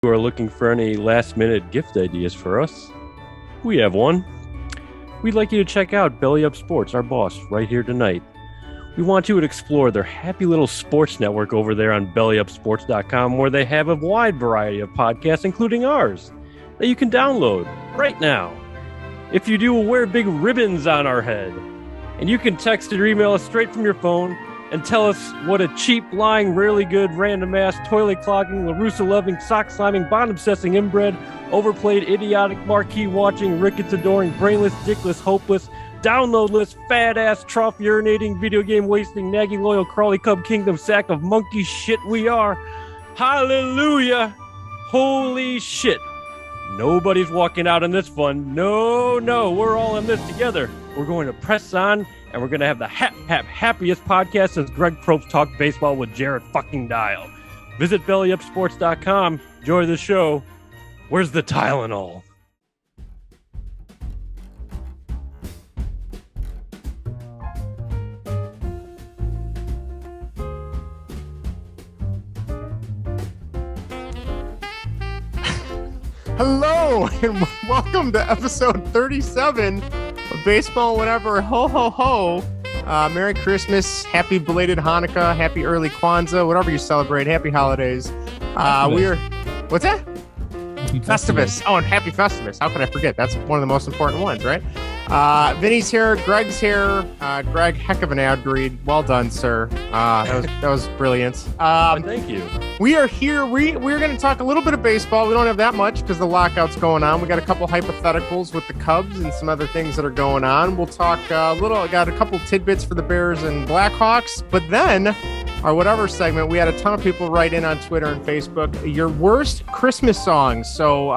you are looking for any last-minute gift ideas for us, we have one. We'd like you to check out Belly Up Sports, our boss, right here tonight. We want you to explore their happy little sports network over there on bellyupsports.com, where they have a wide variety of podcasts, including ours, that you can download right now. If you do, we'll wear big ribbons on our head. And you can text or email us straight from your phone and tell us what a cheap, lying, rarely good, random-ass, toilet-clogging, LaRussa-loving, sock-slamming, bond-obsessing, inbred, overplayed, idiotic, marquee-watching, rickets-adoring, brainless, dickless, hopeless, downloadless, fat-ass, trough-urinating, video game-wasting, naggy-loyal, crawly-cub kingdom sack of monkey shit we are. Hallelujah! Holy shit! Nobody's walking out in this fun. No, we're all in this together. We're going to press on, and we're going to have the happiest podcast since Greg Probst talked baseball with Jared fucking Dial. Visit bellyupsports.com. Enjoy the show. Where's the Tylenol? Hello, and welcome to episode 37 of Baseball Whatever. Ho, ho, ho. Merry Christmas, happy belated Hanukkah, happy early Kwanzaa, whatever you celebrate. Happy holidays. What's that? Festivus. Oh, and happy Festivus. How could I forget? That's one of the most important ones, right? Vinny's here. Greg's here. Greg, heck of an ad read. Well done, sir. That was brilliant. Thank you. We are here. We're going to talk a little bit of baseball. We don't have that much because the lockout's going on. We got a couple hypotheticals with the Cubs and some other things that are going on. We'll talk I got a couple tidbits for the Bears and Blackhawks, but then our whatever segment, we had a ton of people write in on Twitter and Facebook, your worst Christmas songs. So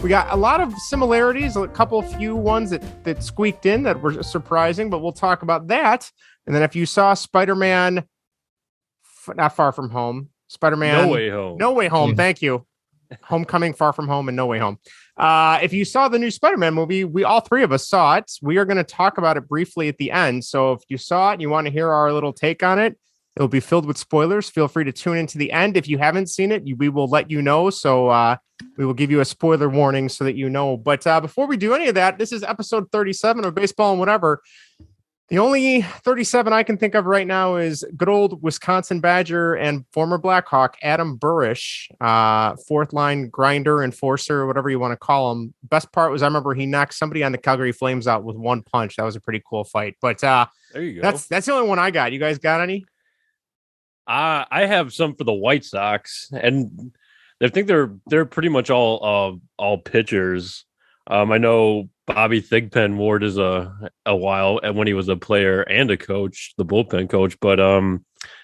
we got a lot of similarities, a couple few ones that squeaked in that were surprising, but we'll talk about that. And then if you saw Spider-Man, not Far From Home, Spider-Man, No Way Home. Thank you. Homecoming, Far From Home, and No Way Home. If you saw the new Spider-Man movie, we all three of us saw it. We are going to talk about it briefly at the end. So if you saw it and you want to hear our little take on it, it'll be filled with spoilers. Feel free to tune into the end. If you haven't seen it, we will let you know. So we will give you a spoiler warning so that you know. But before we do any of that, this is episode 37 of Baseball and Whatever. The only 37 I can think of right now is good old Wisconsin Badger and former Blackhawk Adam Burish, fourth line grinder, enforcer, whatever you want to call him. Best part was I remember he knocked somebody on the Calgary Flames out with one punch. That was a pretty cool fight. But there you go. That's the only one I got. You guys got any? I have some for the White Sox, and I think they're pretty much all pitchers. I know Bobby Thigpen Ward is a while when he was a player and a coach, the bullpen coach. But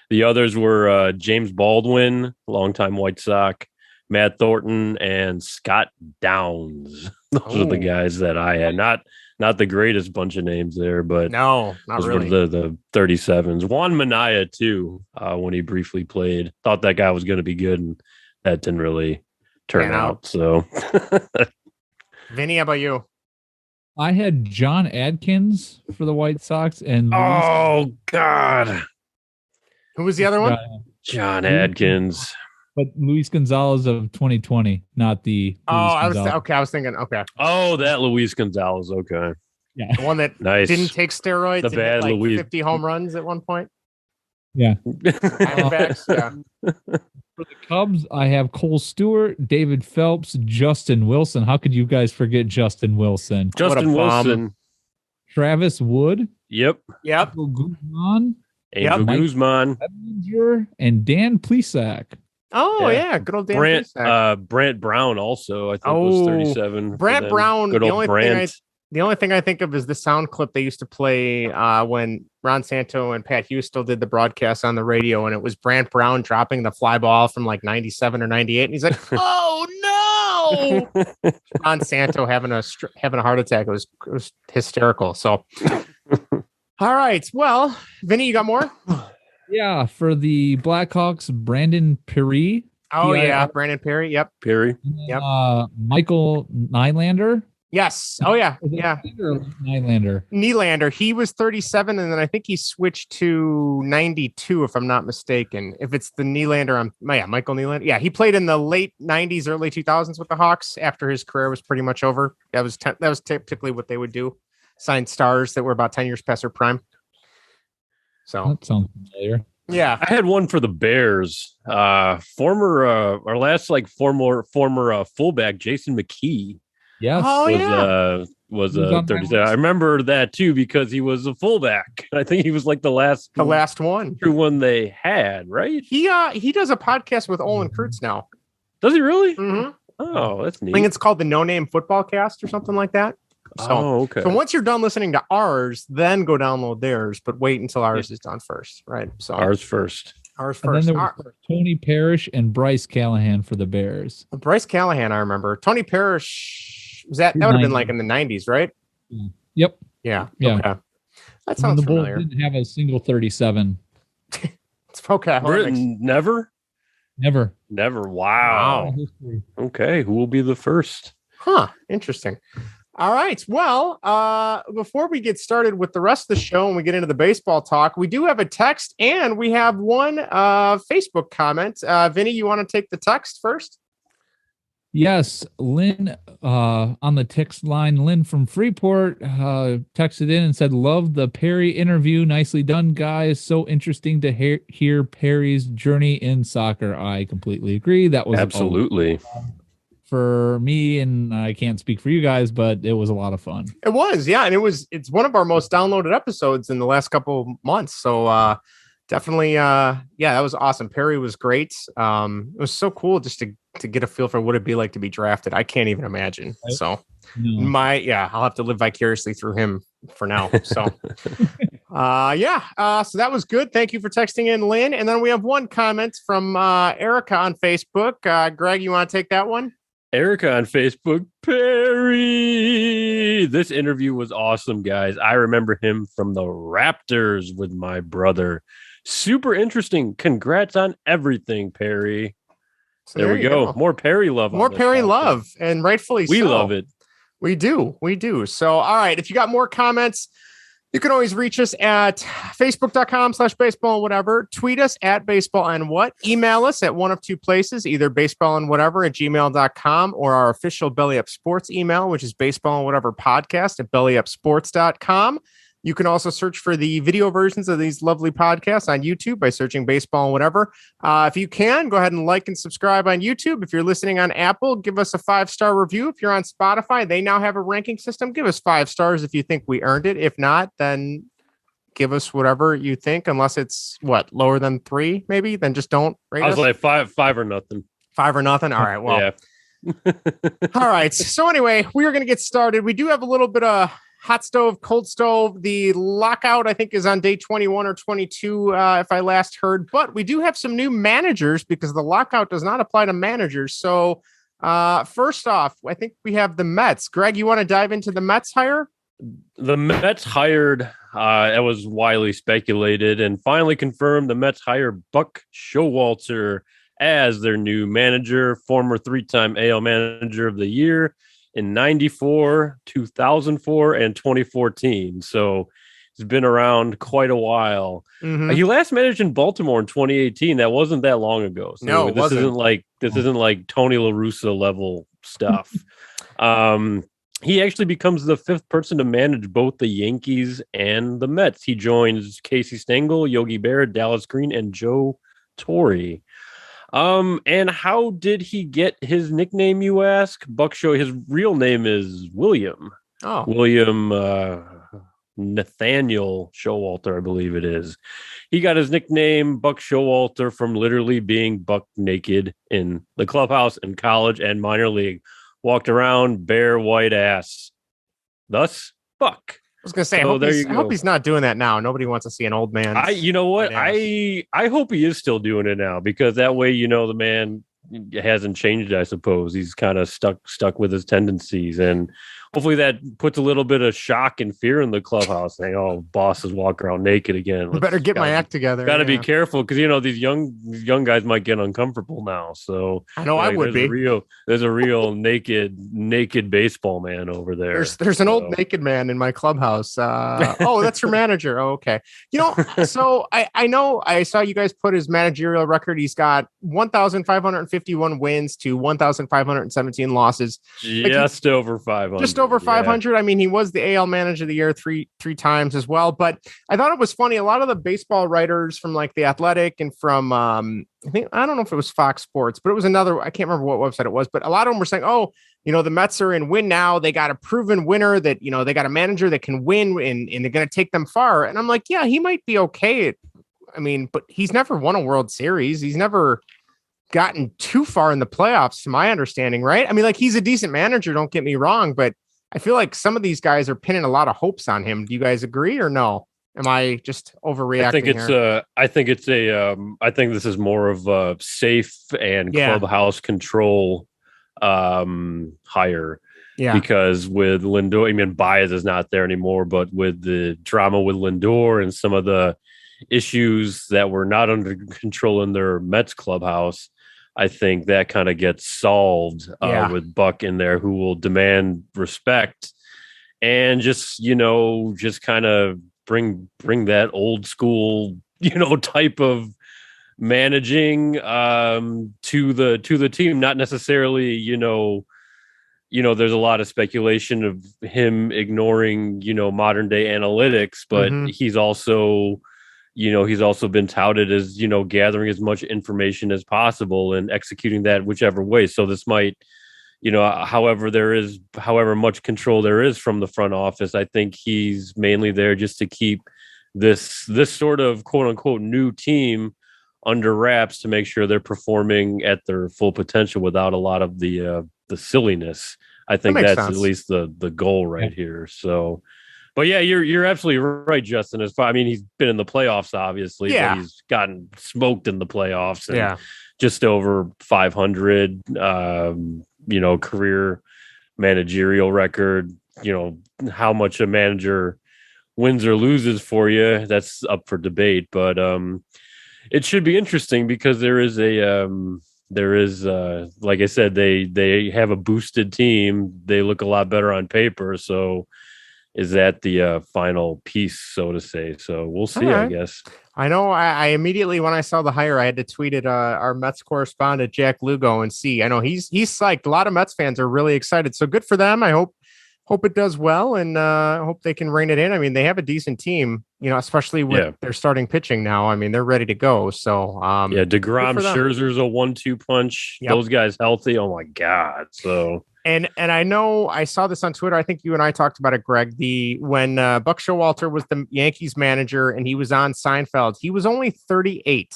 the others were James Baldwin, longtime White Sox, Matt Thornton, and Scott Downs. Those are the guys that I had. Not the greatest bunch of names there, but no, not really. The 37s. Juan Minaya too, when he briefly played. Thought that guy was going to be good, and that didn't really turn out. So, Vinny, how about you? I had John Adkins for the White Sox, and oh god, who was the other one? John Adkins. But Luis Gonzalez of 2020, not the. I was thinking. Okay. Oh, that Luis Gonzalez. Okay. Yeah. The one that didn't take steroids. The bad like Luis. 50 home runs at one point. Yeah. Yeah. For the Cubs, I have Cole Stewart, David Phelps, Justin Wilson. How could you guys forget Justin Wilson? Justin Wilson. Travis Wood. Yep. Guzman. Angel Guzman. And Dan Plesac. Oh, yeah. Good old Dan Plesac. Brant Brown also, I think, was 37. Brant Brown. Good old Brant. The only thing I think of is the sound clip they used to play when Ron Santo and Pat Hughes still did the broadcast on the radio, and it was Brant Brown dropping the fly ball from like 97 or 98, and he's like, "Oh no!" Ron Santo having a heart attack. It was hysterical. So, all right. Well, Vinny, you got more? Yeah, for the Blackhawks, Brandon Perry. Oh yeah, Brandon Perry. Yep, Perry. Yep. Michael Nylander. Yes. Oh yeah. Is it Yeah. Nylander? Nylander. He was 37, and then I think he switched to 92, if I'm not mistaken. If it's the Nylander, Michael Nylander. Yeah, he played in the late 90s, early 2000s with the Hawks after his career was pretty much over. That was typically what they would do, sign stars that were about 10 years past their prime. So That sounds familiar. yeah, I had one for the Bears. Former fullback Jason McKee Yes. was He was on my 37. I list. remember that too because he was a fullback. I think he was like the last one. true one they had, right? He does a podcast with Olin Kurtz now. Does he really? Mm-hmm. Oh, that's I neat. think it's called the No Name Football Cast or something like that. So, okay. So once you're done listening to ours, then go download theirs, but wait until ours is done first, right? So Ours first. Ours And first. then there was Tony Parrish and Bryce Callahan for the Bears. Bryce Callahan, I remember. Tony Parrish, that would have been like in the 90s, right? Yep. Yeah. Yeah. Okay. That And sounds the Bulls familiar. didn't have a single 37. It's okay. Britain, never? Never. Never. Wow. Okay. Who will be the first? Huh. Interesting. All right. Well, before we get started with the rest of the show and we get into the baseball talk, we do have a text and we have one Facebook comment. Vinny, you want to take the text first? Yes, Lynn on the text line. Lynn from Freeport texted in and said, "Love the Perry interview. Nicely done, guys. So interesting to hear Perry's journey in soccer." I completely agree. That was absolutely for me, and I can't speak for you guys, but it was a lot of fun. It was, yeah, and it's one of our most downloaded episodes in the last couple of months. So definitely, that was awesome. Perry was great. It was so cool just to get a feel for what it'd be like to be drafted. I can't even imagine. Right. So No. I'll have to live vicariously through him for now. So so that was good. Thank you for texting in, Lynn. And then we have one comment from Erica on Facebook. Greg, you want to take that one? Erica on Facebook, Perry. This interview was awesome, guys. I remember him from the Raptors with my brother. Super interesting. Congrats on everything, Perry. So there we go. More Perry love. More Perry love, and rightfully so. We love it. We do. So, all right. If you got more comments, you can always reach us at facebook.com/baseball and whatever. Tweet us at baseball and what. Email us at one of two places, either baseball and whatever at gmail.com or our official Belly Up Sports email, which is baseball and whatever podcast at bellyupsports.com. You can also search for the video versions of these lovely podcasts on YouTube by searching baseball and whatever. If you can, go ahead and like and subscribe on YouTube. If you're listening on Apple, give us a 5-star review. If you're on Spotify, they now have a ranking system. Give us 5 stars if you think we earned it. If not, then give us whatever you think, unless it's lower than 3, maybe, then just don't rate us. I was like five or nothing. 5 or nothing. All right. Well, yeah. All right. So anyway, we are going to get started. We do have a little bit of hot stove, cold stove. The lockout, I think, is on day 21 or 22, if I last heard. But we do have some new managers because the lockout does not apply to managers. So first off, I think we have the Mets. Greg, you want to dive into the Mets hire? The Mets hired, it was widely speculated and finally confirmed, the Mets hired Buck Showalter as their new manager, former 3-time AL manager of the year in 94, 2004, and 2014. So he's been around quite a while. Mm-hmm. He last managed in Baltimore in 2018. That wasn't that long ago. So no, this isn't like Tony La Russa level stuff. He actually becomes the 5th person to manage both the Yankees and the Mets. He joins Casey Stengel, Yogi Berra, Dallas Green, and Joe Torre. And how did he get his nickname, you ask? Buck Show. His real name is William. Oh, William Nathaniel Showalter, I believe it is. He got his nickname Buck Showalter from literally being buck naked in the clubhouse in college and minor league. Walked around bare white ass. Thus, Buck. I was gonna say, So I hope he's not doing that now. Nobody wants to see an old man. You know what? I hope he is still doing it now, because that way, the man hasn't changed. I suppose he's kind of stuck with his tendencies. And hopefully that puts a little bit of shock and fear in the clubhouse, saying, "Oh, boss is walking around naked again. I better get my act together." Got to be careful because these young guys might get uncomfortable now. So I know I would be. There's a real naked baseball man over there. There's an old naked man in my clubhouse. Oh, that's your manager. Oh, okay. So I know I saw you guys put his managerial record. He's got 1,551 wins to 1,517 losses. Just over 500. Just over 500. Yeah. I mean, he was the AL Manager of the Year three times as well. But I thought it was funny. A lot of the baseball writers from like The Athletic and from I don't know if it was Fox Sports, but it was another. I can't remember what website it was. But a lot of them were saying, "Oh, the Mets are in win now. They got a proven winner that they got a manager that can win, and they're going to take them far." And I'm like, yeah, he might be okay. But he's never won a World Series. He's never gotten too far in the playoffs, to my understanding, right? I mean, like, he's a decent manager, don't get me wrong, but I feel like some of these guys are pinning a lot of hopes on him. Do you guys agree or no? Am I just overreacting? I think this is more of a safe and clubhouse control hire. Yeah. Because with Lindor, Baez is not there anymore, but with the drama with Lindor and some of the issues that were not under control in their Mets clubhouse, I think that kind of gets solved with Buck in there, who will demand respect and just kind of bring that old school, type of managing to the team. Not necessarily, there's a lot of speculation of him ignoring, modern day analytics, but he's also been touted as, gathering as much information as possible and executing that whichever way. So this might, however much control there is from the front office, I think he's mainly there just to keep this sort of quote unquote new team under wraps to make sure they're performing at their full potential without a lot of the silliness. I think that's sense. At least the goal right here. So, but yeah, you're absolutely right, Justin. He's been in the playoffs, obviously, but he's gotten smoked in the playoffs. And just over 500, career managerial record. How much a manager wins or loses for you, that's up for debate. But it should be interesting because there is like I said, they have a boosted team. They look a lot better on paper. So is that the final piece, so to say? So we'll see, I guess. I know I immediately, when I saw the hire, I had to tweet at our Mets correspondent, Jack Lugo, and see. I know he's psyched. A lot of Mets fans are really excited. So good for them. I hope it does well, and hope they can rein it in. They have a decent team, especially with their starting pitching now. They're ready to go. So DeGrom, Scherzer's a 1-2 punch. Yep. Those guys healthy. Oh my God. So. And I know I saw this on Twitter. I think you and I talked about it, Greg. When Buck Showalter was the Yankees manager and he was on Seinfeld, he was only 38.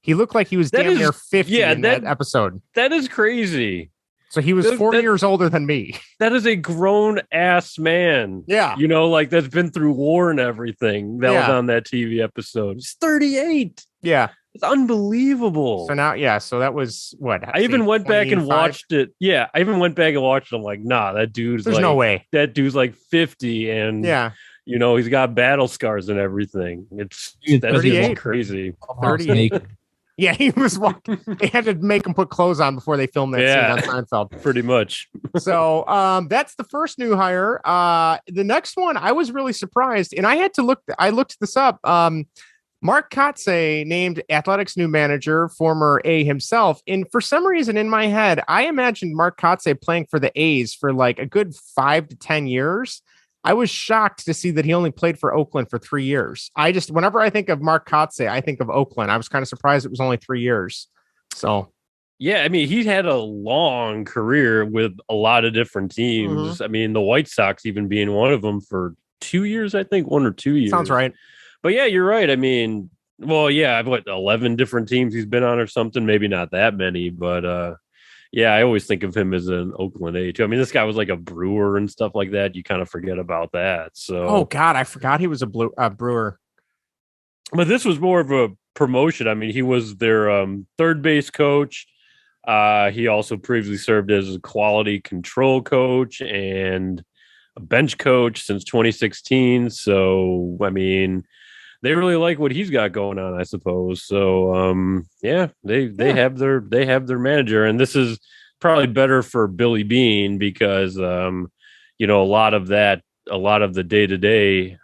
He looked like he was damn near 50 in that episode. That is crazy. So he was 40 years older than me. That is a grown ass man. Yeah. That's been through war and everything. That was on that TV episode. He's 38. Yeah. It's unbelievable. So now, so that was what? I even went back and watched it. Yeah. I even went back and watched it. I'm like, nah, that dude's There's no way. That dude's like 50 and he's got battle scars and everything. That's crazy. 38. Yeah, he was walking. They had to make him put clothes on before they filmed that scene on Seinfeld. Pretty much. So that's the first new hire. The next one, I was really surprised, and I had to look. I looked this up. Mark Kotsay named Athletics' new manager, former A himself. And for some reason in my head, I imagined Mark Kotsay playing for the A's for like a good 5 to 10 years. I was shocked to see that he only played for Oakland for 3 years. Whenever I think of Mark Kotsay, I think of Oakland. I was kind of surprised it was only 3 years. So, yeah, he's had a long career with a lot of different teams. Mm-hmm. The White Sox even being one of them for 2 years, I think, 1 or 2 years. Sounds right. But yeah, you're right. I've 11 different teams he's been on or something. Maybe not that many, but I always think of him as an Oakland A too. This guy was like a Brewer and stuff like that. You kind of forget about that. So, oh God, I forgot he was a Brewer. But this was more of a promotion. He was their third base coach. He also previously served as a quality control coach, and a bench coach since 2016. So, I mean, they really like what he's got going on, I suppose. So, they have their manager, and this is probably better for Billy Beane because, a lot of the day-to-day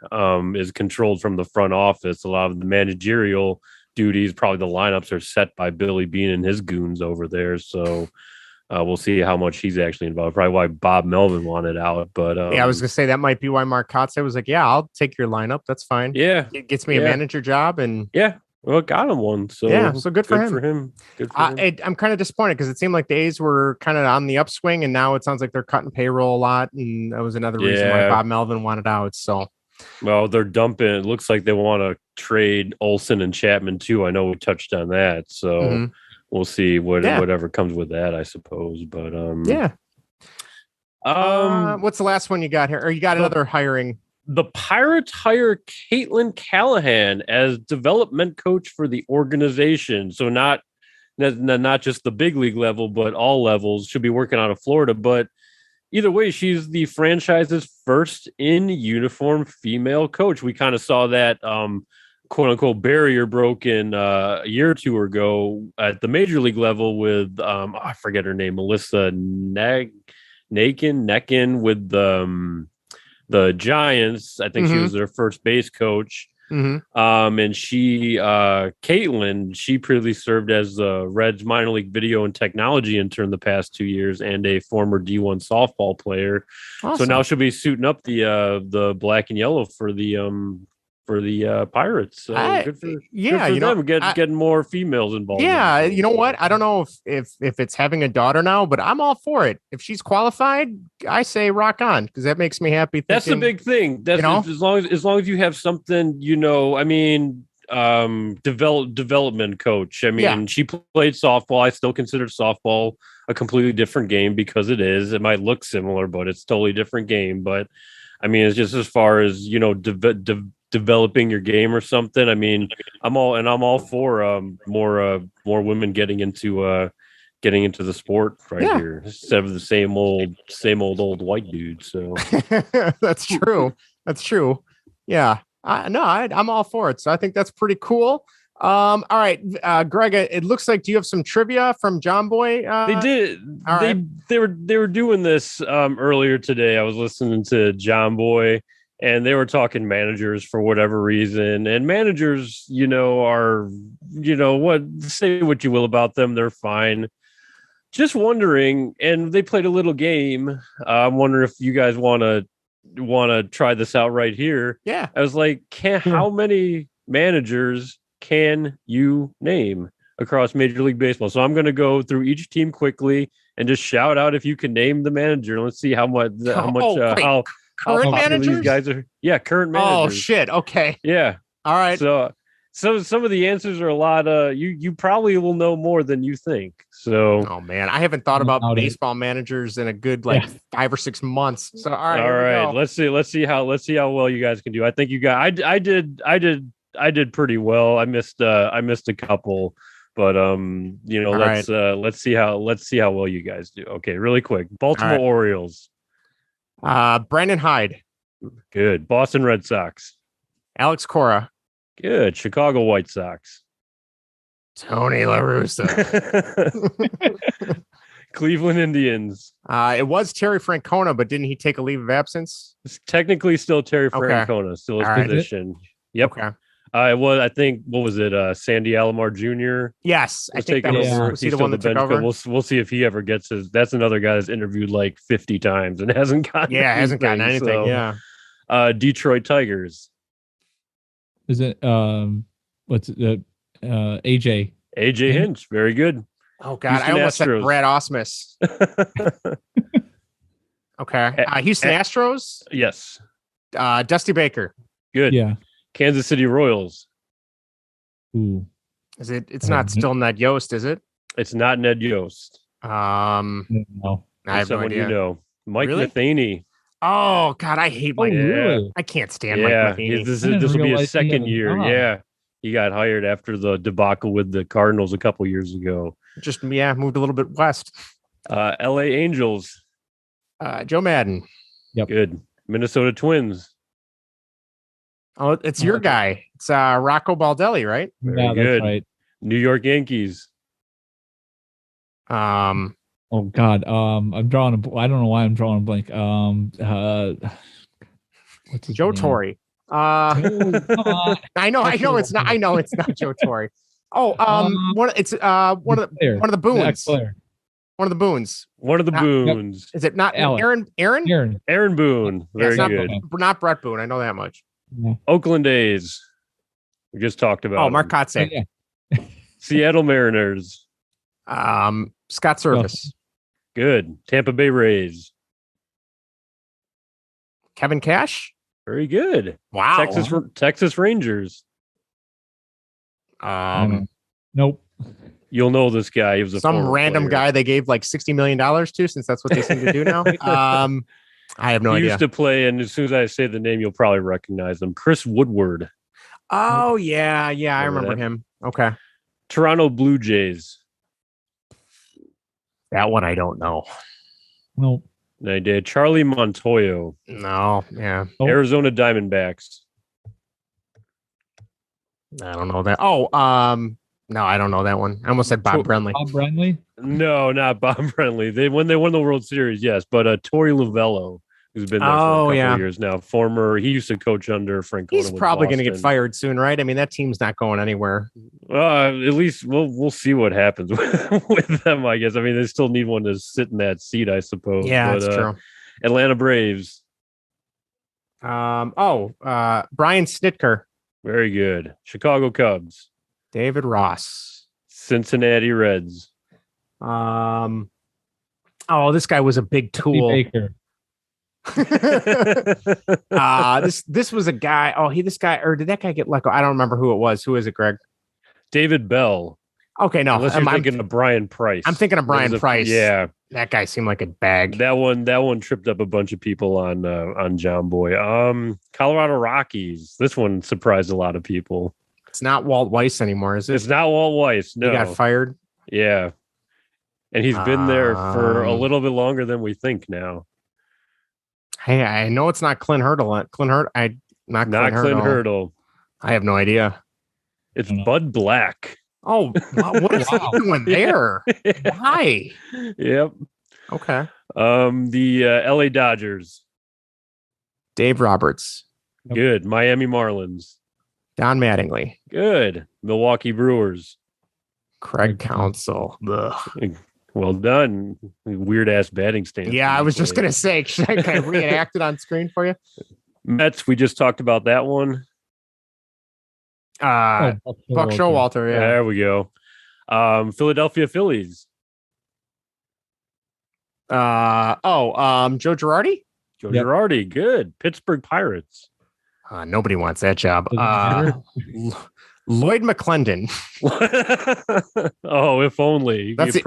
is controlled from the front office. A lot of the managerial duties, probably the lineups are set by Billy Beane and his goons over there. So we'll see how much he's actually involved. Probably why Bob Melvin wanted out. But I was gonna say that might be why Mark Kotze was like, "Yeah, I'll take your lineup. That's fine. Yeah, it gets me a manager job." And well, got him one. So so good for him. Good for him. I'm kind of disappointed because it seemed like the A's were kind of on the upswing, and now it sounds like they're cutting payroll a lot, and that was another reason why Bob Melvin wanted out. So. Well, they're dumping. It looks like they want to trade Olsen and Chapman too. I know we touched on that, so we'll see whatever comes with that, I suppose. But what's the last one you got here? Or you got another hiring? The Pirates hire Caitlin Callahan as development coach for the organization. So not just the big league level, but all levels. Should be working out of Florida, but. Either way, she's the franchise's first in uniform female coach. We kind of saw that quote unquote barrier broken a year or two ago at the major league level with I forget her name, Melissa Neckin with the Giants. I think she was their first base coach. And she, Caitlin, she previously served as the Reds minor league video and technology intern the past 2 years and a former D1 softball player. Awesome. So now she'll be suiting up the black and yellow for the Pirates. So good for them getting more females involved. Yeah, you know what? I don't know if it's having a daughter now, but I'm all for it. If she's qualified, I say rock on because that makes me happy. That's the big thing. That's as long as you have something, I mean, development coach. I mean, she played softball. I still consider softball a completely different game because it is. It might look similar, but it's totally different game. But I mean, it's just as far as developing your game or something. I mean, I'm all for more women getting into the sport here instead of the same old white dude. So that's true. That's true. Yeah. I'm all for it. So I think that's pretty cool. All right, Greg, it looks like, do you have some trivia from John Boy? They did. They were doing this earlier today. I was listening to John Boy. And they were talking managers for whatever reason. And managers, are, say what you will about them. They're fine. Just wondering, and they played a little game. I'm wondering if you guys want to try this out right here. Yeah. I was like, how many managers can you name across Major League Baseball? So I'm going to go through each team quickly and just shout out if you can name the manager. Let's see how much current managers? These guys are current managers. Oh shit. Okay. Yeah. All right. So some of the answers are a lot you probably will know more than you think. So oh man, I haven't thought about baseball managers in a good 5 or 6 months. So all right. Let's see how well you guys can do. I think you guys I did pretty well. I missed a couple, but let's see how well you guys do. Okay, really quick. Baltimore Orioles. Brandon Hyde. Good. Boston Red Sox. Alex Cora. Good. Chicago White Sox. Tony La Russa. Cleveland Indians. It was Terry Francona, but didn't he take a leave of absence? It's technically still Terry Francona, still his position. Yep. Okay. It was, I think, what was it? Sandy Alomar Jr. Yes, I think that was he the one that took over. We'll see if he ever gets his. That's another guy that's interviewed like 50 times and hasn't gotten. Yeah, hasn't gotten anything. So, yeah. Detroit Tigers. Is it what's it? AJ Hinch. Very good. Oh God, I almost said Brad Osmus. Okay. Houston Astros. Yes. Dusty Baker. Good. Yeah. Kansas City Royals. Ooh. Is it? It's not still Ned Yost, is it? It's not Ned Yost. No. I have no idea. Mike Matheny. Oh God, I hate Mike. Really? I can't stand Mike Matheny. This will be his second year. Yeah, he got hired after the debacle with the Cardinals a couple years ago. Just moved a little bit west. L.A. Angels. Joe Madden. Yep. Good. Minnesota Twins. Oh, it's your guy. It's Rocco Baldelli, right? Very Yeah, good. that's right. New York Yankees. Oh God. I'm drawing I don't know why I'm drawing a blank. What's his Joe name? Torre. Oh, come on. I know it's not. I know it's not Joe Torre. Oh, one of the Boons. One of the Boons. One of the Boons. Is it not Aaron. Aaron Boone. Very good. Not Brett Boone. I know that much. Yeah. Oakland A's. We just talked about. Oh, Mark Kotze. Oh, yeah. Seattle Mariners. Scott Service. Good. Tampa Bay Rays. Kevin Cash. Very good. Wow. Texas Rangers. Nope. You'll know this guy. He was some random guy they gave like $60 million to, since that's what they seem to do now. I have no idea. He used to play, and as soon as I say the name, you'll probably recognize him. Chris Woodward. Oh, yeah. I remember him. Okay. Toronto Blue Jays. That one I don't know. Nope. I did. Charlie Montoyo. No. Yeah. Arizona Diamondbacks. I don't know that. Oh, no, I don't know that one. I almost said Bob Brenly. Bob Brenly? No, not Bob Brenly. When they won the World Series, yes, but Torey Lovello, who's been there for a couple of years now. He used to coach under Frank. He's probably going to get fired soon, right? I mean, that team's not going anywhere. At least we'll see what happens with them, I guess. I mean, they still need one to sit in that seat, I suppose. Yeah, that's true. Atlanta Braves. Brian Snitker. Very good. Chicago Cubs. David Ross. Cincinnati Reds. This guy was a big tool. Baker. This was a guy. Or did that guy get let go? I don't remember who it was. Who is it, Greg? David Bell. Okay, no. Unless you're thinking of Brian Price. I'm thinking of Brian Price. Yeah. That guy seemed like a bag. That one tripped up a bunch of people on John Boy. Colorado Rockies. This one surprised a lot of people. It's not Walt Weiss anymore, is it? It's not Walt Weiss. No. He got fired. Yeah. And he's been there for a little bit longer than we think now. Hey, I know it's not Clint Hurdle. Not Clint Hurdle. I have no idea. It's Bud Black. Oh, what is he doing there? Why? Yep. Okay. The LA Dodgers. Dave Roberts. Good. Miami Marlins. Don Mattingly. Good. Milwaukee Brewers. Craig Counsell. Ugh. Well done. Weird ass batting stance. Yeah, I was just gonna say, can I reenact it on screen for you? Mets. We just talked about that one. Buck Showalter. Yeah, there we go. Philadelphia Phillies. Joe Girardi. Girardi. Good. Pittsburgh Pirates. Nobody wants that job. Lloyd McClendon. Oh, if only. That's it.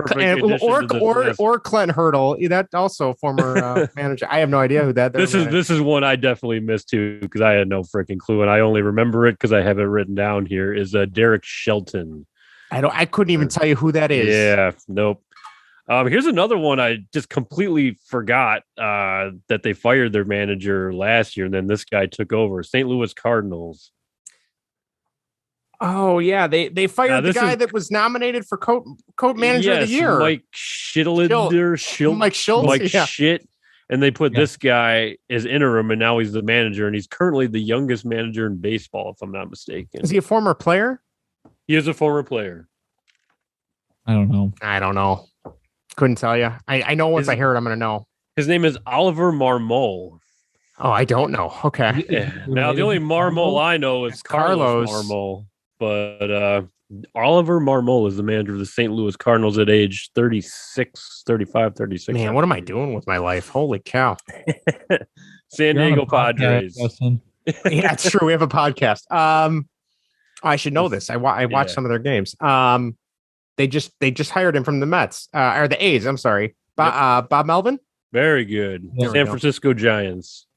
Or Clint Hurdle. That also former manager. I have no idea who that. This is one I definitely missed too, because I had no freaking clue, and I only remember it because I have it written down here. Is Derek Shelton. I couldn't even tell you who that is. Yeah. Nope. Here's another one I just completely forgot that they fired their manager last year, and then this guy took over. St. Louis Cardinals. Oh yeah, they fired the guy that was nominated for coach manager of the year, Mike Shittle. Mike Schultz, Mike Shit, and they put this guy as interim, and now he's the manager, and he's currently the youngest manager in baseball, if I'm not mistaken. Is he a former player? He is a former player. I don't know. Couldn't tell you. I know once I hear it, I'm going to know. His name is Oliver Marmol. Oh, I don't know. Okay. Yeah. Now, the only Marmol I know is Carlos Marmol. But Oliver Marmol is the manager of the St. Louis Cardinals at age 36. Man, what am I doing with my life? Holy cow. San Diego Padres. Yeah, it's true. We have a podcast. I should know this. I watched some of their games. They just hired him from the Mets or the A's. I'm sorry. Bob Melvin. Very good. San Francisco Giants.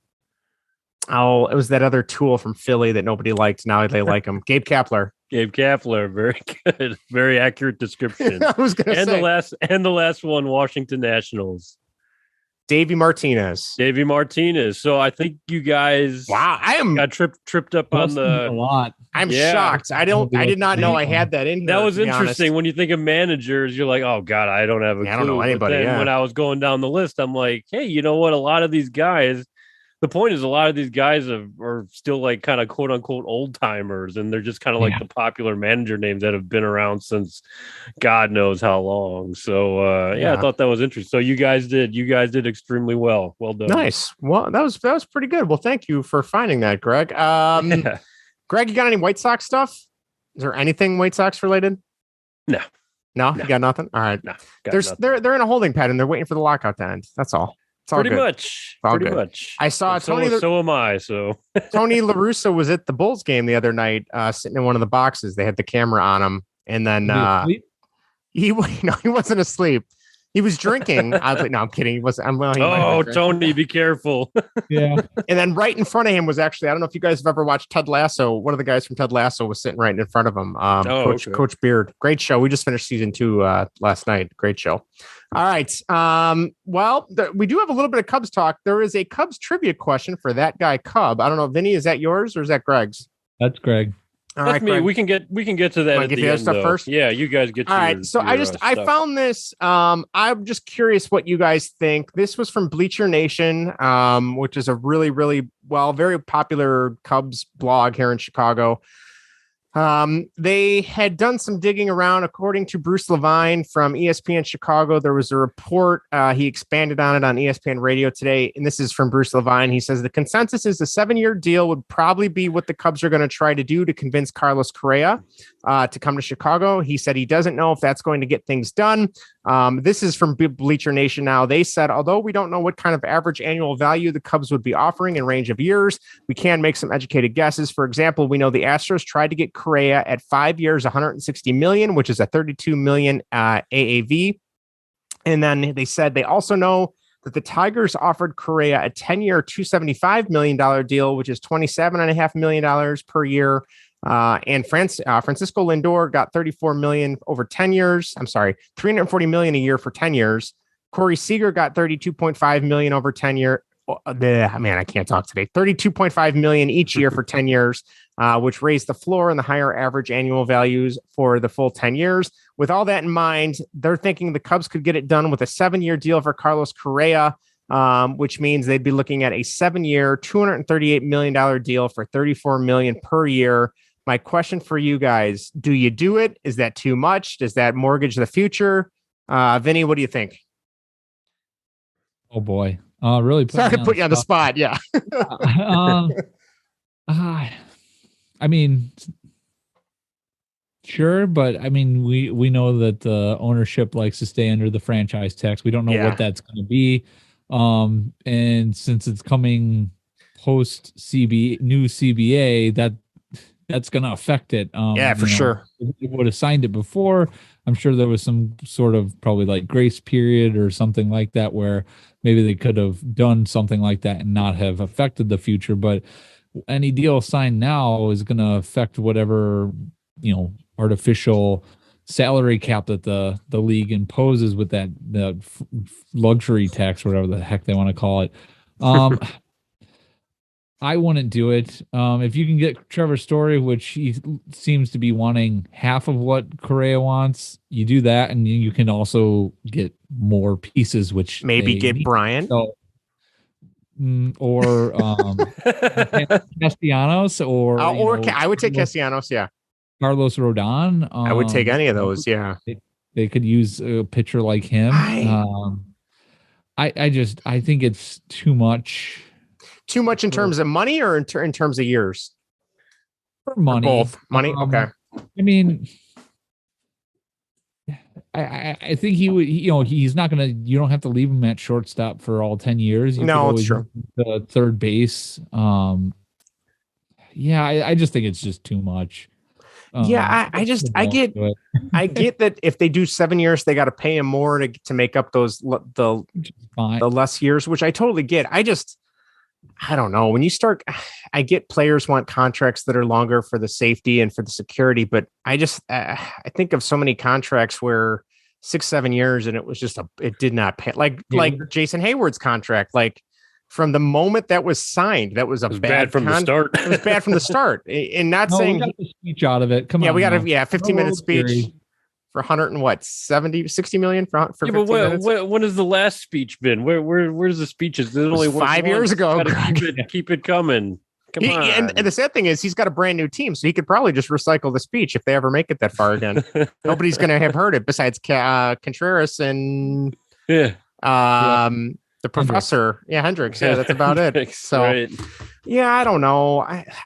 Oh, it was that other tool from Philly that nobody liked. Now they like him. Gabe Kapler. Very good. Very accurate description. I was going to say. The last one, Washington Nationals. Davey Martinez. Davey Martinez. So I think you guys got tripped up on a lot. I'm shocked. I did not know I had that in here. That was interesting. When you think of managers, you're like, oh God, I don't have a clue. I don't know anybody. But then when I was going down the list, I'm like, hey, you know what? A lot of these guys, the point is a lot of these guys are still like kind of quote unquote old timers, and they're just kind of like the popular manager names that have been around since God knows how long. So I thought that was interesting. So you guys did extremely well. Well done. Nice. Well, that was pretty good. Well, thank you for finding that, Greg. Greg, you got any White Sox stuff? Is there anything White Sox related? No. You got nothing. All right. No. They're in a holding pattern. They're waiting for the lockout to end. That's all. It's all pretty good. much. I saw Tony. So am I. So Tony La Russa was at the Bulls game the other night, sitting in one of the boxes. They had the camera on him, and then he wasn't asleep. He was drinking. I was like, no, I'm kidding. He was. Tony, be careful. Yeah. And then right in front of him was actually, I don't know if you guys have ever watched Ted Lasso. One of the guys from Ted Lasso was sitting right in front of him. Coach Beard. Great show. We just finished season 2 last night. Great show. All right. We do have a little bit of Cubs talk. There is a Cubs trivia question for that guy Cub. I don't know, Vinny, is that yours or is that Greg's? That's Greg. All That's right, me. Greg. We can get to that at the end stuff first. Yeah, you guys get. All right. So I found this. I'm just curious what you guys think. This was from Bleacher Nation, which is a really, really very popular Cubs blog here in Chicago. They had done some digging around. According to Bruce Levine from ESPN Chicago, there was a report. He expanded on it on ESPN Radio today. And this is from Bruce Levine. He says the consensus is a 7-year deal would probably be what the Cubs are going to try to do to convince Carlos Correa to come to Chicago. He said he doesn't know if that's going to get things done. This is from Bleacher Nation now. They said, although we don't know what kind of average annual value the Cubs would be offering in range of years, we can make some educated guesses. For example, we know the Astros tried to get Correa at 5 years, $160 million, which is a $32 million AAV. And then they said they also know that the Tigers offered Correa a 10-year, $275 million deal, which is $27.5 million per year. And Francisco Lindor got $34 million over 10 years. I'm sorry, $340 million a year for 10 years. Corey Seager got $32.5 million over 10 years. Man, I can't talk today. $32.5 million each year for 10 years, which raised the floor and the higher average annual values for the full 10 years. With all that in mind, they're thinking the Cubs could get it done with a 7-year deal for Carlos Correa, which means they'd be looking at a 7-year, $238 million deal for $34 million per year. My question for you guys, do you do it? Is that too much? Does that mortgage the future? Vinny, what do you think? Oh boy. Really sorry to put you on the spot. Yeah. I mean, sure, but I mean, we know that the ownership likes to stay under the franchise tax. We don't know what that's going to be. And since it's coming post new CBA, that's going to affect it. For sure. If we would have signed it before, I'm sure there was some sort of probably like grace period or something like that where maybe they could have done something like that and not have affected the future. But any deal signed now is going to affect whatever, artificial salary cap that the league imposes with that luxury tax, whatever the heck they want to call it. I wouldn't do it. If you can get Trevor Story, which he seems to be wanting half of what Correa wants, you do that, and you can also get more pieces, which maybe get Bryant. Or Castellanos, or I would take Castellanos. Yeah, Carlos Rodon. I would take any of those. Yeah, they could use a pitcher like him. I think it's too much. Too much in terms of money, or in terms of years? For money, or both money. Okay. I mean, I think he would. He's not gonna. You don't have to leave him at shortstop for all 10 years. No, it's true. The third base. I just think it's just too much. I get that if they do 7 years, they got to pay him more to make up those the less years, which I totally get. I don't know. When you start, I get players want contracts that are longer for the safety and for the security, but I think of so many contracts where 6-7 years, and it was just it did not pay. Like Jason Hayward's contract, like from the moment that was signed, that was bad from the start. It was bad from the start. And not saying we got the speech out of it. Come on. We got a 15-minute speech for 60 million for 15 minutes. When has the last speech been? Where's the speeches? It only 5 years ago. Keep it coming. Come on. And the sad thing is, he's got a brand new team, so he could probably just recycle the speech if they ever make it that far again. Nobody's going to have heard it besides Contreras and the professor. Hendricks. Yeah, that's about it. So, right. Yeah, I don't know.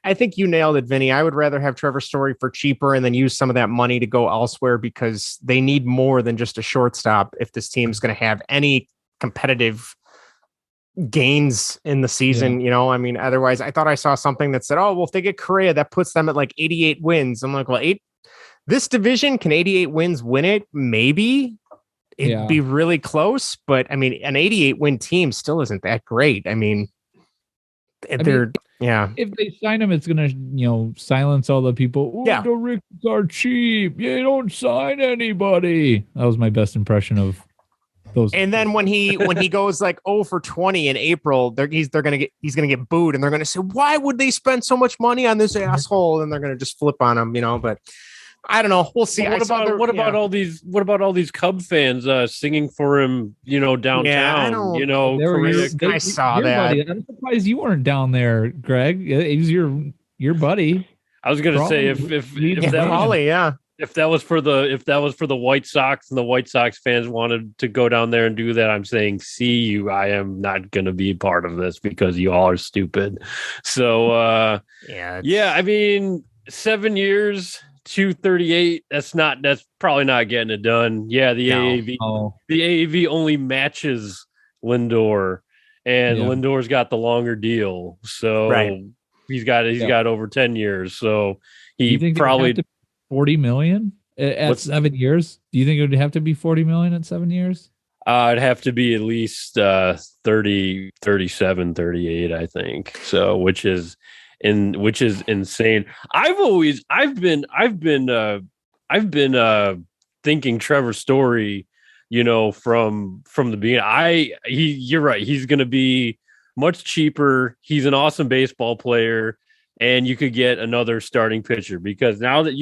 I think you nailed it, Vinny. I would rather have Trevor Story for cheaper and then use some of that money to go elsewhere, because they need more than just a shortstop if this team's going to have any competitive gains in the season. I mean, otherwise, I thought I saw something that said, oh, well, if they get Correa, that puts them at like 88 wins. I'm like, well, this division, can 88 wins win it? Maybe. It'd be really close, but I mean, an 88 win team still isn't that great. I mean, if they sign him, it's gonna silence all the people. The Ricks are cheap. You don't sign anybody. That was my best impression of those. And then when he goes like 0 for 20 in April, he's gonna get booed, and they're gonna say, why would they spend so much money on this asshole? And they're gonna just flip on him, But I don't know. We'll see. What about all these Cub fans singing for him? Downtown. I saw that. Buddy. I'm surprised you weren't down there, Greg. He was your buddy. I was going to say if that was for the White Sox and the White Sox fans wanted to go down there and do that, I'm saying, see you. I am not going to be part of this because you all are stupid. So I mean, 7 years. 238. That's probably not getting it done. Yeah, the AAV only matches Lindor, and Lindor's got the longer deal, so he's got over 10 years. So he probably 40 million at 7 years. Do you think it would have to be 40 million at 7 years? It'd have to be at least 30, 37, 38, I think. So, which is insane. I've been thinking Trevor Story, from the beginning. You're right. He's going to be much cheaper. He's an awesome baseball player, and you could get another starting pitcher, because now that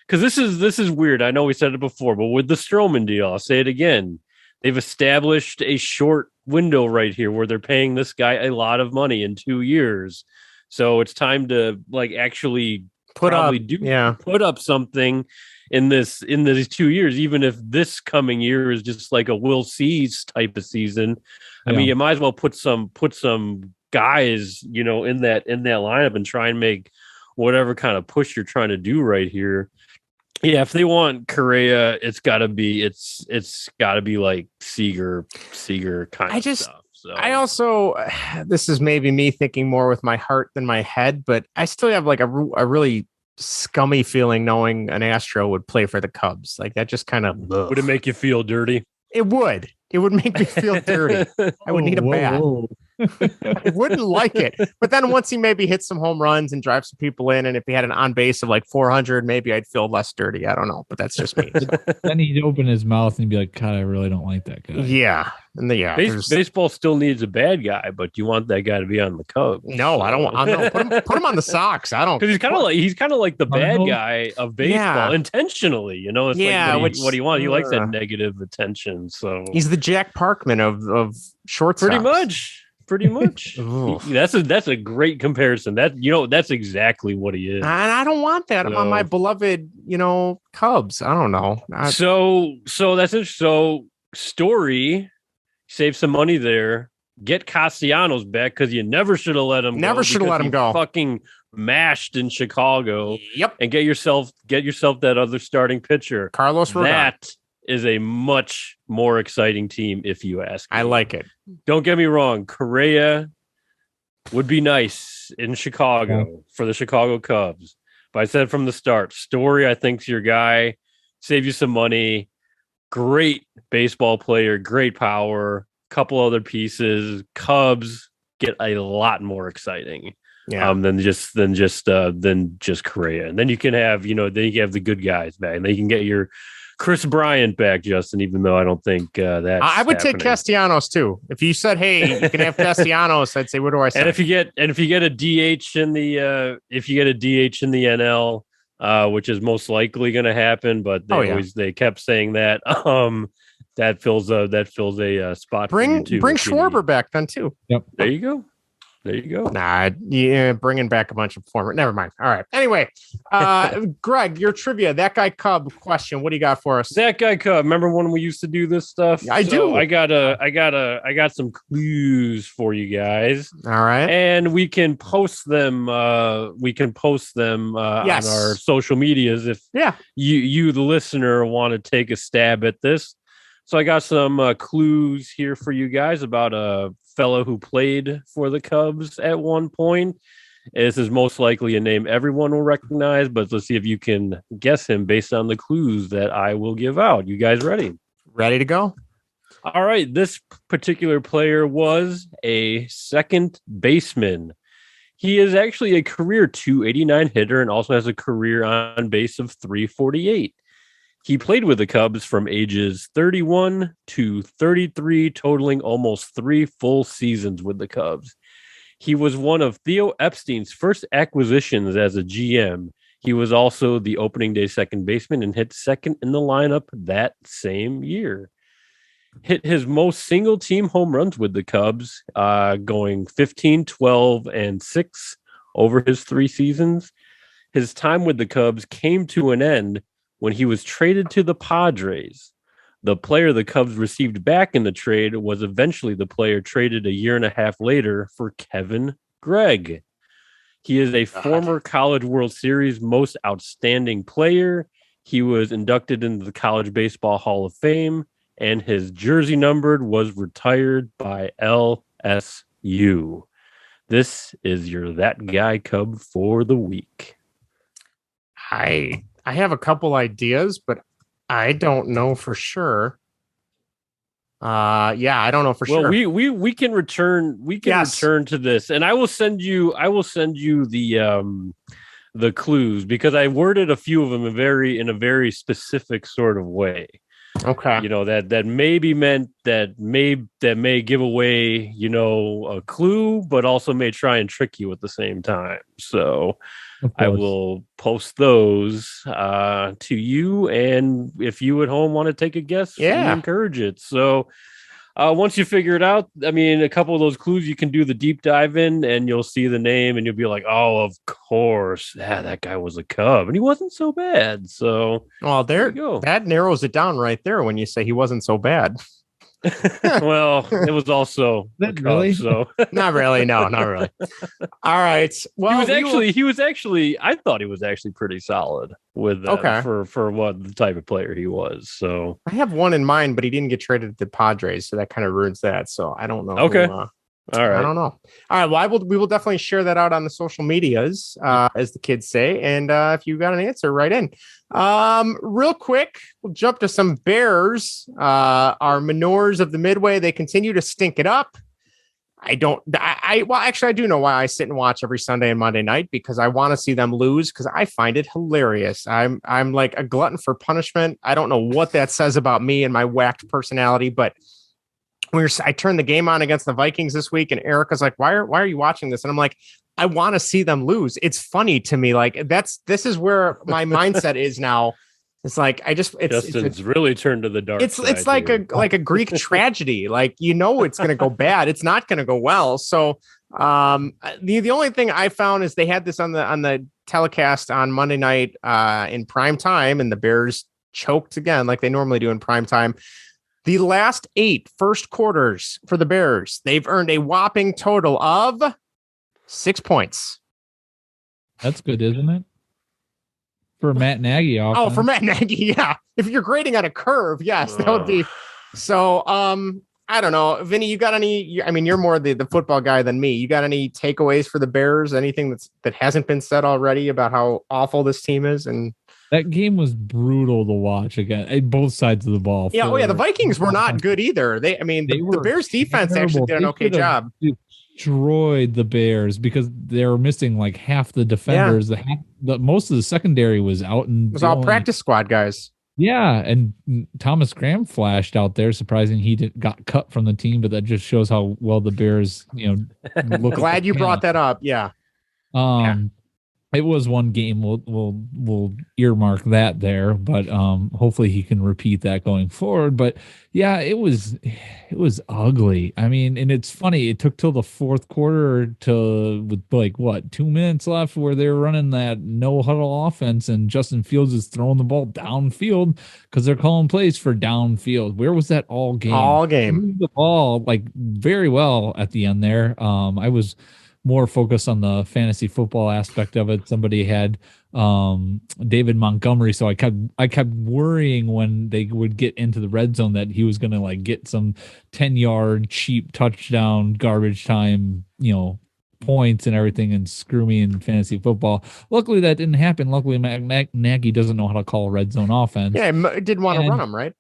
because this is weird. I know we said it before, but with the Stroman deal, I'll say it again. They've established a short window right here where they're paying this guy a lot of money in 2 years. So it's time to actually put up something in these 2 years, even if this coming year is just like a Will C's type of season. I mean, you might as well put some guys, in that lineup and try and make whatever kind of push you're trying to do right here. Yeah, if they want Correa, it's gotta be like Seager kind of stuff. So. I also, this is maybe me thinking more with my heart than my head, but I still have like a really scummy feeling knowing an Astro would play for the Cubs. Like that just kind of... Would it make you feel dirty? It would. It would make me feel dirty. I would need a bath. I wouldn't like it. But then once he maybe hits some home runs and drives some people in, and if he had an on base of like 400, maybe I'd feel less dirty. I don't know, but that's just me. So. Then he'd open his mouth and he'd be like, God, I really don't like that guy. Yeah. And baseball still needs a bad guy, but you want that guy to be on the Cubs. No, I don't want. Put him on the Sox. I don't, because he's kind of like the bad guy of baseball intentionally. It's what he wants. He likes that negative attention. So he's the Jack Parkman of shortstops. Pretty much. That's a great comparison. That's exactly what he is. And I don't want that. I'm on my beloved, Cubs. I don't know. So that's it. So Story, save some money there. Get Castellanos back, because you never should have let him. Never should have let him go. Fucking mashed in Chicago. Yep. And get yourself that other starting pitcher, Carlos Rodon. That is a much more exciting team, if you ask me. I like it. Don't get me wrong. Correa would be nice in Chicago for the Chicago Cubs. But I said from the start, Story, I think, is your guy. Save you some money. Great baseball player, great power. Couple other pieces. Cubs get a lot more exciting. Than just Correa. And then you can have, then you can have the good guys back. And then you can get your Chris Bryant back, Justin, even though I don't think that's I would take happening. Castellanos too. If you said, "Hey, you can have Castellanos," I'd say, "What do I say?" And if you get a DH in the NL, which is most likely going to happen, but they kept saying that that fills a spot. Bring for you too, Schwarber back then too. Yep. There you go. Nah, yeah, bringing back a bunch of former. Never mind. All right. Anyway, Greg, your trivia. That guy Cub question. What do you got for us? That guy Cub. Remember when we used to do this stuff? I do. I got some clues for you guys. All right. And we can post them. On our social medias if you the listener want to take a stab at this. So I got some clues here for you guys about a fellow who played for the Cubs at one point. This is most likely a name everyone will recognize, but let's see if you can guess him based on the clues that I will give out. You guys ready? Ready to go? All right. This particular player was a second baseman. He is actually a career .289 hitter and also has a career on base of .348. He played with the Cubs from ages 31 to 33, totaling almost 3 full seasons with the Cubs. He was one of Theo Epstein's first acquisitions as a GM. He was also the opening day second baseman and hit second in the lineup that same year. Hit his most single team home runs with the Cubs, going 15, 12, and 6 over his 3 seasons. His time with the Cubs came to an end when he was traded to the Padres. The player the Cubs received back in the trade was eventually the player traded a year and a half later for Kevin Gregg. He is a former College World Series most outstanding player. He was inducted into the College Baseball Hall of Fame, and his jersey numbered was retired by LSU. This is your That Guy Cub for the week. I have a couple ideas, but I don't know for sure. I don't know for sure. Well, we can return return to this, and I will send you the clues because I worded a few of them in a very specific sort of way. Okay. That maybe meant that may give away, a clue, but also may try and trick you at the same time. So I will post those to you. And if you at home want to take a guess, we encourage it. So once you figure it out, a couple of those clues, you can do the deep dive in and you'll see the name and you'll be like, oh, of course. Yeah, that guy was a Cub and he wasn't so bad. So, well, there you go. That narrows it down right there when you say he wasn't so bad. Well, it was also really so not really. No, not really. All right. Well, he was actually I thought he was actually pretty solid with for what the type of player he was. So I have one in mind, but he didn't get traded to the Padres, so that kind of ruins that. So I don't know. Okay. All right. I don't know. All right. Well, we will definitely share that out on the social medias, as the kids say. And if you got an answer, write in. Real quick, we'll jump to some Bears. Our Menors of the Midway, they continue to stink it up. I do know why I sit and watch every Sunday and Monday night, because I want to see them lose, because I find it hilarious. I'm like a glutton for punishment. I don't know what that says about me and my whacked personality, but I turned the game on against the Vikings this week, and Erica's like, why are you watching this? And I'm like, I want to see them lose. It's funny to me. Like this is where my mindset is now. It's like, it's really turned to the dark. It's like a Greek tragedy. Like, it's going to go bad. It's not going to go well. So the only thing I found is they had this on the telecast on Monday night in prime time, and the Bears choked again, like they normally do in prime time. The last 8 first quarters for the Bears, they've earned a whopping total of 6 points. That's good, isn't it? For Matt Nagy. Offense. Oh, for Matt Nagy, yeah. If you're grading on a curve, yes, that would be. So, I don't know. Vinny, you got any? You're more the football guy than me. You got any takeaways for the Bears? Anything that hasn't been said already about how awful this team is? And that game was brutal to watch again, both sides of the ball. Yeah, the Vikings were not good either. The Bears defense actually did an okay job. Destroyed the Bears because they were missing like half the defenders. Yeah. Most of the secondary was out, and it was all practice squad guys. Yeah, and Thomas Graham flashed out there, surprising he got cut from the team, but that just shows how well the Bears, look. Glad you brought that up. Yeah. Um, it was one game. We'll earmark that there, but hopefully he can repeat that going forward. But yeah, it was ugly. I mean, and it's funny. It took till the fourth quarter with 2 minutes left where they were running that no huddle offense, and Justin Fields is throwing the ball downfield because they're calling plays for downfield. Where was that all game? All game. Moved the ball very well at the end there. I was more focused on the fantasy football aspect of it. Somebody had David Montgomery, so I kept worrying when they would get into the red zone that he was going to get some 10-yard cheap touchdown garbage time, points and everything, and screw me in fantasy football. Luckily that didn't happen. Luckily Nagy doesn't know how to call red zone offense. Yeah, it didn't want to run them, right?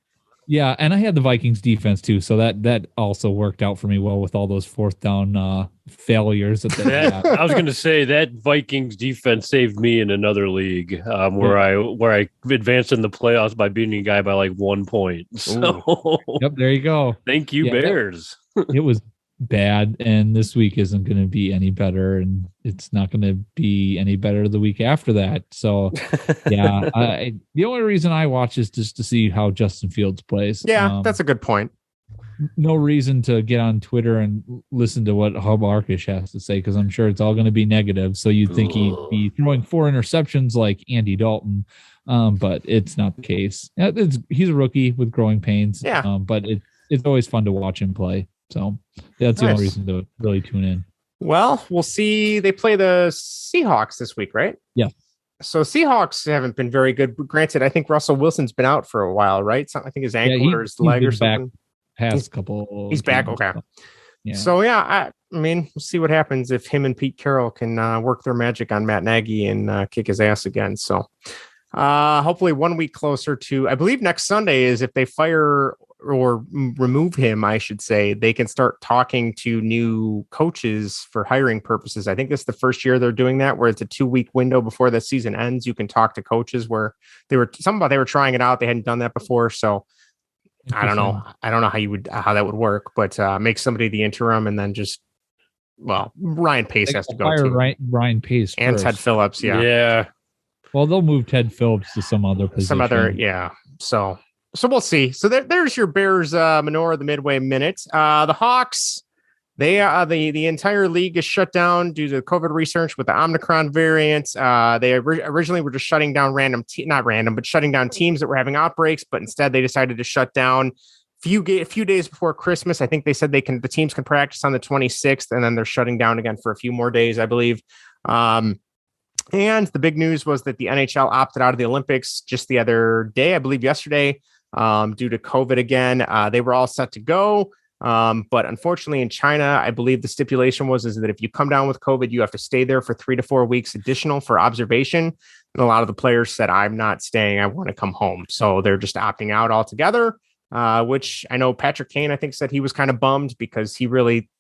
Yeah, and I had the Vikings defense too, so that also worked out for me well with all those fourth down failures that they had. I was going to say that Vikings defense saved me in another league where I advanced in the playoffs by beating a guy by 1 point. So, yep, there you go. Thank you, Bears. It was bad, and this week isn't going to be any better, and it's not going to be any better the week after that. So yeah, the only reason I watch is just to see how Justin Fields plays. Yeah, that's a good point. No reason to get on Twitter and listen to what Hub Arkish has to say, because I'm sure it's all going to be negative. So you'd think he'd be throwing 4 interceptions like Andy Dalton, but it's not the case. He's a rookie with growing pains, but it's always fun to watch him play. So that's the only reason to really tune in. Well, we'll see. They play the Seahawks this week, right? Yeah. So Seahawks haven't been very good. Granted, I think Russell Wilson's been out for a while, right? I think his ankle or his leg or something. Past couple. He's back. Okay. Yeah. So I mean, we'll see what happens if him and Pete Carroll can work their magic on Matt Nagy and kick his ass again. So hopefully 1 week closer to, I believe next Sunday is if they fire or remove him, I should say, they can start talking to new coaches for hiring purposes. I think this is the first year they're doing that, where it's a 2-week window before the season ends. You can talk to coaches where they were trying it out. They hadn't done that before. So I don't know how that would work, but make somebody the interim and then just, Ryan Pace has to go too. Ryan Pace and first. Ted Phillips. Yeah. Yeah. Well, they'll move Ted Phillips to some other position. Yeah. So we'll see. So there's your Bears menorah, the midway minute. The Hawks, the entire league is shut down due to COVID research with the Omicron variant. They originally were just shutting down shutting down teams that were having outbreaks, but instead they decided to shut down a few days before Christmas. I think they said the teams can practice on the 26th, and then they're shutting down again for a few more days, I believe. And the big news was that the NHL opted out of the Olympics just the other day, I believe yesterday, due to COVID again. They were all set to go. But unfortunately in China, I believe the stipulation is that if you come down with COVID, you have to stay there for 3 to 4 weeks additional for observation. And a lot of the players said, I'm not staying. I want to come home. So they're just opting out altogether, which I know Patrick Kane, I think, said he was kind of bummed because he really,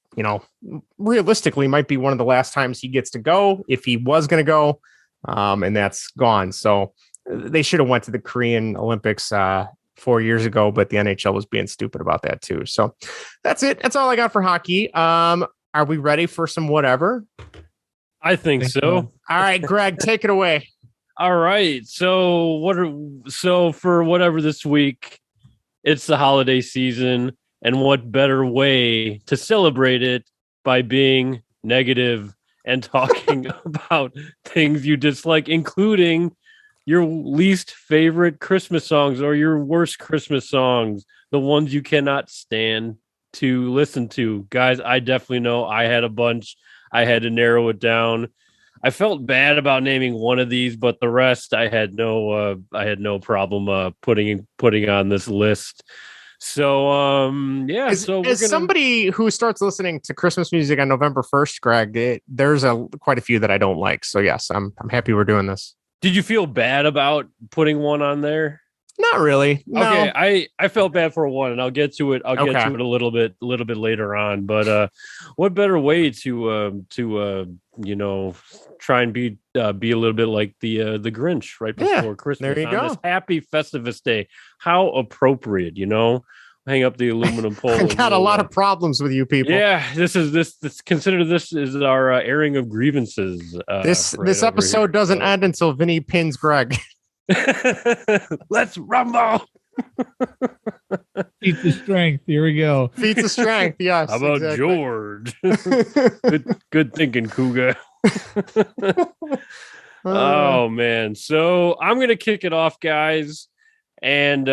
realistically might be one of the last times he gets to go if he was going to go. And that's gone. So they should have went to the Korean Olympics 4 years ago, but the NHL was being stupid about that too. So that's it. That's all I got for hockey. Are we ready for some whatever? I think so. All right, Greg, take it away. All right. So for whatever this week, it's the holiday season, and what better way to celebrate it by being negative and talking about things you dislike, including your least favorite Christmas songs or your worst Christmas songs, the ones you cannot stand to listen to. Guys, I definitely know I had a bunch. I had to narrow it down. I felt bad about naming one of these, but the rest I had no problem putting on this list. So somebody who starts listening to Christmas music on November 1st, Greg, there's quite a few that I don't like. So yes, I'm happy we're doing this. Did you feel bad about putting one on there? Not really. No. Okay, I felt bad for one, and I'll get to it. I'll get Okay. to it a little bit later on. But what better way to try and be a little bit like the Grinch right before Christmas there you on go. this happy Festivus day? How appropriate, Hang up the aluminum pole. I got a lot of problems with you people. Yeah, consider this is our airing of grievances. This episode doesn't end until Vinny pins Greg. Let's rumble. Feats of strength. Here we go. Feats of strength. Yes. How about George? Good thinking, Cougar. Oh man. So I'm gonna kick it off, guys, and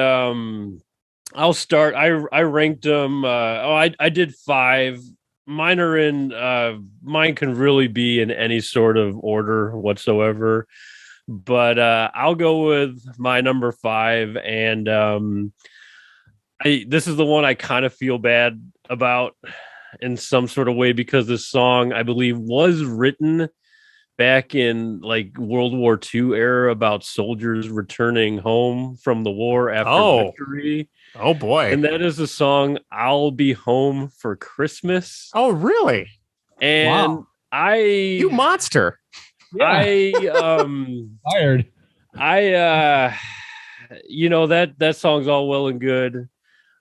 I'll start. I ranked them. I did 5. Mine are in. Mine can really be in any sort of order whatsoever. But I'll go with my number 5, and this is the one I kind of feel bad about in some sort of way, because this song, I believe, was written back in like World War II era about soldiers returning home from the war after victory. Oh boy! And that is the song "I'll Be Home for Christmas." Oh really? And wow. You monster. Yeah. Fired. That song's all well and good,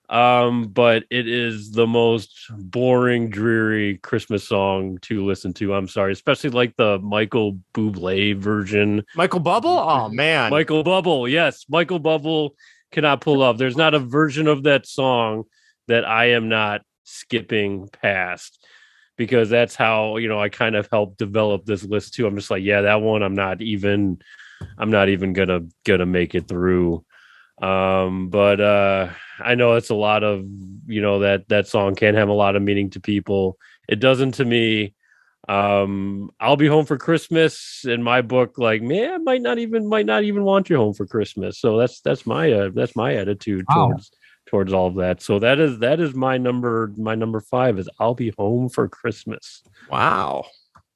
but it is the most boring, dreary Christmas song to listen to. I'm sorry, especially like the Michael Bublé version. Michael Bubble? Oh man, Michael Bubble. Yes, Michael Bubble cannot pull up. There's not a version of that song that I am not skipping past, because that's how, I kind of helped develop this list too. I'm just like, yeah, that one I'm not even gonna make it through. But I know it's a lot of, that song can have a lot of meaning to people. It doesn't to me. I'll Be Home for Christmas in my book, like, man, might not even want you home for Christmas. So that's my attitude towards all of that. So that is my number 5 is I'll Be Home for Christmas. Wow.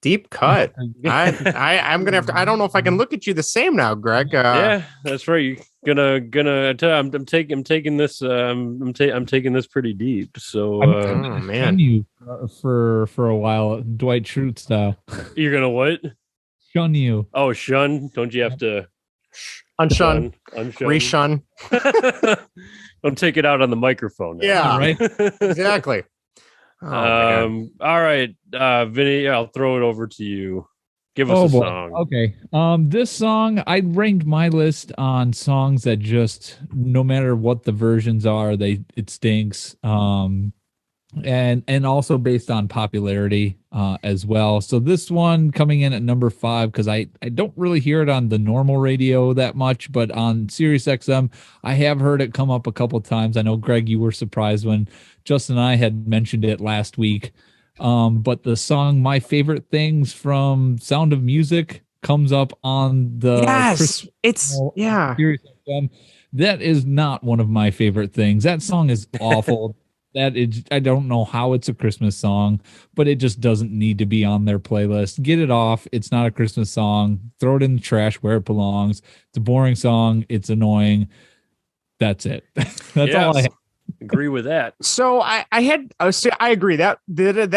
Deep cut. I'm gonna have to. I don't know if I can look at you the same now, Greg. Yeah, that's right. You're I'm taking this. I'm taking this pretty deep. So, oh man, you for a while, Dwight Schrute style. You're gonna what? Shun you. Oh, shun. Don't you have to unshun? Reshun. Don't take it out on the microphone now. Yeah, right. Exactly. All right, Vinny, I'll throw it over to you. Give us a song. Okay. This song, I ranked my list on songs that just, no matter what the versions are, it stinks. And also based on popularity as well. So this one coming in at number 5, because I don't really hear it on the normal radio that much, but on Sirius XM, I have heard it come up a couple times. I know, Greg, you were surprised when Justin and I had mentioned it last week. But the song My Favorite Things from Sound of Music comes up on the Sirius XM. That is not one of my favorite things. That song is awful. I don't know how it's a Christmas song, but it just doesn't need to be on their playlist. Get it off. It's not a Christmas song. Throw it in the trash where it belongs. It's a boring song. It's annoying. That's it. That's all I have. Agree with that. So I agree that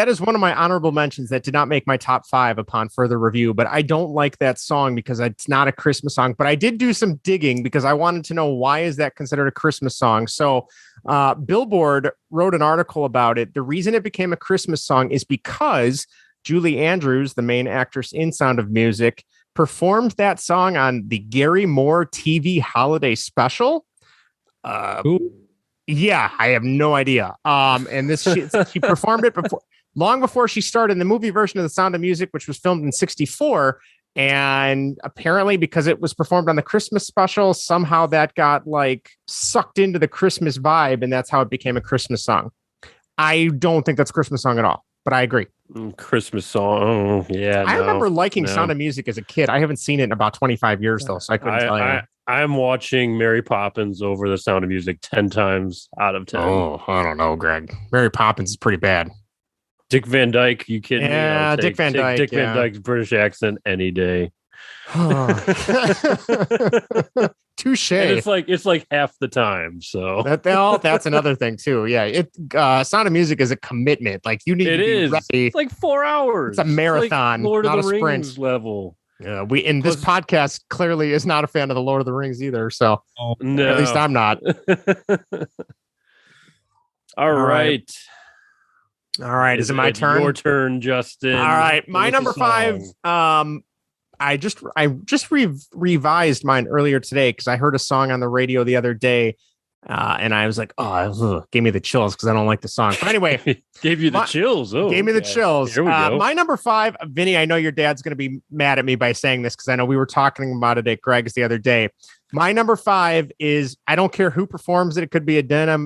is one of my honorable mentions that did not make my top 5 upon further review, but I don't like that song because it's not a Christmas song. But I did do some digging because I wanted to know, why is that considered a Christmas song? So Billboard wrote an article about it. The reason it became a Christmas song is because Julie Andrews, the main actress in Sound of Music, performed that song on the Gary Moore TV holiday special. Yeah, I have no idea. And this she performed it long before she started in the movie version of The Sound of Music, which was filmed in '64. And apparently, because it was performed on the Christmas special, somehow that got like sucked into the Christmas vibe, and that's how it became a Christmas song. I don't think that's a Christmas song at all, but I agree. Christmas song, yeah. I remember liking Sound of Music as a kid. I haven't seen it in about 25 years though, so I couldn't tell you. I'm watching Mary Poppins over The Sound of Music 10 times out of 10. Oh, I don't know, Greg. Mary Poppins is pretty bad. Dick Van Dyke, you kidding me? Yeah, Dick Van Dyke. Dick Van Dyke's British accent any day. Touche. And it's like half the time. So That's another thing too. Yeah, Sound of Music is a commitment. Like you need to be ready. It's like 4 hours. It's a marathon, like Lord not of the a sprint Rings level. Yeah, this podcast clearly is not a fan of the Lord of the Rings either. So no. At least I'm not. All right. Is it my turn? Your turn, Justin. All right. My number 5. I just revised mine earlier today because I heard a song on the radio the other day. And I was like, gave me the chills because I don't like the song. But anyway, gave you the chills. Oh, gave me the chills. Here we go. My number 5, Vinny, I know your dad's going to be mad at me by saying this because I know we were talking about it at Greg's the other day. My number 5 is, I don't care who performs it. It could be Adina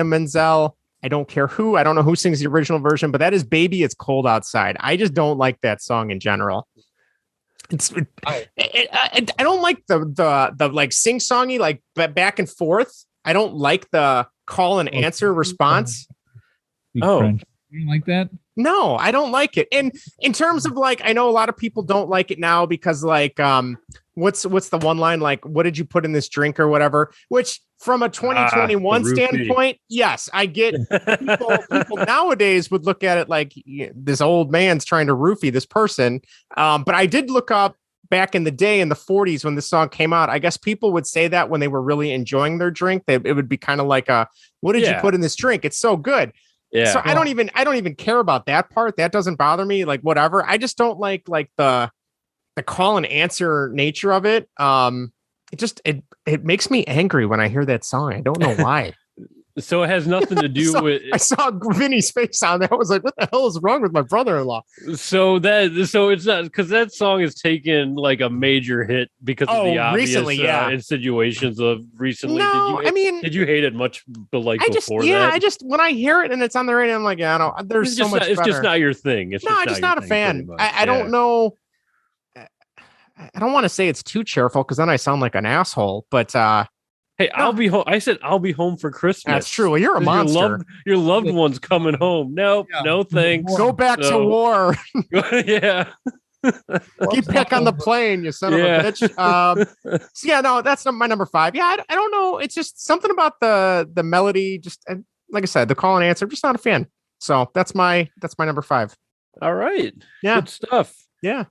Menzel. I don't care who. I don't know who sings the original version, but that is Baby It's Cold Outside. I just don't like that song in general. I don't like the like sing-songy, like back and forth. I don't like the call and answer response. You don't like that? No, I don't like it. And in terms of like, I know a lot of people don't like it now because like, what's the one line? Like, what did you put in this drink or whatever, which from a 2021 standpoint, yes, I get people nowadays would look at it like this old man's trying to roofie this person. But I did look up back in the day in the 40s when this song came out. I guess people would say that when they were really enjoying their drink, it would be kind of like what did you put in this drink? It's so good. Yeah. So I don't even care about that part. That doesn't bother me. Like whatever. I just don't like the call and answer nature of it. It makes me angry when I hear that song. I don't know why. So it has nothing to do with. I saw Vinny's face on that. I was like, "What the hell is wrong with my brother-in-law?" So it's not because that song has taken like a major hit because of the obvious insinuations of recently. No, did you hate it much? Like before that? I just when I hear it and it's on the radio, I'm like, yeah, I don't. There's so much. It's just not your thing. I'm just not a fan. I don't know. I don't want to say it's too cheerful because then I sound like an asshole. But hey, I'll be home. I said I'll be home for Christmas. That's true. Well, you're a monster. Your loved one's coming home. No thanks. Go back to war. Yeah. Keep back on the plane, you son of a bitch. So that's my number 5. Yeah, I don't know. It's just something about the melody. Just like I said, the call and answer. I'm just not a fan. So that's my number 5. All right. Yeah. Good stuff. Yeah.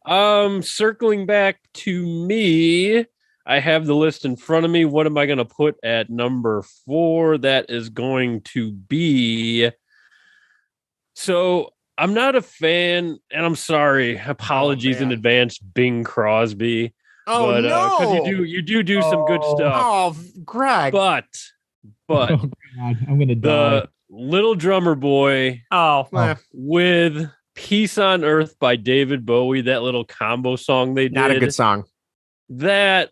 Circling back to me, I have the list in front of me. What am I going to put at number 4? That is going to be. So I'm not a fan, and I'm sorry. Apologies in advance, Bing Crosby. Oh, but, no. Because you do some good stuff. Oh, Greg. But oh, God, I'm going to die. The Little Drummer Boy. With Peace on Earth by David Bowie, that little combo song they did. Not a good song. I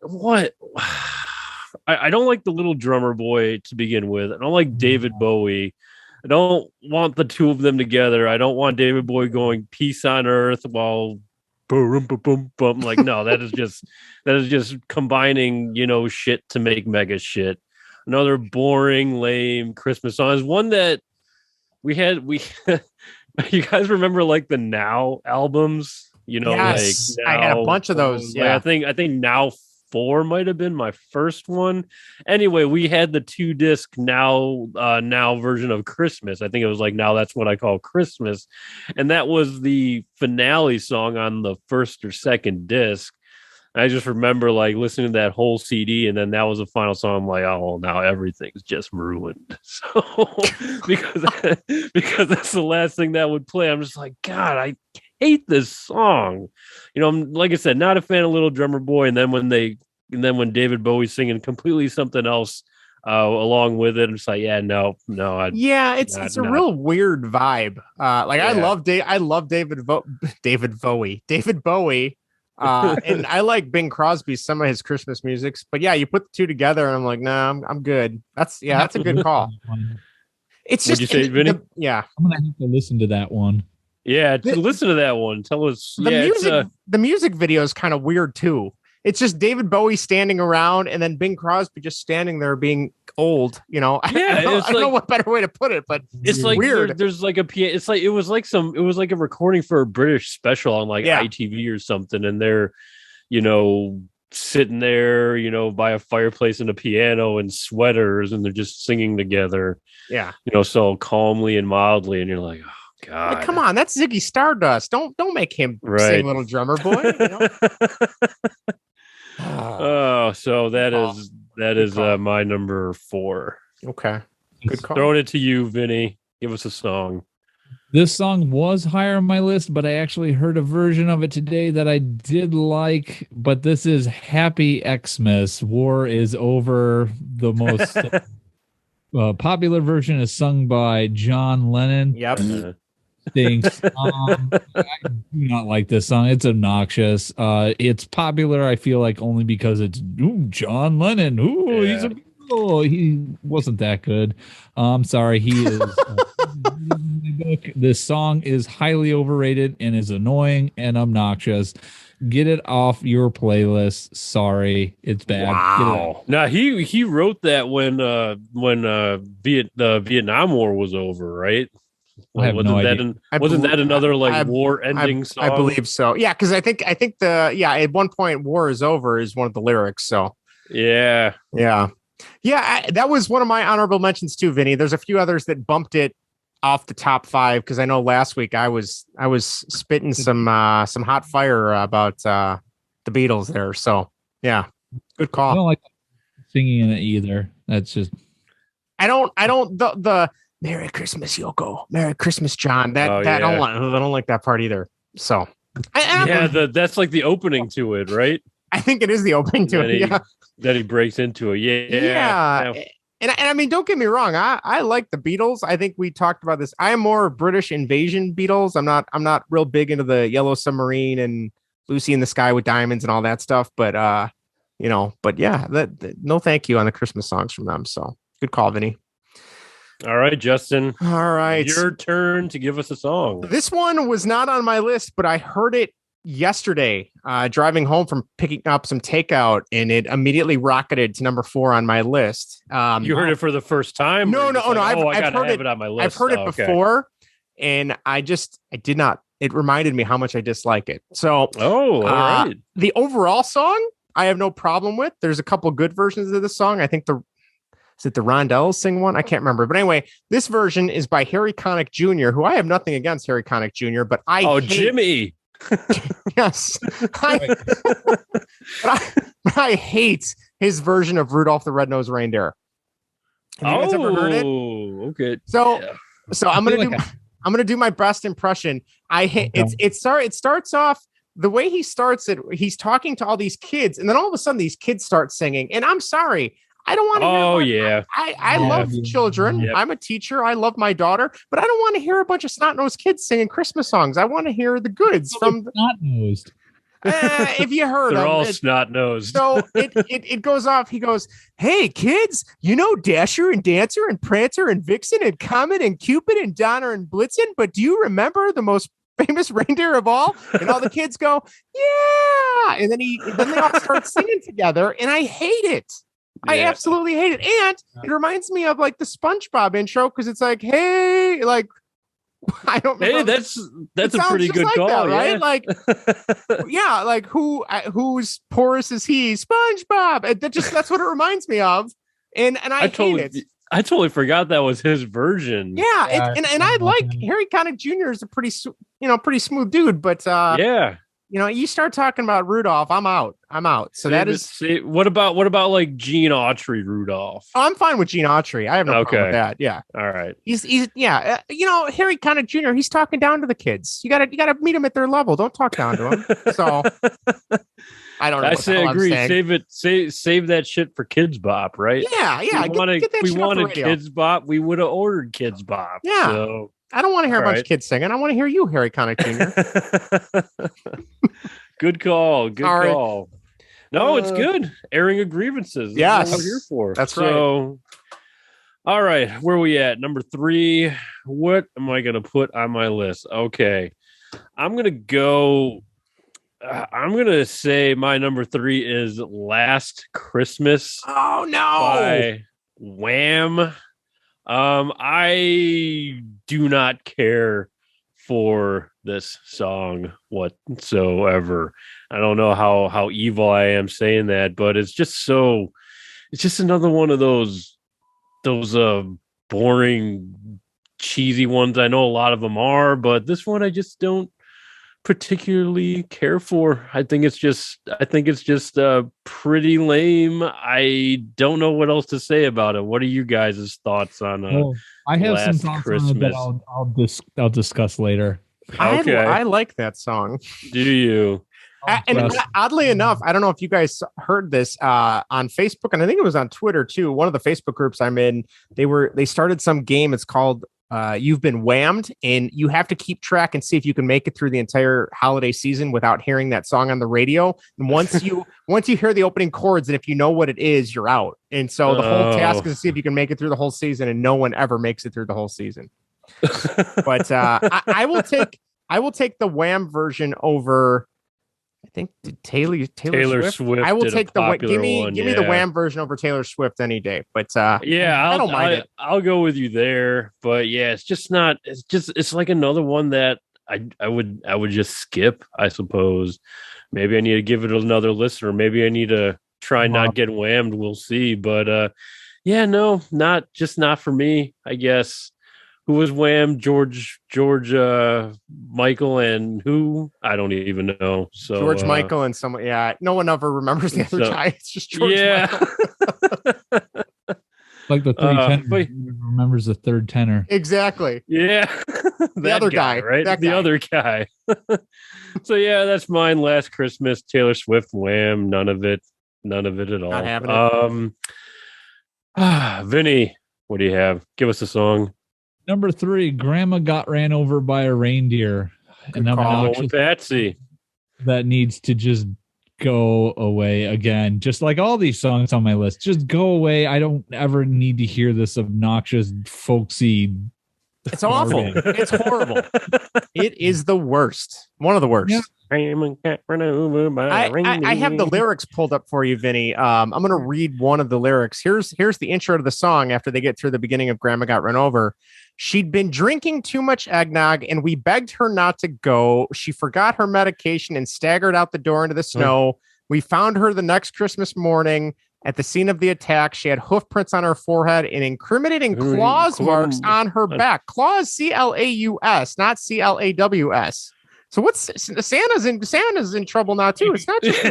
don't like the Little Drummer Boy to begin with. I don't like David Bowie. I don't want the two of them together. I don't want David Bowie going Peace on Earth while boom boom boom. Like, no, that is just combining, shit to make mega shit. Another boring, lame Christmas song is one that we you guys remember like the Now albums? Yes, like Now, I had a bunch of those. Yeah, I think Now 4 might have been my first one. Anyway, we had the 2-disc Now version of Christmas. I think it was like Now That's What I Call Christmas, and that was the finale song on the first or second disc. I just remember like listening to that whole CD, and then that was the final song. I'm like, oh, now everything's just ruined. So because that's the last thing that would play. I'm just like, God, I hate this song. I'm, like I said, not a fan of Little Drummer Boy. And then when David Bowie's singing completely something else along with it, I'm just like, yeah, no. It's a real weird vibe. I love David Bowie. And I like Bing Crosby, some of his Christmas musics, but yeah, you put the two together and I'm like, nah, I'm good. That's a good call. It's just, what'd you say, Vinny? I'm going to have to listen to that one. Yeah. Listen to that one. Tell us the music video is kind of weird too. it's just David Bowie standing around and then Bing Crosby just standing there being old, you know. Yeah, I don't know what better way to put it, but it's like weird. There's like a piano. It's like it was like a recording for a British special on like ITV or something, and they're, you know, sitting there, you know, by a fireplace and a piano and sweaters, and they're just singing together. Yeah, you know, so calmly and mildly, and you're like, oh God, like, come on, that's Ziggy Stardust. Don't make him sing Little Drummer Boy. You know? Oh, so that is my number 4. Okay, good call. Throwing it to you, Vinny. Give us a song. This song was higher on my list, but I actually heard a version of it today that I did like. But this is Happy Xmas. War is over. The most popular version is sung by John Lennon. Yep. Thanks. I do not like this song. It's obnoxious. It's popular, I feel like, only because it's John Lennon. He's a Beatle. He wasn't that good. I'm sorry. He is. This song is highly overrated and is annoying and obnoxious. Get it off your playlist. Sorry, it's bad. Wow. Now he wrote that when the Vietnam War was over, right? Wasn't that another war-ending song? I believe so. Yeah, because I think at one point "War is over" is one of the lyrics. So yeah. That was one of my honorable mentions too, Vinny. There's a few others that bumped it off the top 5 because I know last week I was spitting some hot fire about the Beatles there. So yeah, good call. I don't like singing in it either. That's just I don't the Merry Christmas, Yoko. Merry Christmas, John. I don't like that part either. So that's like the opening to it, right? I think it is the opening to it. That he breaks into it. Yeah. And I mean, don't get me wrong. I like the Beatles. I think we talked about this. I am more British invasion Beatles. I'm not real big into the Yellow Submarine and Lucy in the Sky with Diamonds and all that stuff. But no thank you on the Christmas songs from them. So good call, Vinny. All right, Justin. All right. Your turn to give us a song. This one was not on my list, but I heard it yesterday driving home from picking up some takeout, and it immediately rocketed to number 4 on my list. You heard it for the first time? No. I've heard it on my list. I've heard it before, and I did not. It reminded me how much I dislike it. So, all right. The overall song, I have no problem with. There's a couple good versions of the song. I think is it the Rondells sing one? I can't remember. But anyway, this version is by Harry Connick Jr., who I have nothing against Harry Connick Jr., but Jimmy. Yes. But I hate his version of Rudolph the Red-Nosed Reindeer. Have you guys ever heard it? Okay. So I'm gonna do my best impression. I hate it starts off the way he starts it. He's talking to all these kids, and then all of a sudden these kids start singing. And I'm sorry, I don't want to hear. I love children. Yep. I'm a teacher. I love my daughter, but I don't want to hear a bunch of snot-nosed kids singing Christmas songs. I want to hear the goods from snot-nosed. If you heard, they're all snot-nosed. So it goes off. He goes, "Hey kids, you know Dasher and Dancer and Prancer and Vixen and Comet and Cupid and Donner and Blitzen, but do you remember the most famous reindeer of all?" And all the kids go, "Yeah!" And then they all start singing together, and I hate it. Yeah. I absolutely hate it. And it reminds me of like the SpongeBob intro because it's like, hey, like, I don't know. Hey, that's a pretty good call, that, right? Yeah. Like, yeah, like whose porous is he? SpongeBob. That's what it reminds me of. And I hate it. I totally forgot that was his version. Yeah, and I like Harry Connick Jr. is a pretty smooth dude, but you start talking about Rudolph, I'm out. So what about like Gene Autry Rudolph? Oh, I'm fine with Gene Autry. I have no problem with that. Yeah. All right. He's Harry Connick Jr. He's talking down to the kids. You gotta meet them at their level. Don't talk down to them. So I don't know. I agree. Save that shit for Kids Bop, right? Yeah. We wanted Kids Bop. We would have ordered Kids Bop. Yeah. So. I don't want to hear a bunch of kids singing. I want to hear you, Harry Connick Jr. Good call. Good call. Right. No, it's good. Airing of grievances. Yes. That's what we're here for. That's right. All right. Where are we at? Number 3. What am I going to put on my list? Okay. I'm going to go I'm gonna say my number 3 is "Last Christmas" Oh no! by Wham. I do not care for this song whatsoever. I don't know how evil I am saying that, but it's just another one of those boring, cheesy ones. I know a lot of them are, but this one I just don't particularly care for. I think it's just pretty lame. I don't know what else to say about it. What are you guys' thoughts on I have some Last thoughts Christmas? on it that I'll discuss later. Okay. I like that song. Do you? And oddly enough, I don't know if you guys heard this on Facebook, and I think it was on Twitter too. One of the Facebook groups I'm in, they started some game. It's called You've Been Whammed, and you have to keep track and see if you can make it through the entire holiday season without hearing that song on the radio. And once you hear the opening chords, and if you know what it is, you're out. And so the whole task is to see if you can make it through the whole season, and no one ever makes it through the whole season. But I will take the Wham version over. I think Taylor Swift. I will take give me the Wham version over Taylor Swift any day. But yeah, I don't mind it. I'll go with you there. But yeah, it's like another one that I would just skip, I suppose. Maybe I need to give it another listen, or maybe I need to try not get whammed. We'll see. But yeah, no, not for me, I guess. Who was Wham? George Michael, and who? I don't even know. So George Michael and someone. Yeah, no one ever remembers the other guy. It's just George Michael. Like the 310 remembers the third tenor. Exactly. Yeah. The other guy, right? The other guy. So yeah, that's mine. Last Christmas, Taylor Swift, Wham. None of it at all. Not having it. Vinny, what do you have? Give us a song. Number 3, Grandma Got Ran Over by a Reindeer. Good call. Patsy. That needs to just go away again. Just like all these songs on my list. Just go away. I don't ever need to hear this obnoxious, folksy. It's awful. It's horrible. It is the worst. One of the worst. Yeah. I have the lyrics pulled up for you, Vinny. I'm going to read one of the lyrics. Here's the intro to the song after they get through the beginning of Grandma Got Run Over. She'd been drinking too much eggnog, and we begged her not to go. She forgot her medication and staggered out the door into the snow. We found her the next Christmas morning at the scene of the attack. She had hoof prints on her forehead and incriminating claws marks on her back. Claws, C-L-A-U-S, not C-L-A-W-S. So what's Santa's in trouble now too. It's not just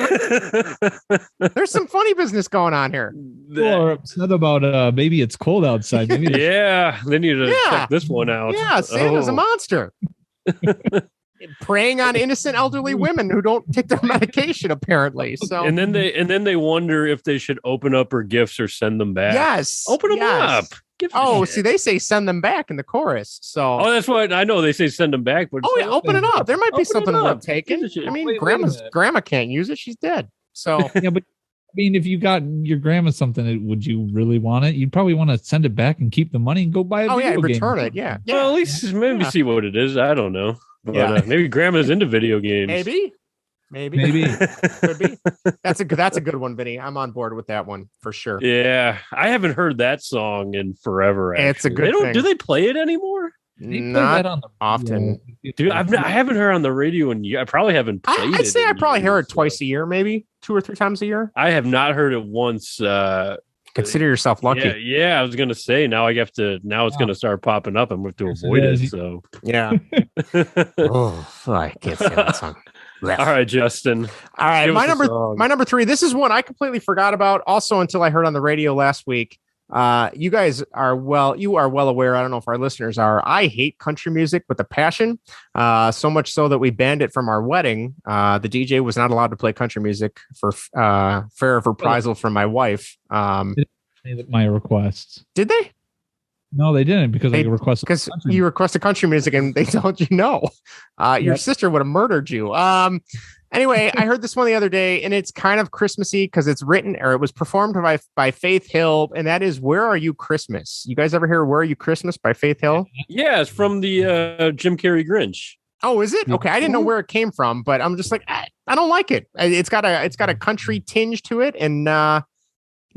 there's some funny business going on here. People are upset about maybe it's cold outside. Maybe yeah, they need to check this one out. Yeah, Santa's a monster. Preying on innocent elderly women who don't take their medication, apparently. So and then they wonder if they should open up her gifts or send them back. Yes, open them up. See, they say send them back in the chorus. So that's what I know. They say send them back, but open it up. There might be something worth taking. I mean, grandma can't use it. She's dead. So yeah, but I mean, if you got your grandma something, would you really want it? You'd probably want to send it back and keep the money and go buy a video game. Return it. Yeah. Well, at least maybe see what it is. I don't know. But, maybe grandma's into video games. Maybe. Could be. That's a good one, Vinny. I'm on board with that one for sure. Yeah, I haven't heard that song in forever. Actually. It's a good thing. Do they play it anymore? Not often. Dude, I haven't heard it on the radio I probably haven't played it. I'd say I probably hear it twice a year, maybe 2 or 3 times a year. I have not heard it once. Consider yourself lucky. Yeah, I was gonna say now it's gonna start popping up. I'm going to avoid it. So yeah. I can't say that song. All right, Justin. All right, my number 3. This is one I completely forgot about. Also, until I heard on the radio last week. You guys are well aware. I don't know if our listeners are. I hate country music with a passion. So much so that we banned it from our wedding. The DJ was not allowed to play country music for fair of reprisal from my wife. My requests. Did they? No, they didn't because you requested country music and they told you no. Your sister would have murdered you. Anyway, I heard this one the other day, and it's kind of Christmassy because it was performed by Faith Hill, and that is "Where Are You Christmas." You guys ever hear "Where Are You Christmas" by Faith Hill? Yeah, it's from the Jim Carrey Grinch. Oh, is it? Okay, I didn't know where it came from, but I'm just like, I don't like it. It's got a country tinge to it, and no,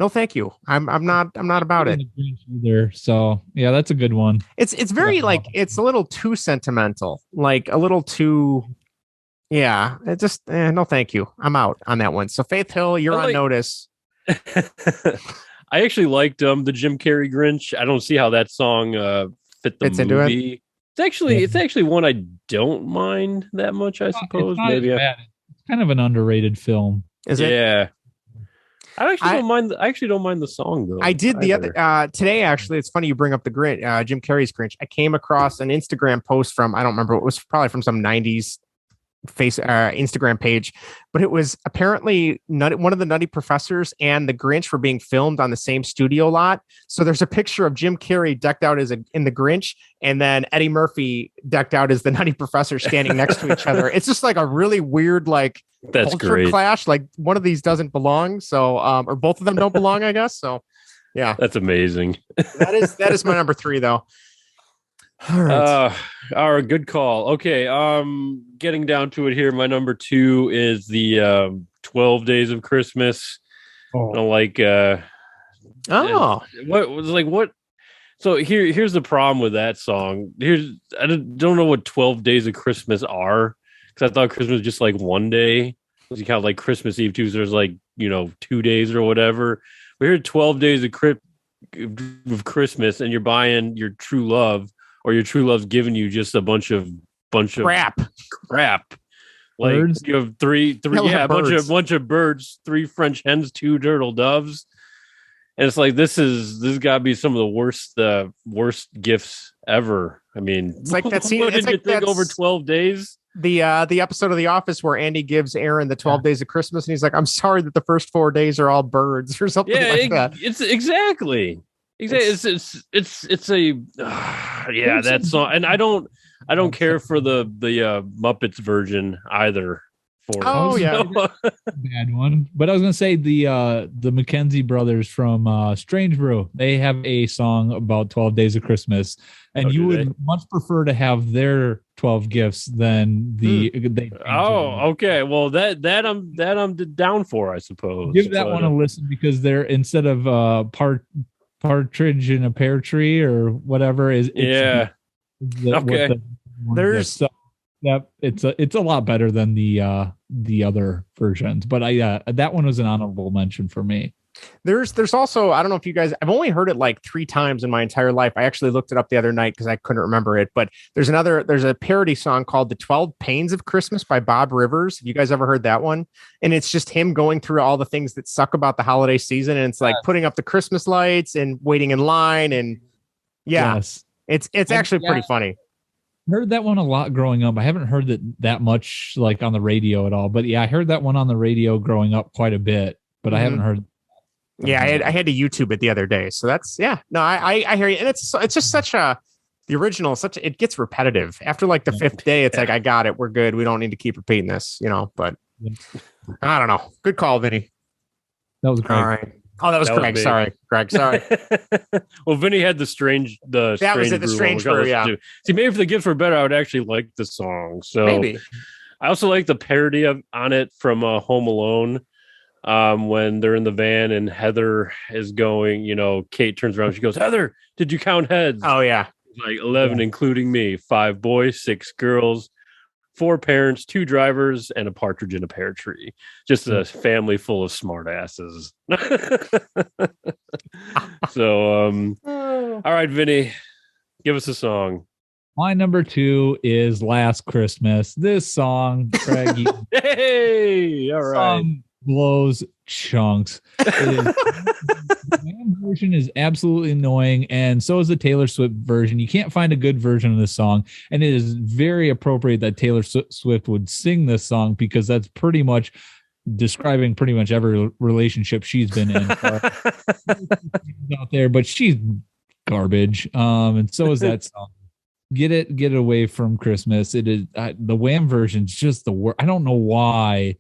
thank you. I'm not about it either. So yeah, that's a good one. It's very like it's a little too sentimental, like a little too. Yeah, it just no, thank you. I'm out on that one. So Faith Hill, you're on notice. I actually liked the Jim Carrey Grinch. I don't see how that song fit the Fits movie. into it. It's actually one I don't mind that much, I suppose. Maybe it's kind of an underrated film. Is it? Yeah. I actually don't mind the song though. I did the other today. Actually, it's funny you bring up the Jim Carrey's Grinch. I came across an Instagram post from I don't remember. It was probably from some '90s Instagram page, but it was apparently one of the Nutty Professors and the Grinch were being filmed on the same studio lot. So there's a picture of Jim Carrey decked out in the Grinch, and then Eddie Murphy decked out as the Nutty Professor standing next to each other. It's just like a really weird that's culture great clash. Like one of these doesn't belong, so or both of them don't belong, I guess. So yeah, that's amazing. that is my number 3 though. All right. All right, good call. Okay, getting down to it here. My number 2 is the 12 Days of Christmas. What? So here's the problem with that song. I don't know what 12 Days of Christmas are, because I thought Christmas was just like one day. You count like Christmas Eve too. So there's like 2 days or whatever. But here 12 days of Christmas, and you're buying your true love. Or your true love's giving you just a bunch of crap. Like birds? You have three, a bunch of birds, 3 French hens, 2 turtle doves, and it's like this got to be some of the worst gifts ever. I mean, it's like that scene. What did you think over 12 days? The episode of The Office where Andy gives Aaron the 12 days of Christmas, and he's like, "I'm sorry that the first 4 days are all birds," or something like that. It's exactly. It's a that song, and I don't care for the Muppets version either. Bad one. But I was gonna say the Mackenzie brothers from Strange Brew, they have a song about 12 Days of Christmas, and you would much prefer to have their 12 gifts than okay. Well, that I'm down for, I suppose. Give that one a listen, because they're, instead of partridge in a pear tree or whatever okay. There's it's a lot better than the other versions, but that one was an honorable mention for me. There's also, I don't know if you guys, I've only heard it like 3 times in my entire life. I actually looked it up the other night because I couldn't remember it, but there's a parody song called The 12 Pains of Christmas by Bob Rivers. Have you guys ever heard that one? And it's just him going through all the things that suck about the holiday season. And it's like putting up the Christmas lights and waiting in line. And it's actually pretty funny. Heard that one a lot growing up. I haven't heard it that much like on the radio at all, but I heard that one on the radio growing up quite a bit, but I haven't heard. Yeah, I had to YouTube it the other day. So that's I hear you. And it's just such the original, it gets repetitive. After like the 5th day, it's like, I got it. We're good. We don't need to keep repeating this, but I don't know. Good call, Vinny. That was Greg. All right. Oh, that was Greg. Sorry, Greg. Sorry. Well, Vinny had the strange Brew. Yeah. See, maybe if the gifts were better, I would actually like the song. So maybe. I also like the parody on it from Home Alone. When they're in the van and Heather is going, Kate turns around, she goes, "Heather, did you count heads?" Oh yeah. Like 11, including me, 5 boys, 6 girls, 4 parents, 2 drivers, and a partridge in a pear tree. Just a family full of smart asses. So, all right, Vinny, give us a song. My number 2 is Last Christmas. This song, Craig. Hey, all right. Blows chunks. The band version is absolutely annoying, and so is the Taylor Swift version. You can't find a good version of this song, and it is very appropriate that Taylor Swift would sing this song, because that's pretty much describing pretty much every relationship she's been in out there, but she's garbage. And so is that song. Get it away from Christmas. It is the Wham version's just the worst. I don't know why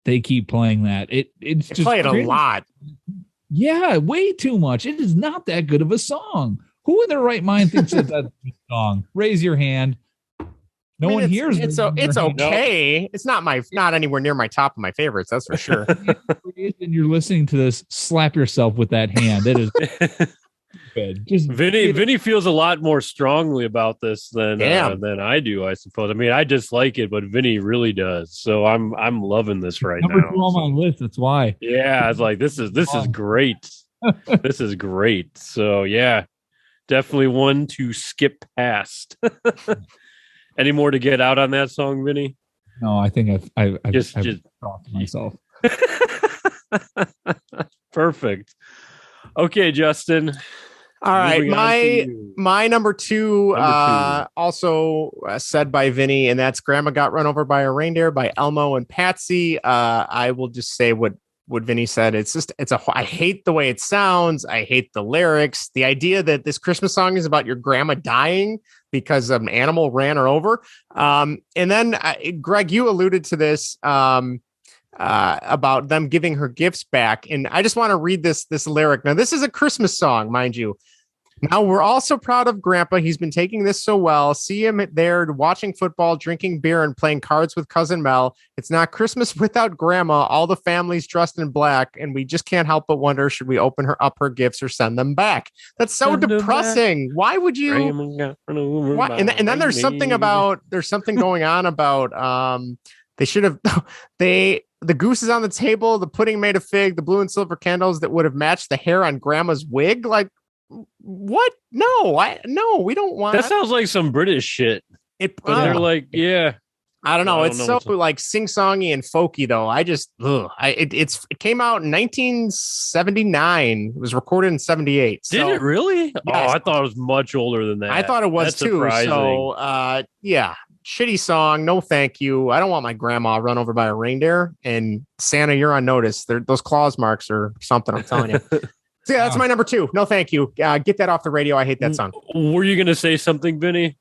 they keep playing that. It's just play it a lot. Yeah, way too much. It is not that good of a song. Who in their right mind thinks that's a song? Raise your hand. No one hears it's it. it's okay. It's not anywhere near my top of my favorites. That's for sure. And you're listening to this, slap yourself with that hand. It is good. Just Vinny feels a lot more strongly about this than I do, I suppose. I mean, I dislike it, but Vinny really does. So I'm loving this right number now. 2 on my list. That's why. Yeah, I was like, this is great. This is great. So yeah, definitely one to skip past. Any more to get out on that song, Vinny? No, I think I've just talked to myself. Perfect. Okay, Justin. All right, my number two, also said by Vinny, and that's "Grandma Got Run Over by a Reindeer" by Elmo and Patsy. I will just say what Vinny said. I hate the way it sounds. I hate the lyrics. The idea that this Christmas song is about your grandma dying because an animal ran her over. And then Greg, you alluded to this. About them giving her gifts back. And I just want to read this lyric. Now, this is a Christmas song, mind you. Now, we're all so proud of Grandpa. He's been taking this so well. See him there watching football, drinking beer, and playing cards with Cousin Mel. It's not Christmas without Grandma. All the family's dressed in black, and we just can't help but wonder, should we open her gifts or send them back? That's so depressing. Why would you? Why? And then there's something going on about they should have the goose is on the table, the pudding made of fig, the blue and silver candles that would have matched the hair on Grandma's wig. Like, what? No, we don't want that. Sounds like some British shit. They're like, yeah. I don't know. It's so like sing-songy and folky though. It came out in 1979. It was recorded in 78. Did it really? Yes. Oh, I thought it was much older than that. I thought it was too. Surprising. So yeah. Shitty song. No, thank you. I don't want my grandma run over by a reindeer. And Santa, you're on notice. Those claws marks or something. I'm telling you. So yeah, that's my number 2. No, thank you. Get that off the radio. I hate that song. Were you going to say something, Vinny?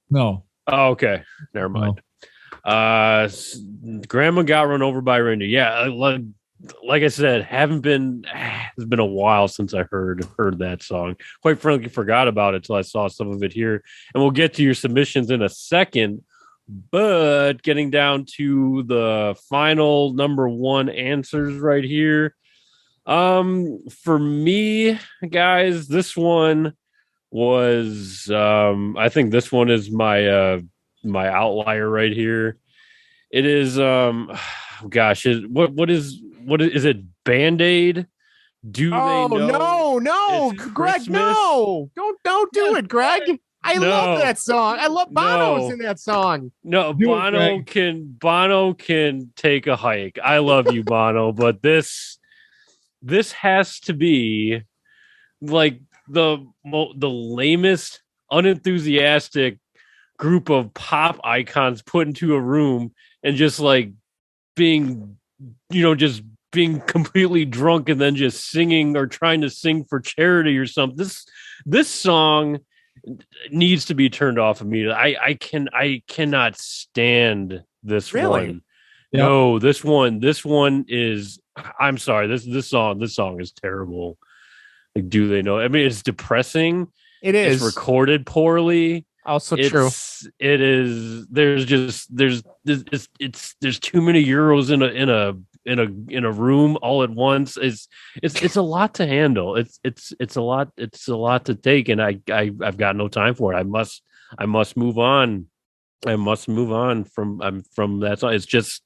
No. Oh, okay. Never mind. No. Grandma got run over by a reindeer. Yeah, like I said, it's been a while since I heard that song. Quite frankly, forgot about it till I saw some of it here. And we'll get to your submissions in a second. But getting down to the final number 1 answers right here. For me, guys, this one was I think this one is my my outlier right here. It is gosh, what is it? Band-Aid? Do they know? No, Greg, no. Don't do it, Greg. I love that song. I love Bono's in that song. No, Bono can take a hike. I love you, Bono, but this has to be like the lamest, unenthusiastic group of pop icons put into a room and just like being completely drunk and then just singing or trying to sing for charity or something. This song needs to be turned off immediately. I cannot stand this one. Yep. No, this one is, I'm sorry. This song is terrible. Like, do they know? I mean, it's depressing. It is. It's recorded poorly. Also true. It is. There's too many euros in a room all at once. It's a lot to handle. It's a lot to take, and I've got no time for it. I must move on. I must move on from that song. It's just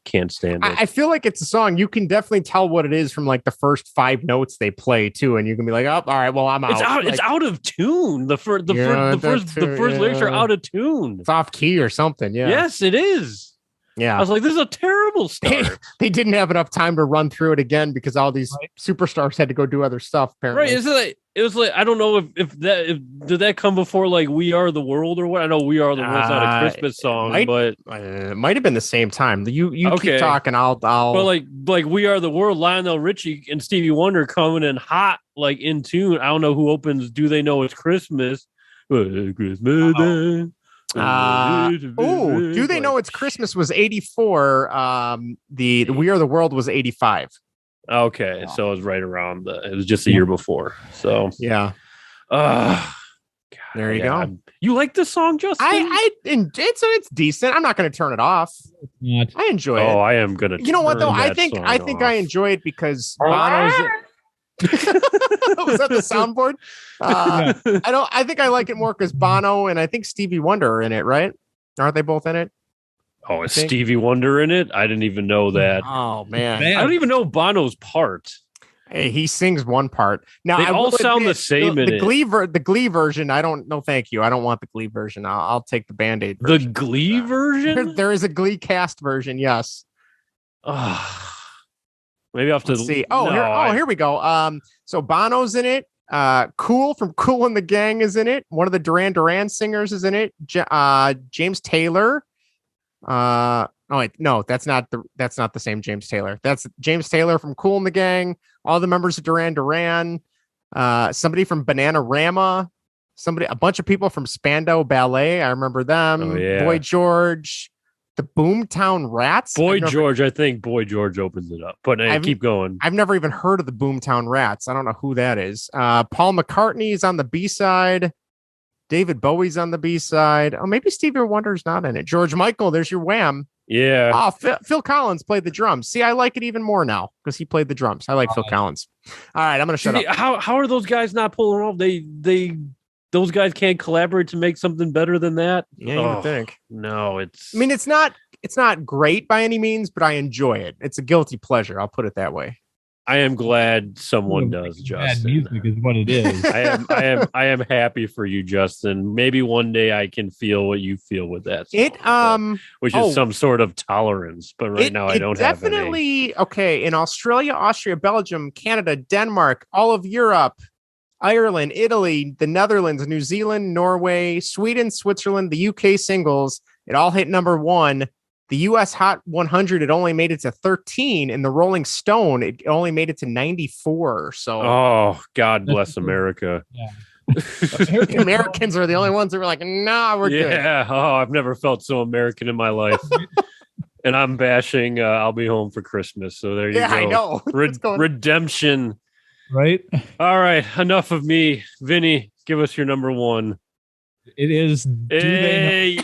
can't stand it. I feel like it's a song you can definitely tell what it is from like the first 5 notes they play too, and you can be like, oh, all right, well, I'm out. It's out of tune. The first lyrics are out of tune. It's off key or something. Yeah. Yes, it is. Yeah. I was like, this is a terrible start. They didn't have enough time to run through it again because all these superstars had to go do other stuff. Apparently. Right. It was like I don't know if did that come before like We Are the World or what? I know We Are the World's not a Christmas song, but it might have been the same time. You keep talking. I'll. But like We Are the World, Lionel Richie and Stevie Wonder coming in hot, like in tune. I don't know who opens Do They Know It's Christmas? Christmas Day. Do They Know It's Christmas was 84. The We Are the World was 85. Okay, so it was right around it was just a year before. So yeah. God, There you go. You like this song, Justin? It's decent. I'm not going to turn it off. I enjoy it. Oh, I am going to. You know what though? I think I enjoy it because Bono's. Was that the soundboard? I think I like it more because Bono and I think Stevie Wonder are in it, right? Aren't they both in it? Oh, is Stevie Wonder in it? I didn't even know that. Oh man, I don't even know Bono's part. Hey, he sings one part. Now they all sound the same in it. The Glee version. I don't know. Thank you. I don't want the Glee version. I'll take the Band-Aid version. The Glee version? There is a Glee cast version. Yes. Maybe I have to see. Here we go. So Bono's in it. Cool from Kool and the Gang is in it. One of the Duran Duran singers is in it. James Taylor. Oh wait, no, that's not the same James Taylor. That's James Taylor from Kool and the Gang. All the members of Duran Duran. Somebody from Bananarama. A bunch of people from Spandau Ballet. I remember them. Oh, yeah. Boy George. The Boomtown Rats. I think Boy George opens it up. But keep going. I've never even heard of the Boomtown Rats. I don't know who that is. Paul McCartney is on the B-side. David Bowie's on the B-side. Oh, maybe Stevie Wonder's not in it. George Michael, there's your Wham. Yeah. Oh, Phil Collins played the drums. See, I like it even more now because he played the drums. I like Phil Collins. All right, I'm going to shut up. How are those guys not pulling off? Those guys can't collaborate to make something better than that. Yeah, you would think. No, it's not great by any means, but I enjoy it. It's a guilty pleasure. I'll put it that way. I am glad someone does, Justin. Bad music is what it is. I am happy for you, Justin. Maybe one day I can feel what you feel with that song, which is some sort of tolerance. But right now I don't have any. Definitely okay. In Australia, Austria, Belgium, Canada, Denmark, all of Europe, Ireland, Italy, the Netherlands, New Zealand, Norway, Sweden, Switzerland, the UK singles, it all hit number 1. The US Hot 100, it only made it to 13. In the Rolling Stone, it only made it to 94. So, God bless America. Yeah. Americans are the only ones that were like, nah, we're good. Yeah. Oh, I've never felt so American in my life. And I'm bashing I'll Be Home for Christmas. So there you go. Yeah, I know. Redemption. Right. All right. Enough of me. Vinny, give us your number 1. It is. Hey.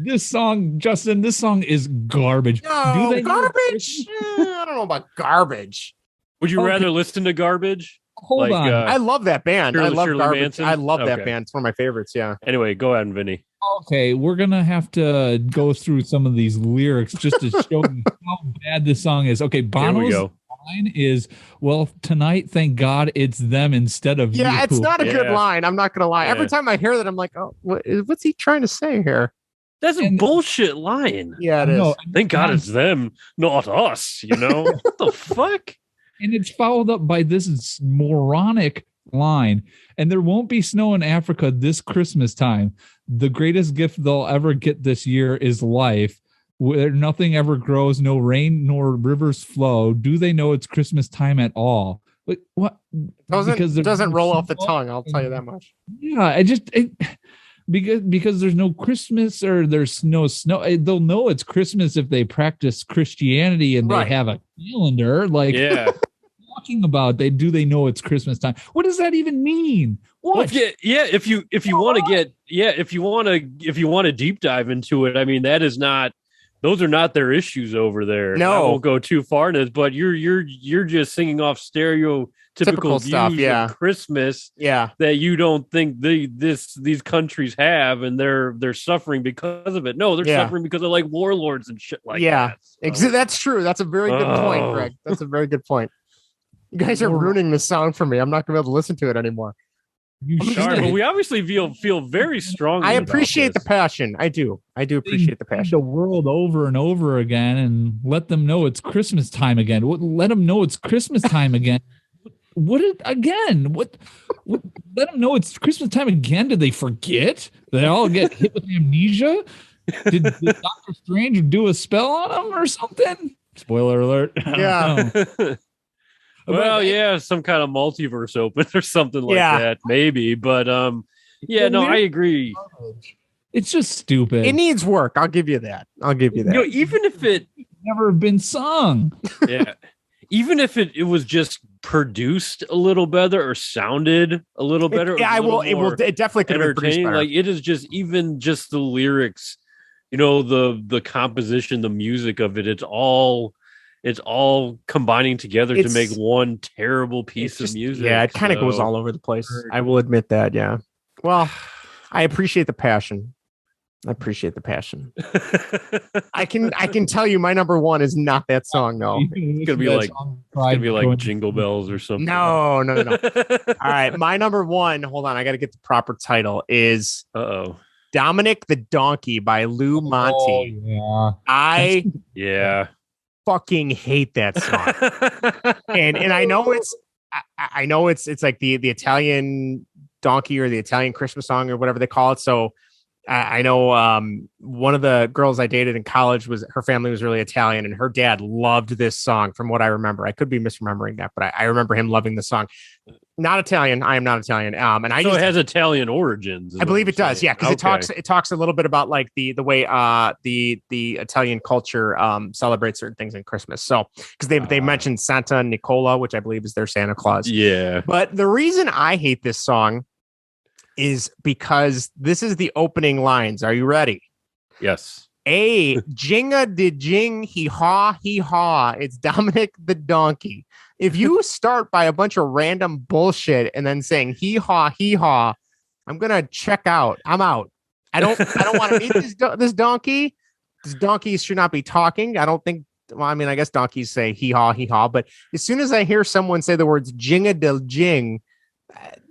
This song, Justin, is garbage. No, garbage? I don't know about garbage. Would you rather listen to garbage? Hold on. I love that band. I love garbage. Manson? I love that band. It's one of my favorites. Yeah. Anyway, go ahead, Vinny. Okay, we're gonna have to go through some of these lyrics just to show you how bad this song is. Okay, Bono's line is, well, tonight, thank God it's them instead of you. Yeah, it's not a good line. I'm not gonna lie. Every time I hear that, I'm like, oh, what's he trying to say here? That's a bullshit line. Yeah, it is. Thank God it's them, not us. You know what the fuck? And it's followed up by this moronic line. And there won't be snow in Africa this Christmas time. The greatest gift they'll ever get this year is life, where nothing ever grows, no rain nor rivers flow. Do they know it's Christmas time at all? Like, what? Doesn't roll off the tongue. I'll tell you that much. Yeah, because there's no Christmas or there's no snow. They'll know it's Christmas if they practice Christianity and they have a calendar. Like, yeah. Talking about they know it's Christmas time. What does that even mean? What? Well, if you want to deep dive into it, I mean, those are not their issues over there. No, I won't go too far in this, but you're just singing off stereotypical stuff, of Christmas, that you don't think these countries have, and they're suffering because of it. No, they're suffering because of like warlords and shit like that. So. That's true. That's a very good point, Greg. That's a very good point. You guys are ruining this song for me. I'm not going to be able to listen to it anymore. But we obviously feel very strongly. I appreciate the passion. I do appreciate the passion. The world over and over again, and let them know it's Christmas time again. Let them know it's Christmas time again. Let them know it's Christmas time again. Did they forget? Did they all get hit with amnesia? Did Dr. Strange do a spell on them or something? Spoiler alert. Yeah. Well, some kind of multiverse open or something like that, maybe. But I agree. It's just stupid. It needs work. I'll give you that. Even if it never been sung. Yeah. even if it was just produced a little better or sounded a little better. It definitely could have been produced better. Like it is just the lyrics, the composition, the music of it. It's all combining together to make one terrible piece of music. Yeah, it kind of goes all over the place. I will admit that. Yeah. Well, I appreciate the passion. I can tell you my number one is not that song. No, it's gonna be like Jingle Bells or something. No. All right, my number one. Hold on, I got to get the proper title. Is Dominic the Donkey by Lou Monte. I fucking hate that song. and I know it's like the Italian donkey or the Italian Christmas song or whatever they call it. So I know one of the girls I dated in college her family was really Italian, and her dad loved this song from what I remember. I could be misremembering that, but I remember him loving the song. Not Italian. I am not Italian. And it has Italian origins. I believe it does. Yeah. Cause it talks a little bit about like the way the Italian culture celebrates certain things in Christmas. So, cause they mentioned Santa Nicola, which I believe is their Santa Claus. Yeah. But the reason I hate this song is because this is the opening lines. Are you ready? Yes. Jinga de jing, hee haw, it's Dominic the Donkey. If you start by a bunch of random bullshit and then saying hee haw, I'm gonna check out. I'm out. I don't want to meet this donkey. This donkey should not be talking. I don't think. Well, I mean, I guess donkeys say hee haw, but as soon as I hear someone say the words jinga de jing,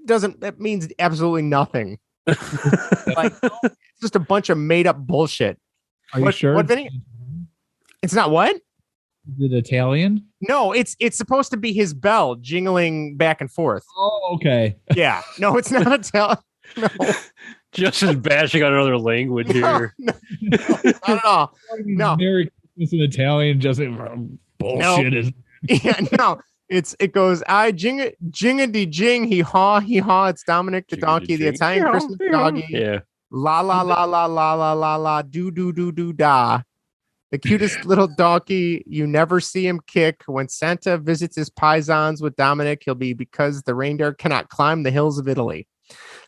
that means absolutely nothing. Like, it's just a bunch of made up bullshit. Are you sure? What, Vinny? It's not what? Is it Italian? No, it's supposed to be his bell jingling back and forth. Oh, okay. Yeah. No, it's not Italian. No. Just bashing on another language here. No, not at all. No. Merry Christmas in Italian, just bullshit is. Yeah, no. It goes, I jingity jing, hee haw, it's Dominic the Donkey, the Italian Christmas doggy. Yeah. La la la la la la la la do do do do da. The cutest little donkey, you never see him kick. When Santa visits his paisans with Dominic, he'll be because the reindeer cannot climb the hills of Italy.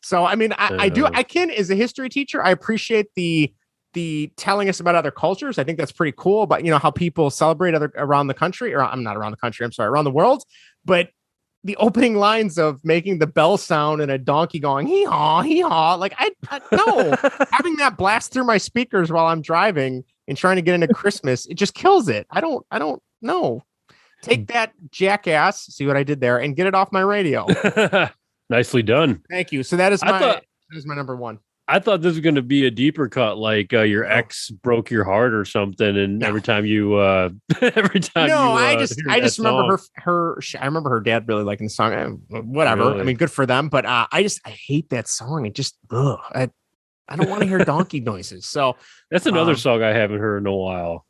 So I mean, I can, as a history teacher, I appreciate the telling us about other cultures. I think that's pretty cool, but how people celebrate around the country, or I'm not around the country, I'm sorry, around the world. But the opening lines of making the bell sound and a donkey going hee haw, like I no, having that blast through my speakers while I'm driving and trying to get into Christmas, it just kills it. I don't know. Take that, jackass. See what I did there, and get it off my radio. Nicely done. Thank you. So that is my number one. I thought this was going to be a deeper cut, like your ex broke your heart or something, and every time I just remember her. I remember her dad really liking the song. Whatever. Really? I mean, good for them, but I hate that song. It just I don't want to hear donkey noises. So that's another song I haven't heard in a while.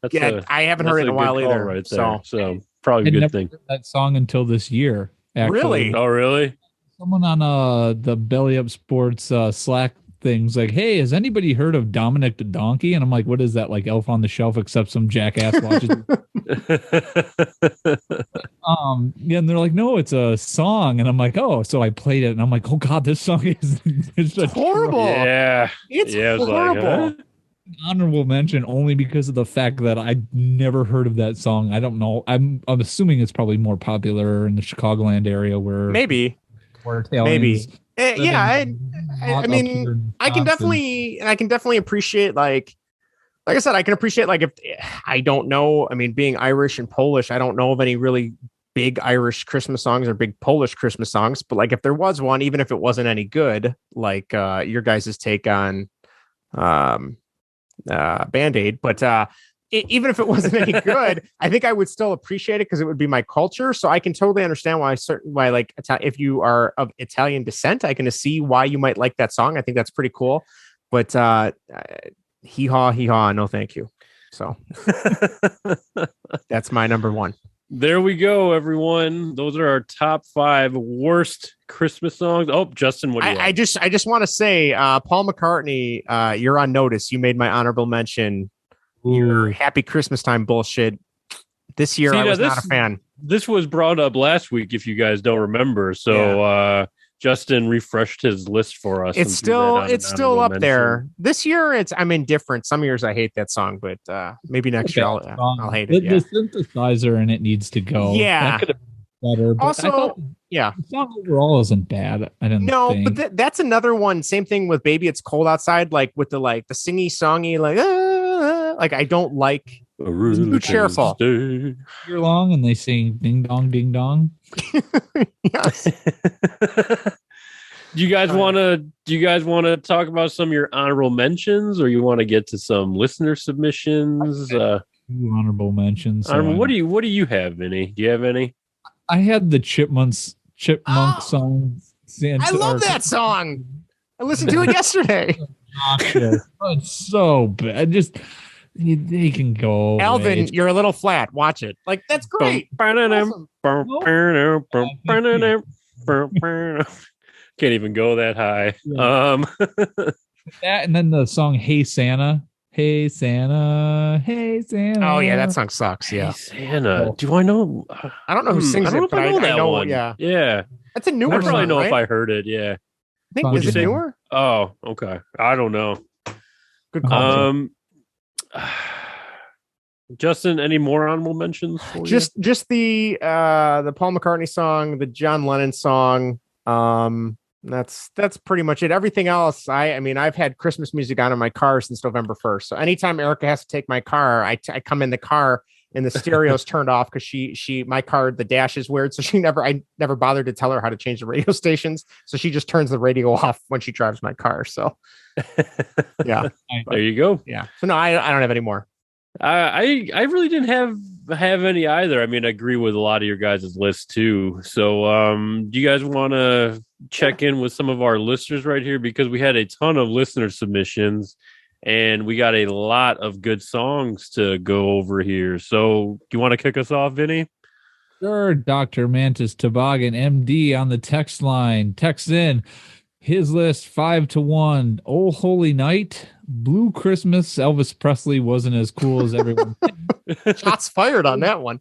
I haven't heard it in a while either. Right there. So probably a good thing. Heard that song until this year. Actually. Really? Oh, really? Someone on the Belly Up Sports Slack things like, hey, has anybody heard of Dominic the Donkey? And I'm like, what is that, like Elf on the Shelf, except some jackass watches? And they're like, no, it's a song. And I'm like, oh, so I played it, and I'm like, oh god, this song is horrible. Yeah, it's horrible. Like, honorable mention only because of the fact that I never heard of that song. I don't know. I'm assuming it's probably more popular in the Chicagoland area where maybe. Yeah, I mean, I can definitely appreciate like I said, I can appreciate like if I don't know. I mean, being Irish and Polish, I don't know of any really big Irish Christmas songs or big Polish Christmas songs. But like if there was one, even if it wasn't any good, like your guys' take on Band-Aid, but even if it wasn't any good, I think I would still appreciate it because it would be my culture. So I can totally understand why like if you are of Italian descent, I can see why you might like that song. I think that's pretty cool. But hee haw, no thank you. So that's my number one. There we go, everyone. Those are our top 5 worst Christmas songs. Oh, Justin, what do you I just want to say, Paul McCartney, you're on notice. You made my honorable mention. Your Happy Christmas Time bullshit. This year, I was not a fan. this was brought up last week, if you guys don't remember. So Justin refreshed his list for us. It's still up there. This year, I'm indifferent. Some years I hate that song, but maybe next year I'll hate it. The synthesizer in it needs to go. Yeah. That could have been better. But also, the song overall isn't bad. I didn't think. But that's another one. Same thing with Baby It's Cold Outside, like with the singy songy, like I don't like. It's too cheerful. Year long, and they sing ding dong ding dong. Yes. Do you guys want to talk about some of your honorable mentions, or you want to get to some listener submissions? Honorable mentions. What do you have, Vinny? Do you have any? I had the Chipmunk song. I love that song. I listened to it yesterday. It's so bad. Just they can go. Alvin, away. you're a little flat. Watch it. Like, that's great. Awesome. Can't even go that high. Yeah. That and then the song "Hey Santa." Hey Santa, hey Santa. Oh yeah, that song sucks. Yeah, Hey Santa. Do I know? I don't know who sings it, but I know that one. Yeah, that's a newer I probably song, know right? if I heard it. Yeah, I think is it newer? Oh, okay. I don't know. Good call. Justin, any more honorable mentions? For just the Paul McCartney song, the John Lennon song. That's pretty much it. Everything else, I mean, I've had Christmas music on in my car since November 1st. So anytime Erica has to take my car, I come in the car and the stereo's turned off because my car, the dash is weird. So I never bothered to tell her how to change the radio stations. So she just turns the radio off when she drives my car. So yeah, there you go. Yeah. So no, I don't have any more. I really didn't have any either. I mean, I agree with a lot of your guys' list too. So do you guys want to check in with some of our listeners right here? Because we had a ton of listener submissions and we got a lot of good songs to go over here. So do you want to kick us off, Vinny? Sure. Dr. Mantis Toboggan, MD, on the text line. Text in his list 5-1. Oh Holy Night, Blue Christmas. Elvis Presley wasn't as cool as everyone. Shots fired on that one.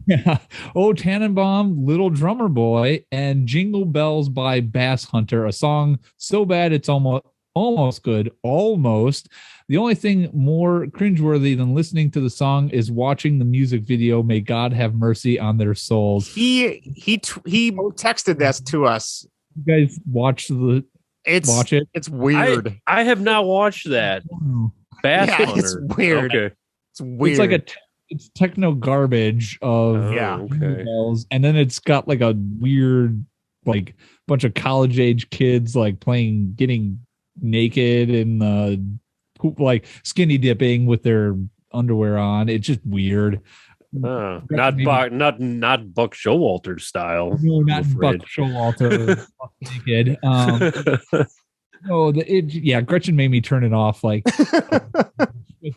Yeah. Oh Tannenbaum, Little Drummer Boy, and Jingle Bells by Bass Hunter. A song so bad it's almost good. Almost. The only thing more cringeworthy than listening to the song is watching the music video. May God have mercy on their souls. He texted this to us. You guys watch it. It's weird. I have not watched that. Bass Hunter. It's weird. Okay. It's weird. It's like it's techno garbage of bells, and then it's got like a weird like bunch of college age kids like getting naked and like skinny dipping with their underwear on. It's just weird. Not Buck Showalter style. No, not Buck Showalter naked. Gretchen made me turn it off. Like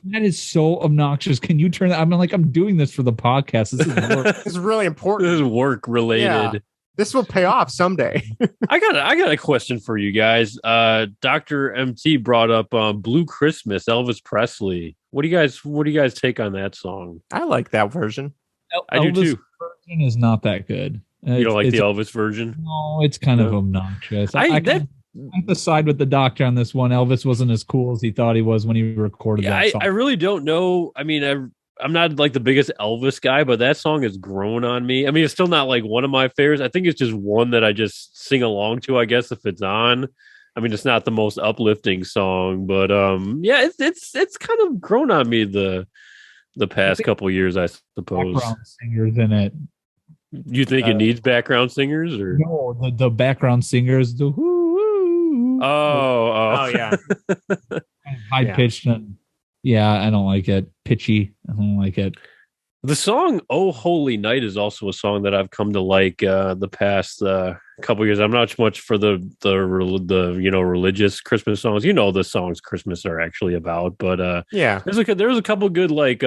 that is so obnoxious. Can you turn that? I'm doing this for the podcast. This is work. This is really important. This is work related. Yeah. This will pay off someday. I got a question for you guys. Dr. MT brought up Blue Christmas, Elvis Presley. What do you guys take on that song? I like that version. I do too. Version is not that good. You don't like the Elvis version? No, it's kind of obnoxious. I have to side with the doctor on this one. Elvis wasn't as cool as he thought he was when he recorded that song. I really don't know. I mean, I'm not like the biggest Elvis guy, but that song has grown on me. I mean, it's still not like one of my favorites. I think it's just one that I just sing along to, I guess, if it's on. I mean, it's not the most uplifting song, but it's kind of grown on me the past couple years, I suppose. Background singers in it. You think it needs background singers, or no? The background singers, the whoo. Oh yeah, high pitched and I don't like it. Pitchy, I don't like it. The song "Oh Holy Night" is also a song that I've come to like the past couple years. I'm not much for the religious Christmas songs. The songs Christmas are actually about, but there's a couple good like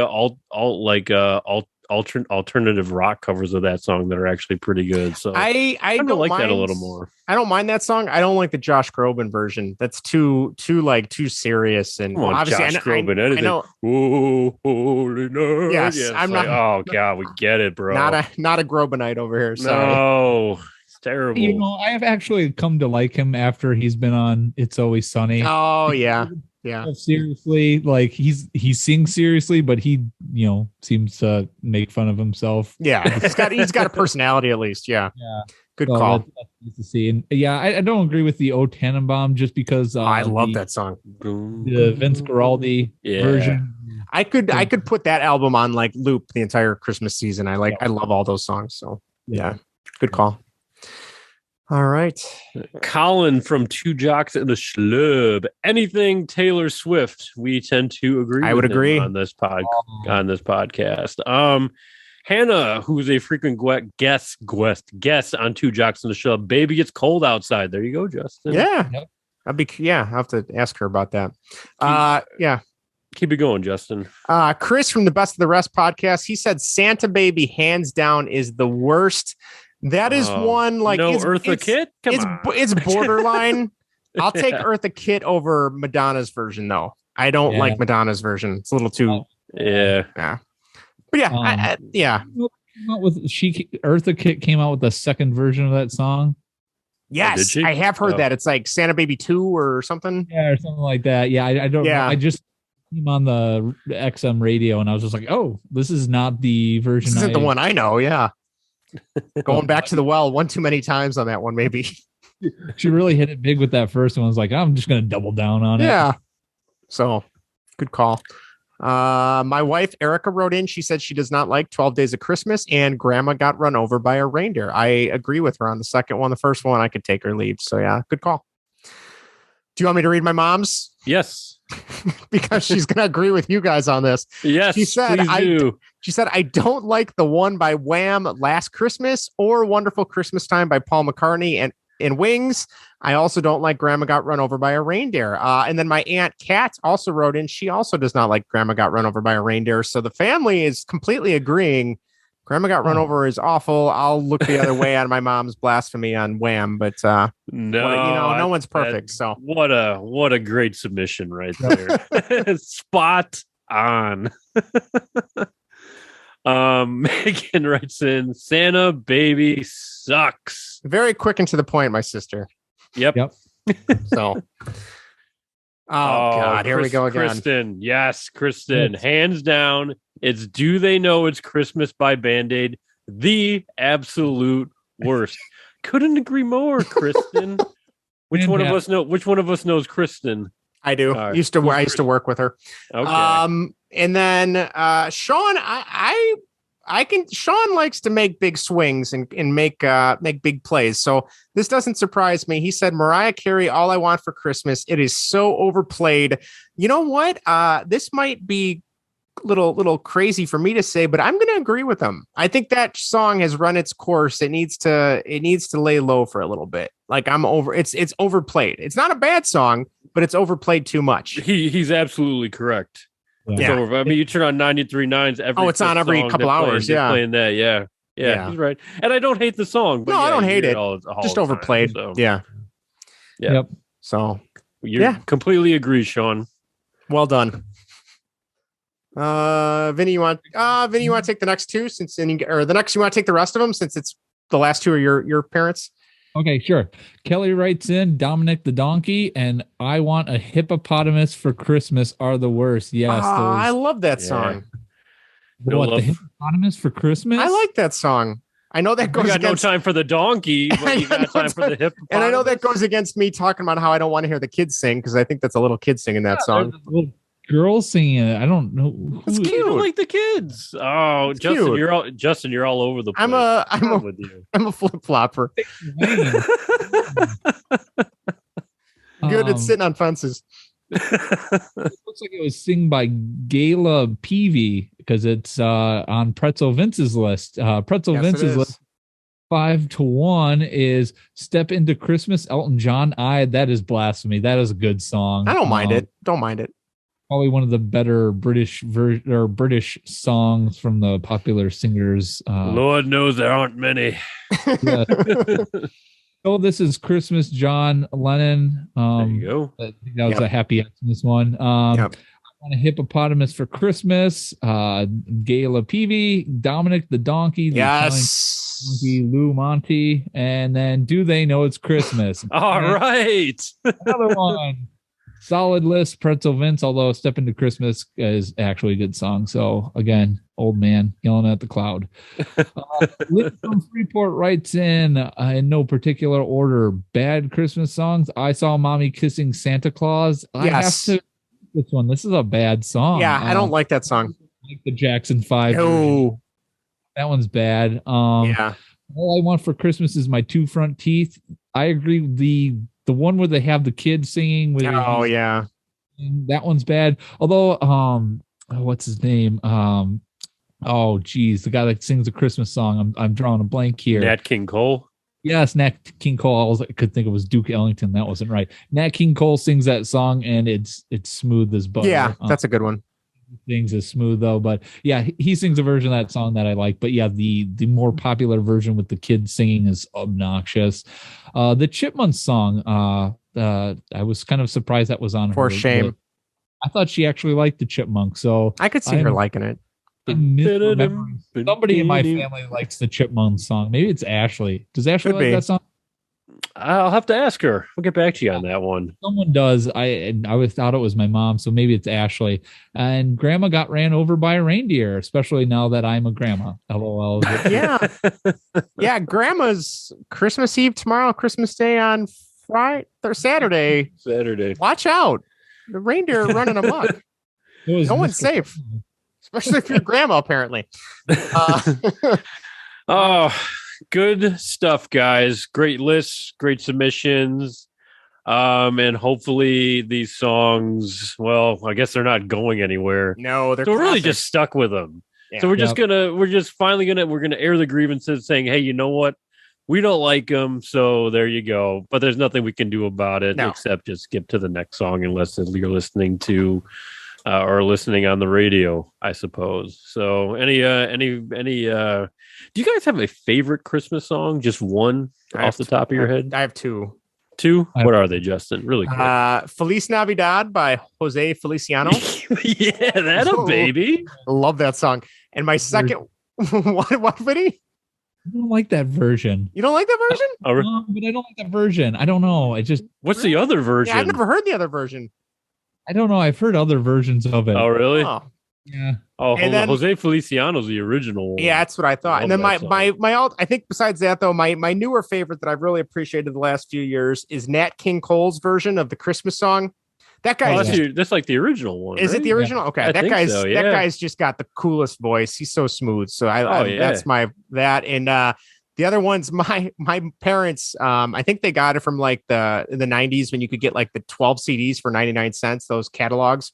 alternative rock covers of that song that are actually pretty good. So I don't like mind that a little more. I don't mind that song. I don't like the Josh Groban version. That's too serious. And Come on, obviously, Josh Groban, anything. I know. Oh, holy night. Yes, yeah, I'm not. Oh God, we get it, bro. Not a Grobanite over here. Sorry. No, it's terrible. You know, I have actually come to like him after he's been on It's Always Sunny. Oh yeah. Yeah. Seriously, like he sings seriously, but he, seems to make fun of himself. Yeah. He's got a personality at least. Yeah. Yeah. Good call. That's nice to see. And yeah, I don't agree with the O Tannenbaum just because I love that song. The Vince Guaraldi version. I could put that album on like loop the entire Christmas season. I love all those songs. So yeah. Good call. All right. Colin from Two Jocks and the Schlub. Anything Taylor Swift, we tend to agree. I would agree on this podcast. Hannah, who's a frequent guest on Two Jocks and the Schlub. Baby, it's cold outside. There you go, Justin. Yeah. Yep. I'll have to ask her about that. Keep it going, Justin. Chris from the Best of the Rest podcast. He said Santa Baby hands down is the worst. That is one like Eartha Kitt. It's borderline. I'll take Eartha Kitt over Madonna's version though. I don't like Madonna's version. It's a little too. Yeah. But yeah. Eartha Kitt came out with the second version of that song. Yes, I have heard that. It's like Santa Baby 2 or something. Yeah, or something like that. Yeah, I don't know. I just came on the XM radio and I was just like, oh, this is not the version. This isn't the one I know. Yeah. Going back to the well one too many times on that one, maybe. She really hit it big with that first one. I was like, I'm just going to double down on it. Yeah. So good call. My wife, Erica, wrote in. She said she does not like 12 Days of Christmas and Grandma Got Run Over by a Reindeer. I agree with her on the second one. The first one, I could take or leave. So yeah, good call. Do you want me to read my mom's? Yes. Because she's going to agree with you guys on this. Yes, she said, She said, I don't like the one by Wham, Last Christmas, or Wonderful Christmas Time by Paul McCartney and Wings. I also don't like Grandma Got Run Over by a Reindeer. And then my Aunt Kat also wrote in. She also does not like Grandma Got Run Over by a Reindeer. So the family is completely agreeing. Grandma Got Run Over is awful. I'll look the other way on my mom's blasphemy on Wham, but no one's perfect. So what a great submission right there. Spot on. Megan writes in, Santa Baby sucks. Very quick and to the point, my sister. Yep. So God, here we go again. Kristen. Yes, Kristen. Hands down, it's Do They Know It's Christmas by Band-Aid. The absolute worst. Couldn't agree more, Kristen. Which one of us knows Kristen? I do. I used to work with her. Okay. And then Sean, Sean likes to make big swings and make big plays. So this doesn't surprise me. He said Mariah Carey, All I Want for Christmas. It is so overplayed. You know what? This might be little crazy for me to say, but I'm going to agree with him. I think that song has run its course. It needs to lay low for a little bit. Like it's overplayed. It's not a bad song, but it's overplayed too much. He's absolutely correct. Yeah. I mean, you turn on 93.9's every. It's on every couple hours. Playing that. Yeah, he's right. And I don't hate the song. But no, I don't hate it. Just overplayed. So. Yeah. Yep. So completely agree, Sean. Well done. Vinny, you want to take the next two you want to take the rest of them since it's the last two are your parents? Okay, sure. Kelly writes in, Dominic the Donkey and I Want a Hippopotamus for Christmas are the worst. Yes. I love that song. The Hippopotamus for Christmas? I like that song. I know that goes against... no time for the donkey, but you got time for the hippopotamus. And I know that goes against me talking about how I don't want to hear the kids sing because I think that's a little kid singing that song. Girls singing it. I don't know. It's cute. You don't like the kids. Oh, it's Justin, you're all over the place. I'm a flip flopper. Good at sitting on fences. It looks like it was sung by Gayla Peavy because it's on Pretzel Vince's list. Vince's list 5-1 is Step Into Christmas, Elton John. That is blasphemy. That is a good song. I don't mind it. Don't mind it. probably one of the better British songs from the popular singers. Lord knows there aren't many. Yeah. Oh, this is Christmas, John Lennon. There you go. I think that was a happy Xmas one. Yep. I want a hippopotamus for Christmas. Gayla Peavy, Dominic the Donkey, the Yes. Italian donkey, Lou Monte, and then Do They Know It's Christmas? All right. Another one. Solid list, Pretzel Vince, although Step Into Christmas is actually a good song. So again, old man yelling at the cloud. Liz from Freeport writes in no particular order, bad Christmas songs. I Saw Mommy Kissing Santa Claus. I have to this one. This is a bad song. Yeah, I don't like that song. Like the Jackson 5. No. That one's bad. Yeah. All I Want for Christmas is My Two Front Teeth. I agree. The one where they have the kids singing with yeah, that one's bad. Although what's his name? Oh geez, the guy that sings a Christmas song. I'm drawing a blank here. Nat King Cole. Yes, Nat King Cole. I could think it was Duke Ellington. That wasn't right. Nat King Cole sings that song, and it's smooth as butter. Yeah, that's a good one. Things is smooth though, but yeah, he sings a version of that song that I like. But yeah, the more popular version with the kids singing is obnoxious. The Chipmunks song, I was kind of surprised that was on For her. shame. I thought she actually liked the Chipmunks, so I could see her liking it. Somebody in my family likes the Chipmunks song. Maybe it's Ashley. Does Ashley like that song? I'll have to ask her. We'll get back to you on that one. Someone does. I thought it was my mom, so maybe it's Ashley. And Grandma got ran over by a reindeer, especially now that I'm a grandma. LOL. Yeah, yeah. Grandma's Christmas Eve tomorrow, Christmas Day on Friday or Saturday. Watch out! The reindeer are running amok. No one's safe, especially if you're grandma. Apparently. Oh. Good stuff, guys. Great lists, great submissions. And hopefully these songs, well, I guess they're not going anywhere. No, they're so we're really just stuck with them. Yeah. So we're gonna air the grievances saying, hey, you know what? We don't like them, so there you go. But there's nothing we can do about it except just skip to the next song unless you're listening to or listening on the radio, I suppose. So any do you guys have a favorite Christmas song? Just one off the top of your head? I have two. Two? What are they, Justin? Really quick. Feliz Navidad by Jose Feliciano. Yeah, that a baby. Love that song. And my second what, Vinny? I don't like that version. You don't like that version? No, but I don't like that version. I don't know. What's the other version? Yeah, I've never heard the other version. I don't know. I've heard other versions of it. Oh, really? Oh. Yeah. Oh, Jose Feliciano's the original one. Yeah, that's what I thought. And then my I think besides that though, my newer favorite that I've really appreciated the last few years is Nat King Cole's version of the Christmas song. That guy that's like the original one. Is right? it the original? Yeah. Okay. That guy's just got the coolest voice. He's so smooth. So that's and the other one's my parents. I think they got it from like in the 90s when you could get like the 12 CDs for 99 cents, those catalogs.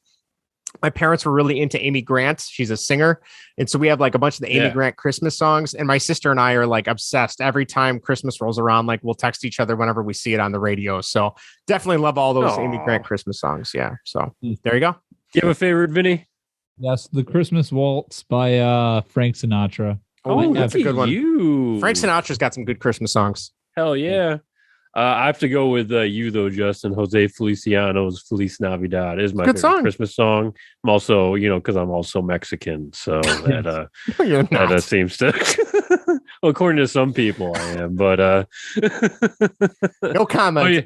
My parents were really into Amy Grant. She's a singer. And so we have like a bunch of the Amy Grant Christmas songs. And my sister and I are like obsessed. Every time Christmas rolls around, like we'll text each other whenever we see it on the radio. So definitely love all those Amy Grant Christmas songs. Yeah. So there you go. Do you have a favorite, Vinny? Yes. The Christmas Waltz by Frank Sinatra. Oh, that's a good one. Frank Sinatra's got some good Christmas songs. Hell yeah. I have to go with you though, Justin. Jose Feliciano's "Feliz Navidad" is my favorite Christmas song. I'm also, because I'm also Mexican, so that seems to. Well, according to some people, I am, but no comment.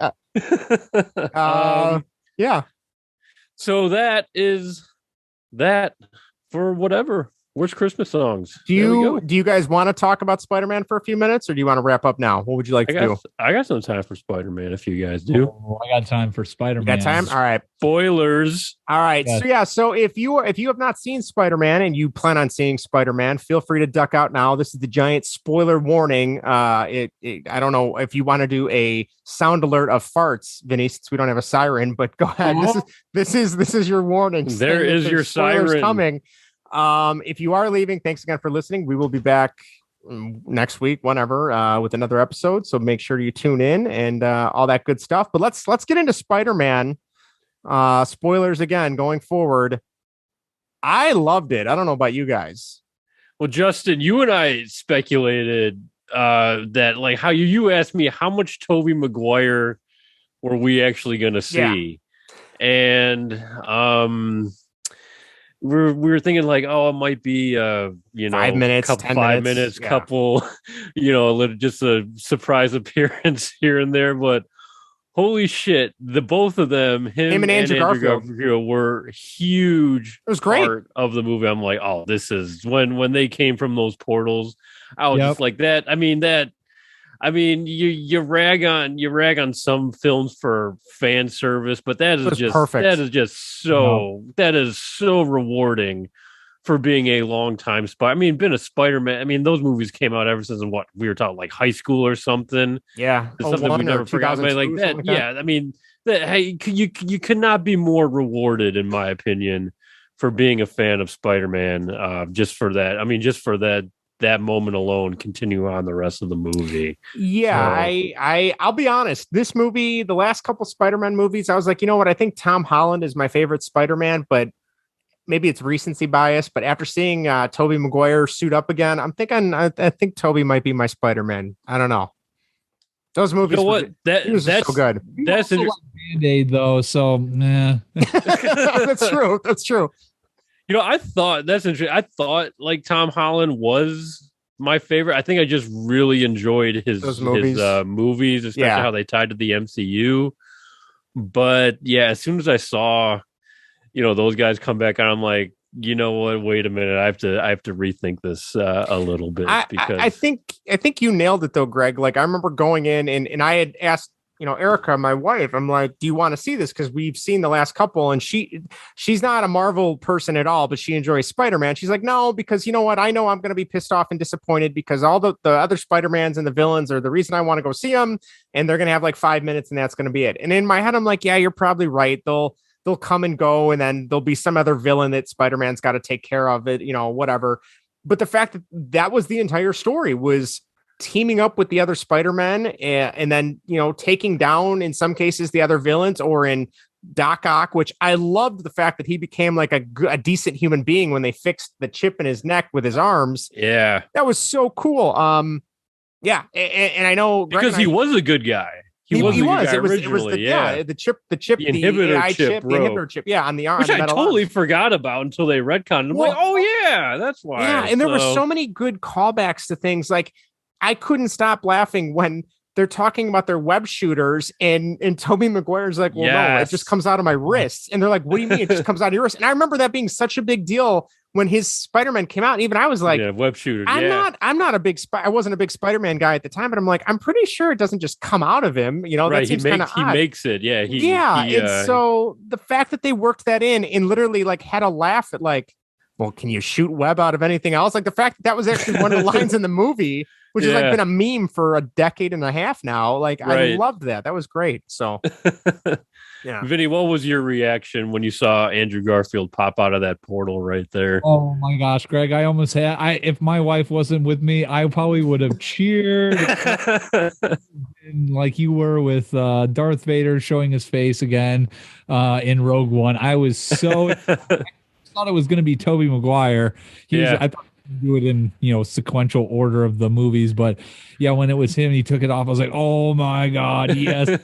Yeah. So that is that for whatever. Where's Christmas songs? Do you guys want to talk about Spider-Man for a few minutes, or do you want to wrap up now? What would you like to do? I got some time for Spider-Man if you guys do. Oh, I got time for Spider-Man. You got time? All right. Spoilers. All right. Yes. So if you have not seen Spider-Man and you plan on seeing Spider-Man, feel free to duck out now. This is the giant spoiler warning. I don't know if you want to do a sound alert of farts, Vinny, since we don't have a siren, but go ahead. This is your warning. There is your siren coming. If you are leaving, thanks again for listening. We will be back next week, whenever, with another episode. So make sure you tune in and all that good stuff. But let's get into Spider-Man. Spoilers again going forward. I loved it. I don't know about you guys. Well, Justin, you and I speculated that like how you asked me how much Tobey Maguire were we actually going to see, and we were thinking like, oh, it might be 5 minutes, couple, 10 5 minutes, minutes, couple, a little just a surprise appearance here and there, but. Holy shit! The both of them, him and Andrew Garfield, were huge. It was great part of the movie. I'm like, oh, this is when they came from those portals. I was just like that. You rag on some films for fan service, but that is just perfect. That is so rewarding for being a long time been a Spider-Man. Those movies came out ever since what we were talking like high school or something. Yeah, it's something we never forgot. But like that, you could not be more rewarded, in my opinion, for being a fan of Spider-Man. Just for that, just for that moment alone, continue on the rest of the movie. Yeah, so. I'll be honest. This movie, the last couple Spider-Man movies, I was like, you know what? I think Tom Holland is my favorite Spider-Man, but maybe it's recency bias, but after seeing Tobey Maguire suit up again, I'm thinking I think Tobey might be my Spider-Man. I don't know. Those movies, that's so good. That's a Band-Aid though, so nah. That's true. That's true. I thought that's interesting. I thought like Tom Holland was my favorite. I think I just really enjoyed his movies, especially how they tied to the MCU. But yeah, as soon as I saw those guys come back on, I'm like, you know what? Wait a minute. I have to rethink this a little bit because I think you nailed it though, Greg. Like I remember going in and I had asked, Erica, my wife, I'm like, do you want to see this? Because we've seen the last couple and she's not a Marvel person at all, but she enjoys Spider-Man. She's like, no, because you know what? I know I'm going to be pissed off and disappointed because all the other Spider-Mans and the villains are the reason I want to go see them. And they're going to have like 5 minutes and that's going to be it. And in my head, I'm like, yeah, you're probably right. They'll come and go, and then there'll be some other villain that Spider-Man's got to take care of it, whatever. But the fact that was the entire story was teaming up with the other Spider-Man and then, taking down in some cases the other villains, or in Doc Ock, which I loved the fact that he became like a decent human being when they fixed the chip in his neck with his arms. Yeah. That was so cool. Yeah. And I know because he was a good guy. He was. It was the chip, the inhibitor chip. Yeah, on the arm, which I totally forgot about until they retconned. I'm like, oh yeah, that's why. Yeah, and there were so many good callbacks to things. Like I couldn't stop laughing when they're talking about their web shooters, and Tobey Maguire's like, well, no, it just comes out of my wrists, and they're like, what do you mean it just comes out of your wrist? And I remember that being such a big deal when his Spider-Man came out. And even I was like, web shooter. I'm not a big I wasn't a big Spider-Man guy at the time, but I'm like, I'm pretty sure it doesn't just come out of him. Right. That seems kind of odd. He makes it. Yeah. And so the fact that they worked that in and literally like had a laugh at like, well, can you shoot web out of anything else? Like the fact that was actually one of the lines in the movie, which has like been a meme for a decade and a half now. Like I loved that. That was great. So yeah. Vinny, what was your reaction when you saw Andrew Garfield pop out of that portal right there? Oh my gosh, Greg, I almost had if my wife wasn't with me, I probably would have cheered like you were with Darth Vader showing his face again in Rogue One. I was so I thought it was going to be Tobey Maguire. I thought do it in sequential order of the movies, but yeah, when it was him he took it off, I was like, oh my god, yes.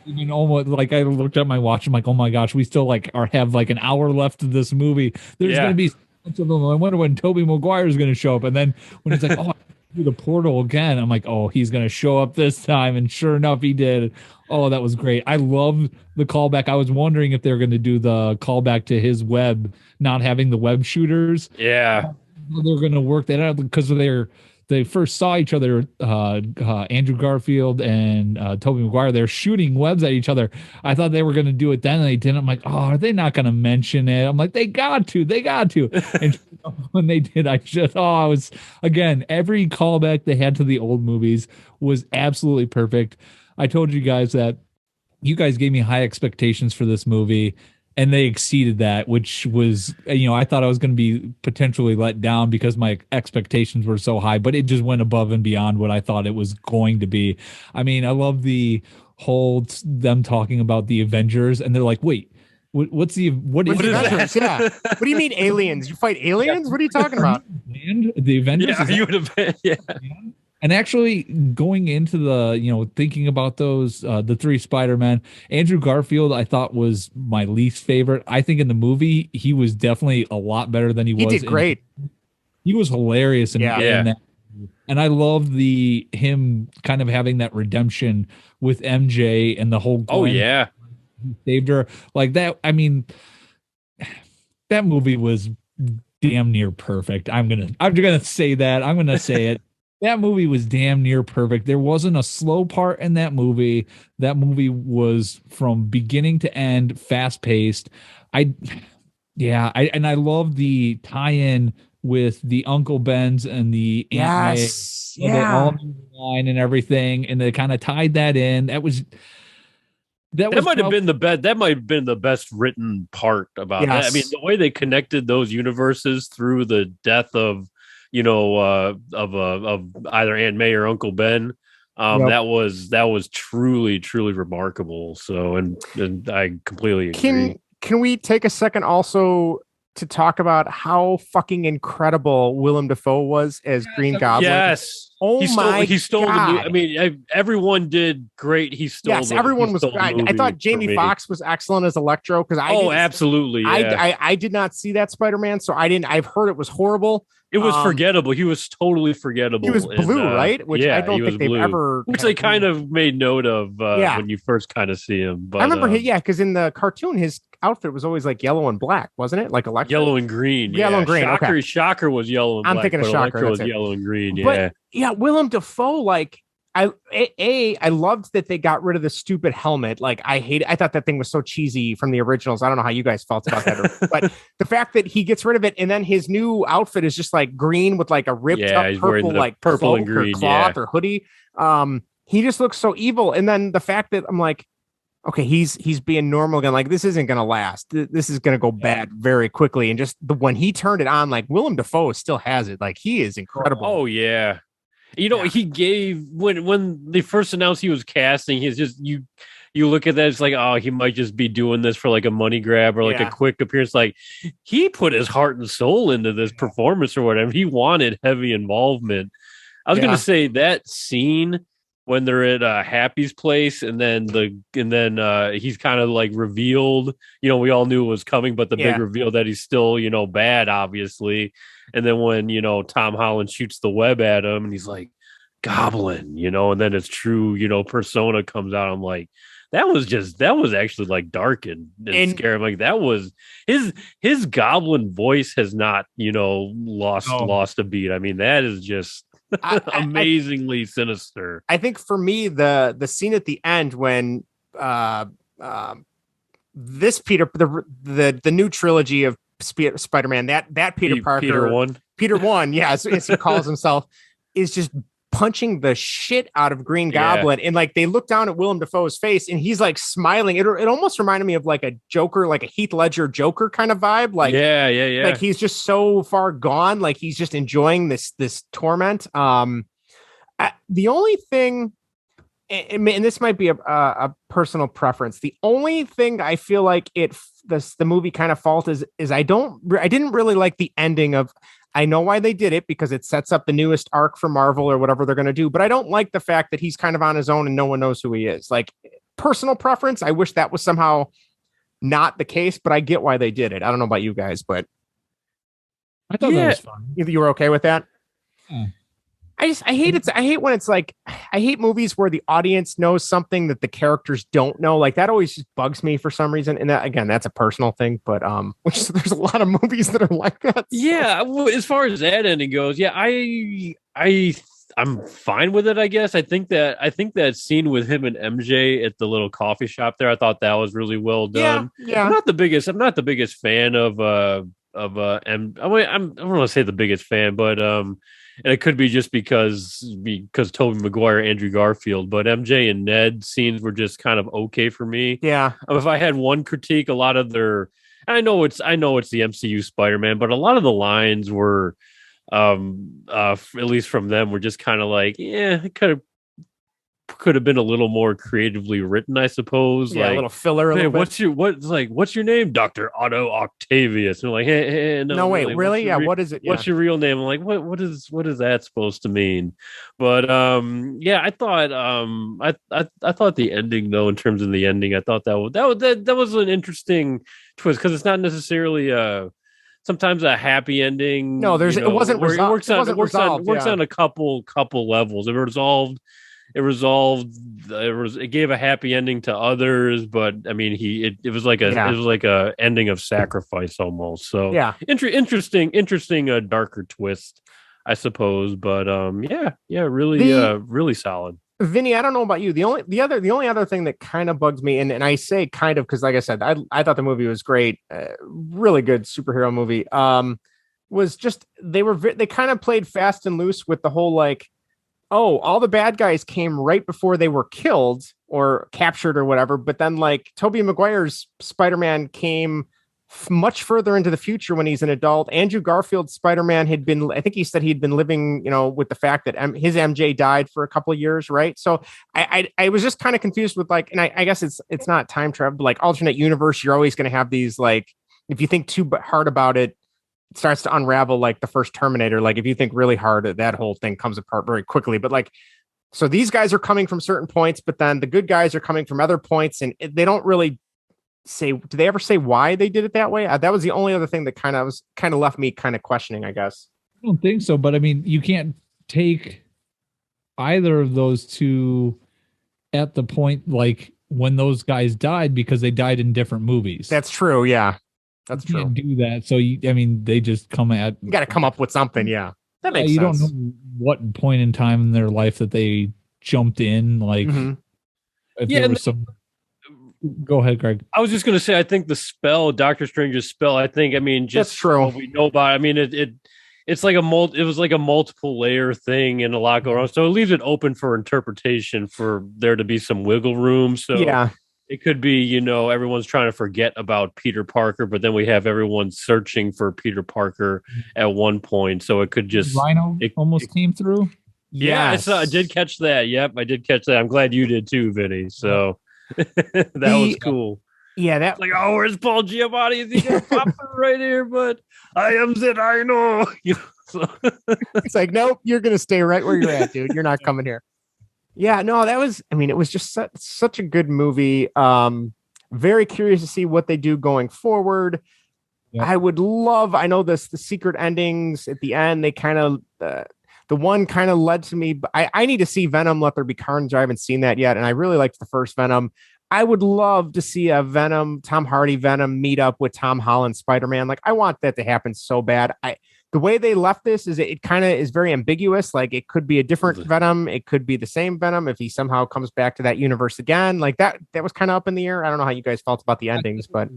Even almost like I looked at my watch, I'm like, oh my gosh, we still have like an hour left of this movie. There's gonna be so of them. I wonder when Tobey Maguire is gonna show up, and then when it's like, oh, through the portal again, I'm like, oh, he's gonna show up this time, and sure enough he did. Oh, that was great. I love the callback. I was wondering if they're gonna do the callback to his web not having the web shooters. They're going to work that out because they first saw each other, Andrew Garfield and Tobey Maguire. They're shooting webs at each other. I thought they were going to do it then, and they didn't. I'm like, oh, are they not going to mention it? I'm like, they got to. And when they did, I was, again, every callback they had to the old movies was absolutely perfect. I told you guys that you guys gave me high expectations for this movie, and they exceeded that, which was, I thought I was going to be potentially let down because my expectations were so high, but it just went above and beyond what I thought it was going to be. I mean, I love the whole them talking about the Avengers, and they're like, wait, What's the what With is the is that? Avengers, yeah. What do you mean aliens? You fight aliens? What are you talking about? And the Avengers? Yeah, Is are you that- an event? Yeah. And actually going into the, thinking about those, the three Spider-Man, Andrew Garfield, I thought was my least favorite. I think in the movie, he was definitely a lot better than he He was did great. he was hilarious in, Yeah. in that. And I love him kind of having that redemption with MJ and the whole Oh Gwen yeah. saved her like that. I mean, that movie was damn near perfect. I'm gonna say that. I'm gonna say it. That movie was damn near perfect. There wasn't a slow part in that movie. That movie was from beginning to end fast paced. I and I love the tie-in with the Uncle Ben's and the Aunt May. Yes. They all Yeah. knew the line and everything, and they kind of tied that in. That That was might have probably been the best. That might have been the best written part about that. I mean, Yes. the way they connected those universes through the death of, of either Aunt May or Uncle Ben. Yep. That was truly remarkable. So, and I completely agree. Can we take a second also to talk about how fucking incredible Willem Dafoe was as Green Goblin? Yes. Oh He stole the movie. God. I mean, everyone did great. Yes, everyone was. I thought Jamie Foxx. Foxx was excellent as Electro because Absolutely. Yeah. I did not see that Spider-Man, so I didn't. I've heard it was horrible. It was forgettable. He was totally forgettable. He was blue, right? Which I don't he was think they've blue. ever. Which they kind of made note of Yeah. when you first kind of see him. But I remember, because in the cartoon, his outfit was always like yellow and black, wasn't it? Like Electro. yellow and green. Yellow and green, Shocker, okay. Shocker was yellow and I'm black. thinking of but Shocker, Electro was that's it. yellow and green. But Yeah. yeah, Willem Dafoe, like I loved that they got rid of the stupid helmet. Like I thought that thing was so cheesy from the originals. I don't know how you guys felt about that, but the fact that he gets rid of it and then his new outfit is just like green with like a ripped up he's wearing purple, the like purple and cloak or green, cloth or hoodie. He just looks so evil. And then the fact that I'm like, okay, he's being normal again. Like this isn't gonna last. This is gonna go bad very quickly. And just when he turned it on, like Willem Dafoe still has it. Like he is incredible. Oh yeah. He gave when they first announced he was casting, he's just you look at that, it's like, oh, he might just be doing this for like a money grab or like a quick appearance. Like he put his heart and soul into this performance or whatever. He wanted heavy involvement. I was gonna say that scene when they're at Happy's place and then he's kind of like revealed, we all knew it was coming, but the big reveal that he's still, bad, obviously. And then when, Tom Holland shoots the web at him and he's like, Goblin, and then his true, persona comes out. I'm like, that was actually like dark and scary. I'm like, that was his Goblin voice has not, lost a beat. I mean, that is just amazingly sinister. I think for me, the scene at the end when this Peter, the new trilogy of Spider-Man, that Peter Parker, Peter one, as he calls himself, is just punching the shit out of Green Goblin. And like they look down at Willem Dafoe's face and he's like smiling. It almost reminded me of like a Joker, like a Heath Ledger Joker kind of vibe. Like like he's just so far gone, like he's just enjoying this torment. The only thing, and this might be a personal preference, the only thing I feel like the movie kind of fault is I didn't really like the ending of. I know why they did it because it sets up the newest arc for Marvel or whatever they're going to do, but I don't like the fact that he's kind of on his own and no one knows who he is. Like personal preference, I wish that was somehow not the case, but I get why they did it. I don't know about you guys, but I thought that was fun. You were okay with that? Yeah. I hate it. I hate when it's like, I hate movies where the audience knows something that the characters don't know. Like that always just bugs me for some reason. And that, again, that's a personal thing, but there's a lot of movies that are like that. So. Yeah. Well, as far as that ending goes, I'm fine with it. I guess I think that scene with him and MJ at the little coffee shop there, I thought that was really well done. Yeah. I'm not the biggest fan of I don't want to say the biggest fan, but and it could be just because Tobey Maguire, Andrew Garfield, but MJ and Ned scenes were just kind of okay for me. Yeah. If I had one critique, a lot of I know it's the MCU Spider-Man, but a lot of the lines were, at least from them, were just kind of like, it could have could have been a little more creatively written, I suppose. Yeah, a like little filler. hey, what's your name, Dr. Otto Octavius? And like, hey, no, wait, like, really? Yeah, what is it? What's your real name? I'm like, what is that supposed to mean? But yeah, I thought I thought the ending though, in terms of the ending, I thought that was an interesting twist, because it's not necessarily sometimes a happy ending. No, it wasn't resolved. It works on a couple levels. It gave a happy ending to others, but I mean, it was like a ending of sacrifice almost. So yeah, interesting, darker twist, I suppose. But really solid. Vinny, I don't know about you. The only other thing that kind of bugs me, and I say kind of because, like I said, I thought the movie was great, really good superhero movie. Was just they kind of played fast and loose with the whole like, oh, all the bad guys came right before they were killed or captured or whatever. But then like Tobey Maguire's Spider-Man came much further into the future when he's an adult. Andrew Garfield's Spider-Man I think he said he'd been living, with the fact that his MJ died for a couple of years. Right. So I was just kind of confused with like, and I guess it's not time travel, but like alternate universe. You're always going to have these, like, if you think too hard about it, it starts to unravel like the first Terminator. Like if you think really hard, that whole thing comes apart very quickly. But like, so these guys are coming from certain points, but then the good guys are coming from other points, and they don't really say, do they ever say why they did it that way? That was the only other thing that kind of left me kind of questioning, I guess. I don't think so, but I mean, you can't take either of those two at the point like when those guys died, because they died in different movies. That's true. Yeah. That's true. Can't do that. So they just come at. You got to come up with something. Yeah, that makes sense. You don't know what point in time in their life that they jumped in. Like, if there was some. Go ahead, Greg. I was just going to say, I think the spell, Doctor Strange's spell. I mean, just that's true. What we know about. I mean, it's like it was like a multiple layer thing and a lot going on. So it leaves it open for interpretation, for there to be some wiggle room. So yeah. It could be, everyone's trying to forget about Peter Parker, but then we have everyone searching for Peter Parker at one point. So it could just Rhino almost came through. Yeah, I did catch that. Yep, I did catch that. I'm glad you did too, Vinny. So that was cool. Yeah, that like, oh, where's Paul Giamatti? Is he gonna pop right here? But I am the Rhino. It's like, nope, you're gonna stay right where you're at, dude. You're not coming here. Yeah, no, it was just such a good movie. Very curious to see what they do going forward. Yep. I know the secret endings at the end, they kind of, the one kind of led to me, but I need to see Venom, Let There Be Carnage. I haven't seen that yet. And I really liked the first Venom. I would love to see a Tom Hardy Venom meet up with Tom Holland Spider-Man. Like, I want that to happen so bad. The way they left this is it kind of is very ambiguous. Like, it could be a different Venom. It could be the same Venom if he somehow comes back to that universe again. Like that was kind of up in the air. I don't know how you guys felt about the endings, but.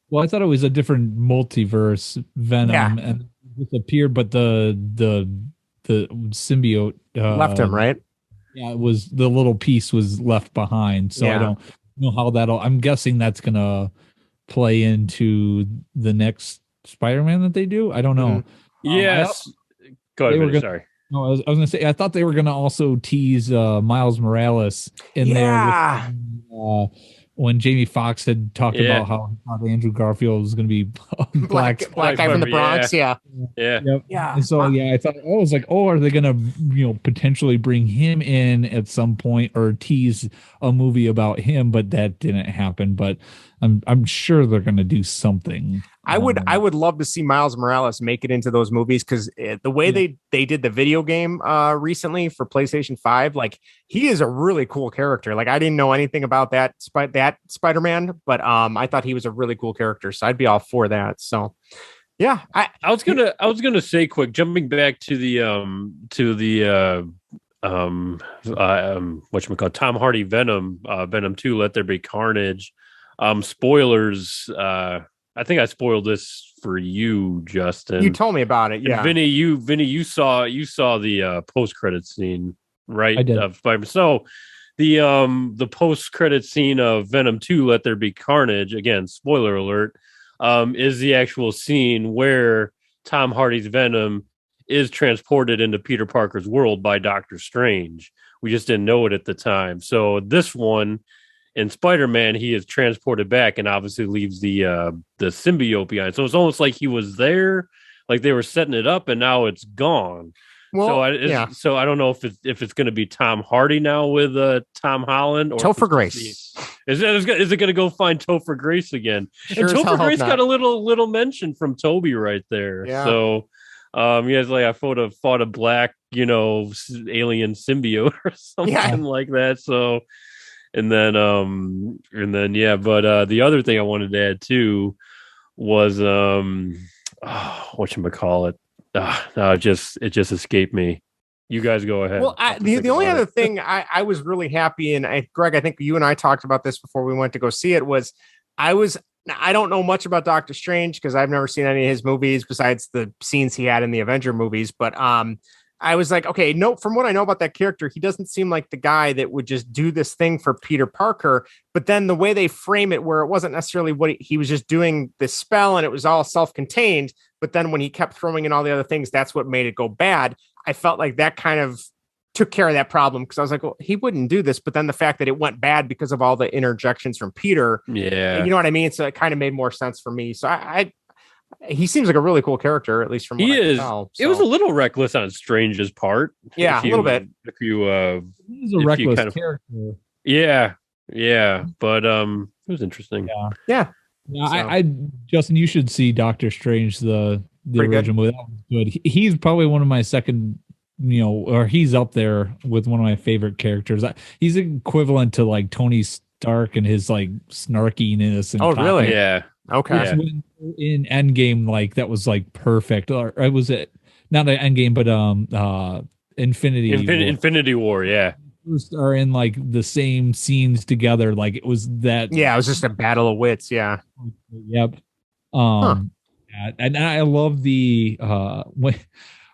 Well, I thought it was a different multiverse Venom and disappeared, but the symbiote left him, right? Yeah, it was the little piece was left behind. So I don't know how I'm guessing that's going to play into the next Spider-Man that they do. I don't know. Yes. Go ahead. Sorry. No, I was going to say, I thought they were going to also tease Miles Morales in there with, when Jamie Foxx had talked about how Andrew Garfield was going to be black guy from the Bronx. Yeah. Yep. Yeah. And so, I thought, I was like, are they going to, potentially bring him in at some point or tease a movie about him? But that didn't happen. But I'm sure they're going to do something. I would love to see Miles Morales make it into those movies, because the way they did the video game recently for PlayStation 5, like, he is a really cool character. Like, I didn't know anything about that Spider-Man, but I thought he was a really cool character. So I'd be all for that. So yeah, I was gonna say, quick, jumping back to the whatchamacallit, Tom Hardy Venom 2, Let There Be Carnage. Spoilers. I think I spoiled this for you, Justin. You told me about it, yeah. And Vinny, you saw the post-credit scene, right? I did. So the post-credit scene of Venom 2, Let There Be Carnage, again, spoiler alert, is the actual scene where Tom Hardy's Venom is transported into Peter Parker's world by Doctor Strange, We just didn't know it at the time. So this one in Spider-Man, he is transported back and obviously leaves the symbiote behind. So it's almost like he was there, like they were setting it up, and now it's gone. Well, So I don't know if it's going to be Tom Hardy now with Tom Holland, or Topher Grace. Is it going to go find Topher Grace again? Sure And as hell Topher hope Grace not. got a little mention from Toby right there. Yeah. So he has like I fought a black alien symbiote or something like that. So and then yeah, but the other thing I wanted to add too was whatchamacallit. No, it just escaped me. You guys go ahead. Well, the only other thing I was really happy, and Greg, I think you and I talked about this before we went to go see it, was I don't know much about Doctor Strange because I've never seen any of his movies besides the scenes he had in the Avenger movies. But I was like, okay, no, from what I know about that character, he doesn't seem like the guy that would just do this thing for Peter Parker. But then the way they frame it, where it wasn't necessarily what he was just doing this spell and it was all self-contained. But then when he kept throwing in all the other things, that's what made it go bad. I felt like that kind of took care of that problem because I was like, well, he wouldn't do this. But then the fact that it went bad because of all the interjections from Peter, yeah, you know what I mean? So it kind of made more sense for me. So he seems like a really cool character, at least from what I can tell. So. It was a little reckless on Strange's part. Yeah, a little bit. He's a reckless character. Yeah, but it was interesting. Yeah. So. I Justin, you should see Doctor Strange the original movie. That was good. He's probably one of my second, or he's up there with one of my favorite characters. He's equivalent to like Tony Stark and his like snarkiness. And really? Yeah. Okay. In Endgame, like that was like perfect. Or was it not an Endgame, but Infinity War? Yeah. Are in like the same scenes together. Like it was that. Yeah, it was just a battle of wits. Yeah. Yep. And I love the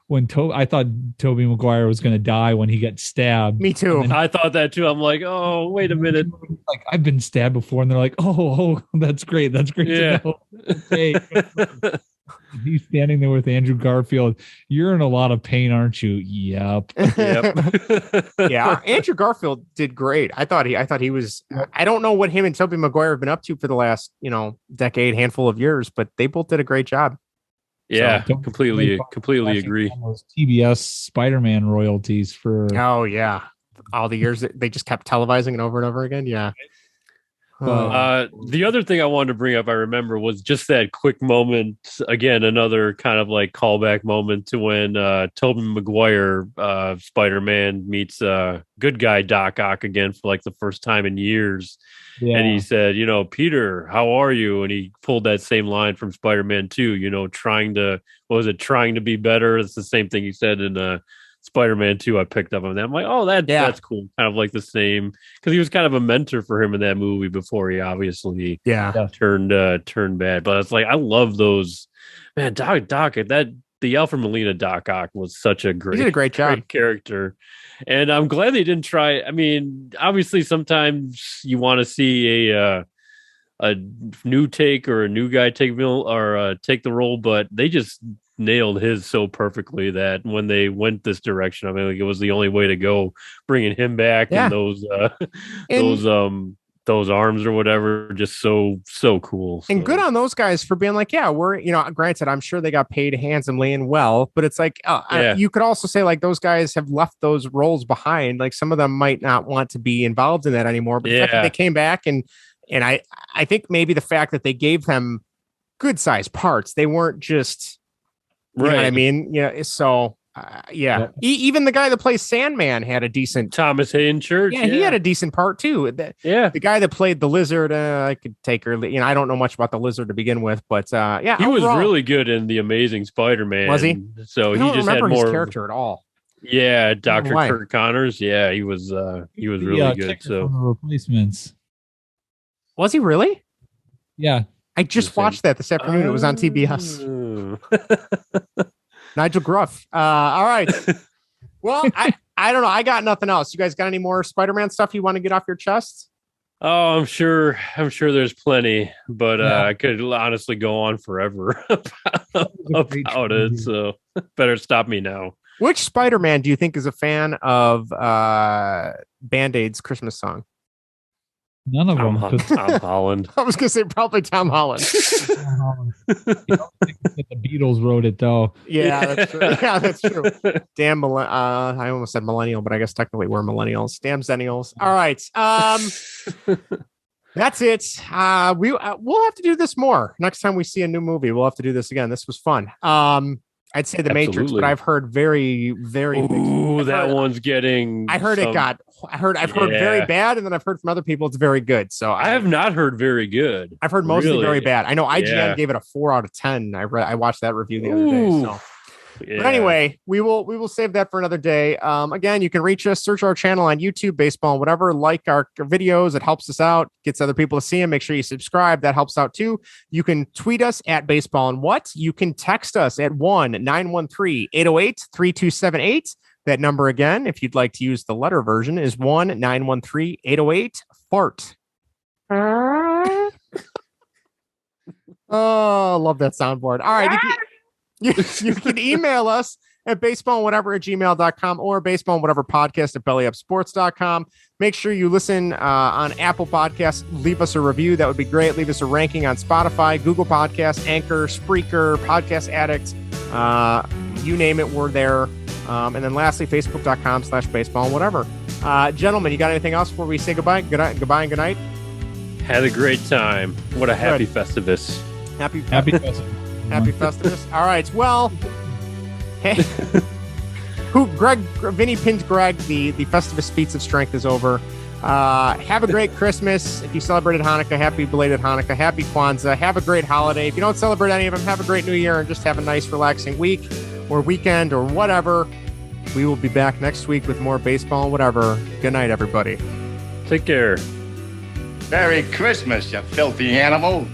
when I thought Tobey Maguire was going to die when he got stabbed. Me too. I thought that too. I'm like, oh, wait a minute. Like I've been stabbed before, and they're like, oh, that's great. That's great to know. Okay. He's standing there with Andrew Garfield. You're in a lot of pain, aren't you? Yep. Yeah. Andrew Garfield did great. I thought he was. I don't know what him and Tobey Maguire have been up to for the last decade, handful of years, but they both did a great job. Yeah, so, completely agree. Those TBS Spider-Man royalties for. Oh yeah, all the years that they just kept televising it over and over again. Yeah. The other thing I wanted to bring up, I remember, was just that quick moment. Again, another kind of like callback moment to when Tobey Maguire, Spider-Man, meets good guy Doc Ock again for like the first time in years. Yeah. And he said, Peter, how are you? And he pulled that same line from Spider-Man 2, trying to be better? It's the same thing he said in Spider-Man 2. I picked up on that. I'm like, oh, that's cool. Kind of like the same, because he was kind of a mentor for him in that movie before he obviously turned bad. But it's like, I love those, man. Doc, the Alfred Molina Doc Ock was such a great, he did a great job, great character. And I'm glad they didn't try. I mean, obviously sometimes you want to see a new take or a new guy take the role, but they just nailed his so perfectly that when they went this direction, I mean, like, it was the only way to go, bringing him back and those arms or whatever, just so cool. And good on those guys for being like, yeah, we're, granted, I'm sure they got paid handsomely and well, but it's like, you could also say like those guys have left those roles behind. Like some of them might not want to be involved in that anymore, but the fact that they came back and I think maybe the fact that they gave them good sized parts, they weren't just, you know what I mean? Yeah. So, even the guy that plays Sandman had a decent. Thomas Hayden Church. Yeah, he had a decent part too. The guy that played the Lizard, I could take her. I don't know much about the Lizard to begin with, but he was really good in the Amazing Spider-Man. Was he? So I he just had more his character at all. Yeah, Dr. Kirk Connors. Yeah, he was really good. So Replacements. Was he really? Yeah. I just watched that this afternoon. It was on TBS. Nigel Gruff. All right. Well, I don't know. I got nothing else. You guys got any more Spider-Man stuff you want to get off your chest? Oh, I'm sure there's plenty, but I could honestly go on forever about it. So better stop me now. Which Spider-Man do you think is a fan of Band-Aid's Christmas song? None of them. Tom Holland. I was going to say probably Tom Holland. You don't think that the Beatles wrote it, though. Yeah, that's true. Yeah, that's true. Damn, I almost said millennial, but I guess technically we're millennials. Damn zennials. All right. That's it. We'll have to do this more. Next time we see a new movie, we'll have to do this again. This was fun. I'd say The Matrix, but I've heard very, very. One's getting. I've heard very bad, and then I've heard from other people it's very good. So I have not heard very good. I've heard mostly very bad. I know IGN gave it a 4 out of 10. I watched that review the other day. So. Yeah. But anyway, we will save that for another day. Again, you can reach us, search our channel on YouTube, Baseball and Whatever, like our videos. It helps us out, gets other people to see them. Make sure you subscribe. That helps out too. You can tweet us at Baseball and What. You can text us at 1-913-808-3278. That number again, if you'd like to use the letter version, is 1-913-808-FART. Oh, love that soundboard. All right. You can email us at baseballwhatever@gmail.com or baseballwhateverpodcast@bellyupsports.com. Make sure you listen on Apple Podcasts. Leave us a review. That would be great. Leave us a ranking on Spotify, Google Podcasts, Anchor, Spreaker, Podcast Addict. You name it, we're there. And then lastly, facebook.com/baseballwhatever. Gentlemen, you got anything else before we say goodbye? Goodbye and good night. Had a great time. What a happy Festivus. Happy Festivus. Happy Festivus. All right. Well, hey, Vinny pinned Greg. The Festivus feats of strength is over. Have a great Christmas. If you celebrated Hanukkah, happy belated Hanukkah. Happy Kwanzaa. Have a great holiday. If you don't celebrate any of them, have a great New Year and just have a nice, relaxing week or weekend or whatever. We will be back next week with more Baseball and Whatever. Good night, everybody. Take care. Merry Christmas, you filthy animal.